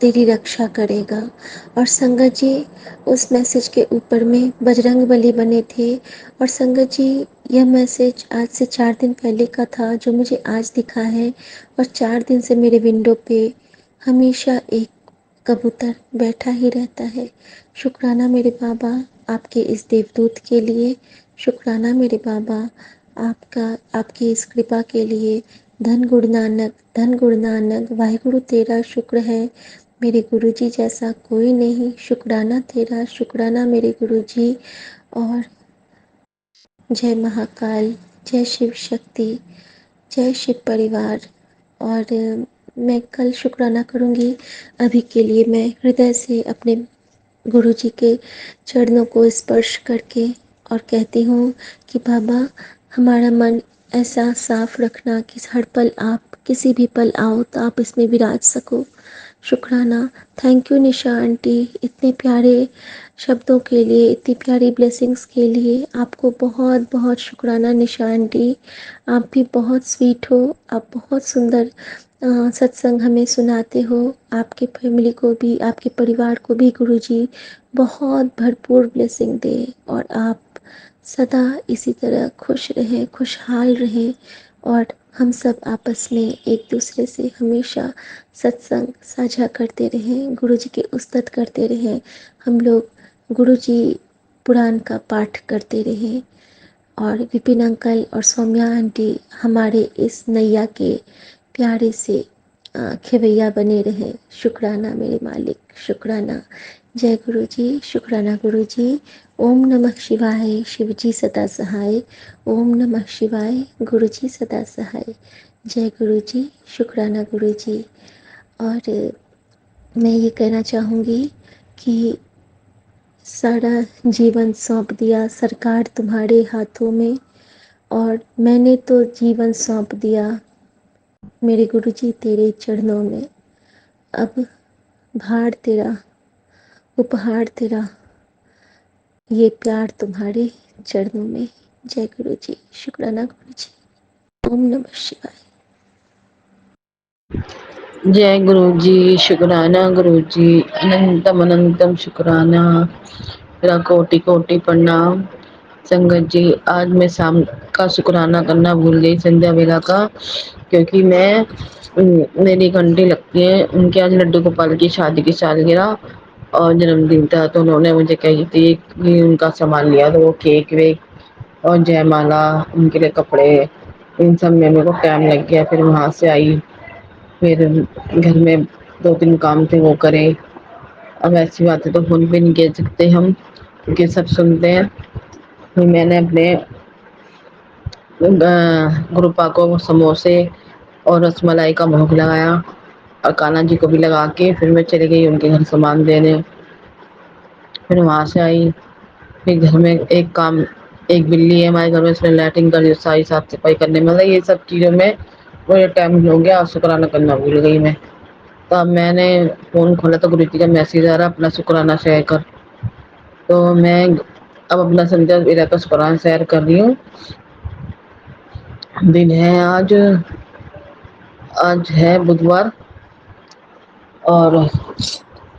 तेरी रक्षा करेगा। और संगत जी, उस मैसेज के ऊपर में बजरंग बली बने थे। और संगत जी, यह मैसेज आज से 4 दिन पहले का था जो मुझे आज दिखा है। और 4 दिन से मेरे विंडो पे हमेशा एक कबूतर बैठा ही रहता है। शुक्राना मेरे बाबा आपके इस देवदूत के लिए, शुक्राना मेरे बाबा आपका, आपकी इस कृपा के लिए। धन गुरु नानक, धन गुरु नानक, वाहिगुरु तेरा शुक्र है, मेरे गुरु जी जैसा कोई नहीं। शुक्राना तेरा, शुक्राना मेरे गुरु जी। और जय महाकाल, जय शिव शक्ति, जय शिव परिवार। और मैं कल शुक्राना करूँगी। अभी के लिए मैं हृदय से अपने गुरु जी के चरणों को स्पर्श करके और कहती हूँ कि बाबा हमारा मन ऐसा साफ रखना कि हर पल आप किसी भी पल आओ तो आप इसमें विराज सको। शुक्राना। थैंक यू निशा आंटी, इतने प्यारे शब्दों के लिए, इतनी प्यारी ब्लेसिंग्स के लिए आपको बहुत बहुत शुक्राना निशा आंटी। आप भी बहुत स्वीट हो, आप बहुत सुंदर सत्संग हमें सुनाते हो। आपके फैमिली को भी, आपके परिवार को भी गुरुजी बहुत भरपूर ब्लेसिंग दे और आप सदा इसी तरह खुश रहें, खुशहाल रहें। और हम सब आपस में एक दूसरे से हमेशा सत्संग साझा करते रहें, गुरु जी की उस्तत करते रहें, हम लोग गुरु जी पुराण का पाठ करते रहें। और विपिन अंकल और सौम्या आंटी हमारे इस नैया के प्यारे से खेवैया बने रहें। शुक्राना मेरे मालिक, शुक्राना। जय गुरु जी, शुक्राना गुरु जी। ओम नमः शिवाय, शिव जी सदा सहाय। ओम नमः शिवाय, गुरु जी सदा सहाय। जय गुरु जी, शुक्राना गुरु जी। और मैं ये कहना चाहूँगी कि सारा जीवन सौंप दिया सरकार तुम्हारे हाथों में, और मैंने तो जीवन सौंप दिया मेरे गुरु जी तेरे चरणों में। अब भार तेरा, उपहार तेरा, ये प्यार तुम्हारे चरणों में। जय गुरु जी, शुक्राना गुरु जी। ओम नमः शिवाय। जय गुरु जी, शुक्राना गुरु जी, अनंतम अनंतम शुक्राना, मेरा कोटि कोटि प्रणाम। संगत जी, आज मैं शाम का शुक्राना करना भूल गई, संध्या वेला का, क्योंकि मेरी घंटी लगती है। उनके आज लड्डू गोपाल की शादी की सालगिरह और जन्मदिन था, तो उन्होंने मुझे कही थी कि उनका सामान लिया, तो वो केक वेक और जयमाला, उनके लिए कपड़े, इन सब में मेरे को टाइम लग गया। फिर वहाँ से आई, फिर घर में 2-3 काम थे वो करे। अब ऐसी बातें तो फोन पे नहीं कह सकते हम, क्योंकि सब सुनते हैं। फिर मैंने अपने गुरुपा को समोसे और रसमलाई का भोग लगाया और कान्हा जी को भी लगा के फिर मैं चली गई उनके घर सामान देने। फिर वहाँ से आई, फिर घर में एक बिल्ली है हमारे घर में, उसने लैट्रिन कर सारी साफ सफाई करने में, मतलब ये सब चीज़ों में मुझे टाइम हो गया और शुक्राना करना भूल गई मैं। तो अब मैंने फ़ोन खोला तो गुरु जी का मैसेज आ रहा, अपना शुक्राना शेयर कर। तो मैं अब अपना संध्या वेला का शुक्राना शेयर कर रही हूँ। दिन है आज है बुधवार और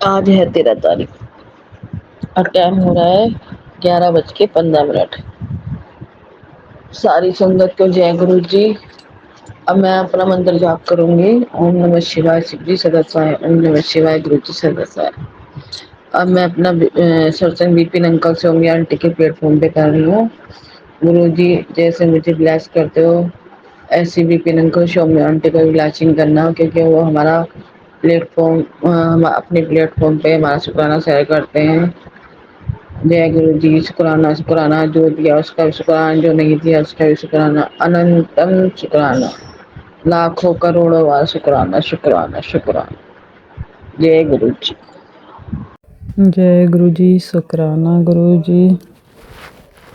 आज है 13 तारीख और टाइम हो रहा है 11:15। सारी संगत को जय गुरु जी। अब मैं अपना मंत्र जाप करूंगी। ओम नमः शिवाय, शिव जी सदा सहाय। ओम नमः शिवाय, गुरु जी सदा सहाय। अब मैं अपना सत्संग विपिन अंकल से ओमी आंटी के प्लेटफॉर्म पे कर रही हूँ। गुरु जी जैसे मुझे ब्लेस करते हो, ऐसी विपिन अंकल सौम्या आंटी को ब्लेसिंग करना, क्योंकि वो हमारा प्लेटफॉर्म, हम अपने प्लेटफॉर्म पे हमारा शुक्राना शेयर करते हैं। जय गुरु जी, शुक्राना शुक्राना, जो दिया उसका भी शुक्राना, जो नहीं दिया उसका भी शुक्राना, अनंतम शुक्राना, लाखों करोड़ों बार शुक्राना शुक्राना शुक्राना। जय गुरु जी। जय गुरु जी, शुक्राना गुरु जी।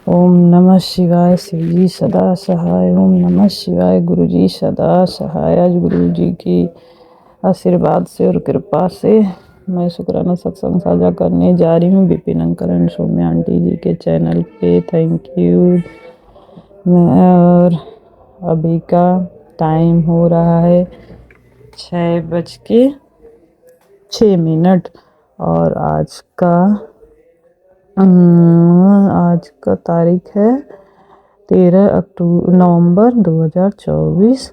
ओम नमः शिवाय, शिव जी सदा सहाय। ओम नमः शिवाय, गुरु जी सदा सहाय। आज गुरु जी की आशीर्वाद से और कृपा से मैं शुक्राना सत्संग साझा करने जा रही हूँ Vipin uncle and Saumya aunty ji के चैनल पे। Thank you. और अभी का टाइम हो रहा है 6:06 और आज का तारीख है 13 नवंबर 2024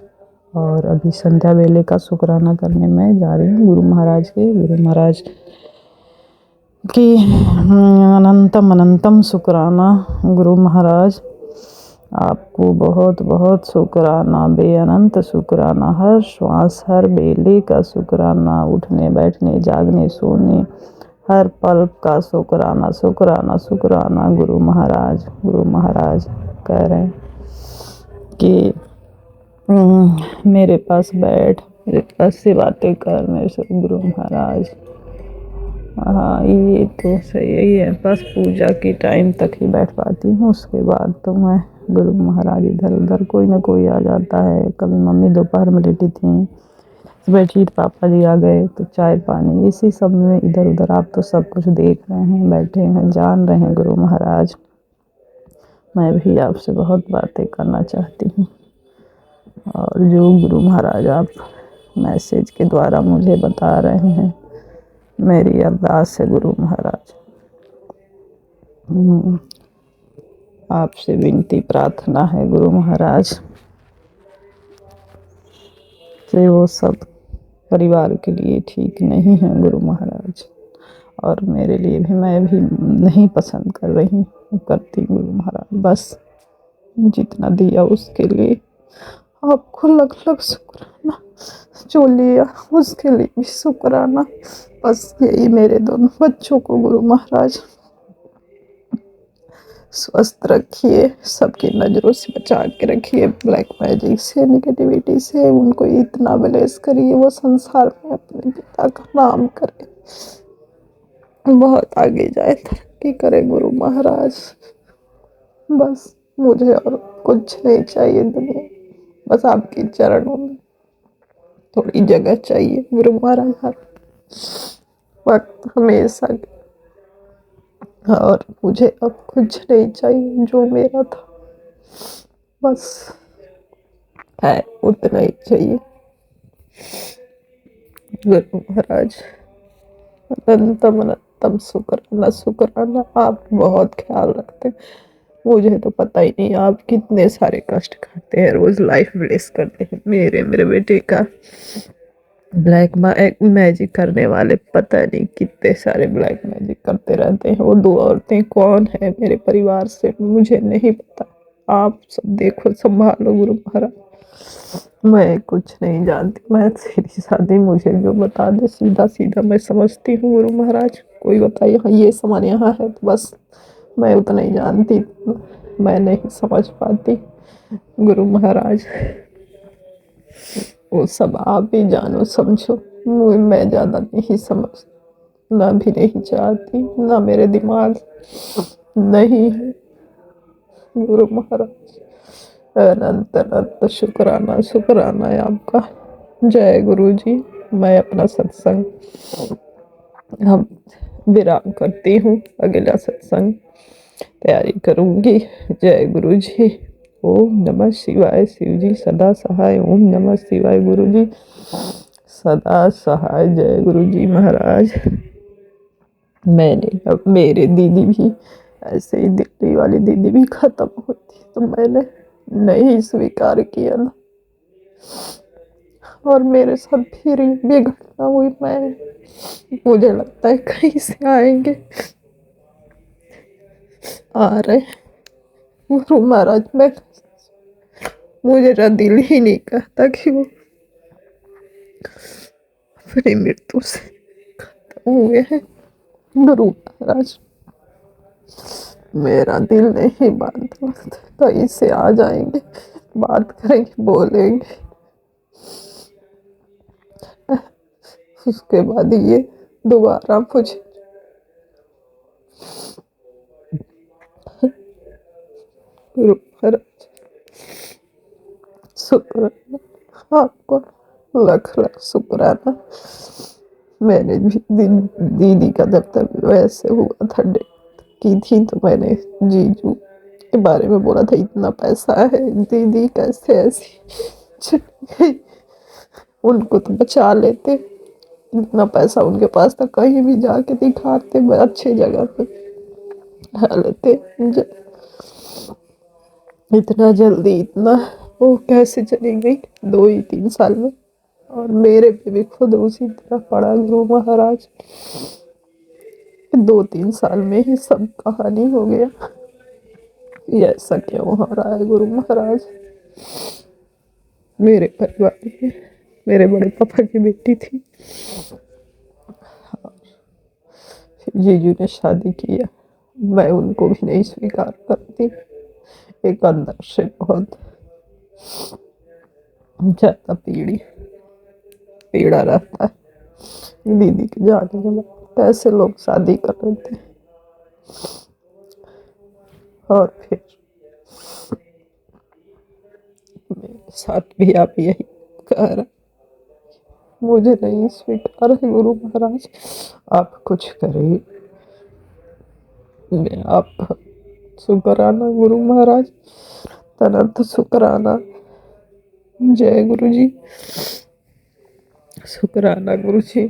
और अभी संध्या वेले का शुक्राना करने में जा रही हूँ गुरु महाराज के। गुरु महाराज की अनंतम अनंतम शुक्राना। गुरु महाराज आपको बहुत बहुत शुक्राना, बेअनंत शुक्राना, हर श्वास हर बेले का शुक्राना, उठने बैठने जागने सोने हर पल का शुक्राना शुक्राना शुक्राना। गुरु महाराज कह रहे हैं कि मेरे पास बैठ, मेरे पास से बातें कर मेरे से। गुरु महाराज, हाँ ये तो सही है, बस पूजा के टाइम तक ही बैठ पाती हूँ, उसके बाद तो मैं गुरु महाराज इधर उधर कोई ना कोई आ जाता है। कभी मम्मी दोपहर में लेटी थी, बेडशीट पापा जी आ गए तो चाय पानी, इसी सब में इधर उधर। आप तो सब कुछ देख रहे हैं, बैठे हैं, जान रहे हैं गुरु महाराज। मैं भी आपसे बहुत बातें करना चाहती हूँ और जो गुरु महाराज आप मैसेज के द्वारा मुझे बता रहे हैं, मेरी अरदास है गुरु महाराज, आपसे विनती प्रार्थना है गुरु महाराज से, वो सब परिवार के लिए ठीक नहीं है गुरु महाराज, और मेरे लिए भी, मैं भी नहीं पसंद करती गुरु महाराज। बस जितना दिया उसके लिए आपको लग शुक्राना, जो लिया उसके लिए भी शुक्राना। बस यही मेरे दोनों बच्चों को गुरु महाराज स्वस्थ रखिए, सबकी नज़रों से बचा के रखिए, ब्लैक मैजिक से, निगेटिविटी से। उनको इतना ब्लेस करिए वो संसार में अपने पिता का नाम करे, बहुत आगे जाए, तरक्की करे गुरु महाराज। बस मुझे और कुछ नहीं चाहिए दुनिया, बस आपके चरणों में थोड़ी जगह चाहिए गुरु महाराज, हर वक्त हमेशा। और मुझे अब कुछ नहीं चाहिए, जो मेरा था बस है उतना ही चाहिए गुरु महाराज। अनंतम अनंतम शुक्राना शुक्राना, आप बहुत ख्याल रखते हैं। मुझे तो पता ही नहीं आप कितने सारे कष्ट करते हैं, रोज लाइफ ब्लेस करते हैं मेरे बेटे का। ब्लैक मैजिक करने वाले पता नहीं कितने सारे ब्लैक मैजिक करते रहते हैं। वो 2 औरतें कौन है मेरे परिवार से मुझे नहीं पता, आप सब देखो संभालो गुरु महाराज। मैं कुछ नहीं जानती, मैं सीधी सादी, मुझे जो बता दे सीधा सीधा मैं समझती हूँ गुरु महाराज। कोई बताइए हाँ ये सामान यहाँ है, तो बस मैं उतना ही जानती, मैं नहीं समझ पाती गुरु महाराज। वो सब आप ही जानो समझो, मैं ज़्यादा नहीं समझना भी नहीं चाहती, ना मेरे दिमाग नहीं है गुरु महाराज। अनंत अनंत शुक्राना शुक्राना है आपका। जय गुरु जी। मैं अपना सत्संग हम विराम करती हूँ, अगला सत्संग तैयारी करूँगी। जय गुरु जी। ओम नमः शिवाय। शिव जी सदा सहाय। ओम नमः शिवाय। गुरु जी सदा सहाय। जय गुरु जी महाराज। मैंने अब मेरे दीदी भी ऐसे ही, दिल्ली वाली दीदी भी खत्म हुई थी तो मैंने नहीं स्वीकार किया था, और मेरे साथ फिर ये घटना हुई। मुझे लगता है कहीं से आएंगे, आ रहे गुरु महाराज। मुझे दिल ही नहीं कहता कि वो अपनी मृत्यु से खत्म हुए हैं गुरु महाराज। मेरा दिल नहीं मानता, कहीं से आ जाएंगे, बात करेंगे, बोलेंगे, उसके बाद ये दोबारा मुझे गुरु महाराज शुक्राना, आपको लख लख शुक्राना। मैंने भी दीदी का जब वैसे हुआ था, डेथ की थी, तो मैंने जीजू के बारे में बोला था इतना पैसा है, दीदी कैसे ऐसी चली गई, उनको तो बचा लेते, इतना पैसा उनके पास था, कहीं भी जाके दिखाते, अच्छे जगह पे लेते। इतना जल्दी इतना वो कैसे चली गई 2 ही 3 साल में, और मेरे पे भी खुद उसी तरह पड़ा गुरु महाराज। 2-3 साल में ही सब कहानी हो गया। ये ऐसा क्यों हो रहा है गुरु महाराज। मेरे परिवार में मेरे बड़े पापा की बेटी थी, जीजू ने शादी किया, मैं उनको भी नहीं स्वीकार करती। एक अंदर से बहुत ज्यादा पीड़ा रहता है दीदी के जाने के बाद। कैसे लोग शादी कर रहे थे, और फिर मेरे साथ भी आप यही कह रहे, मुझे नहीं स्वीकार है गुरु महाराज। आप कुछ करिए, मैं आप शुक्राना गुरु महाराज, अनंत शुक्राना। जय गुरु जी। शुक्राना गुरु जी।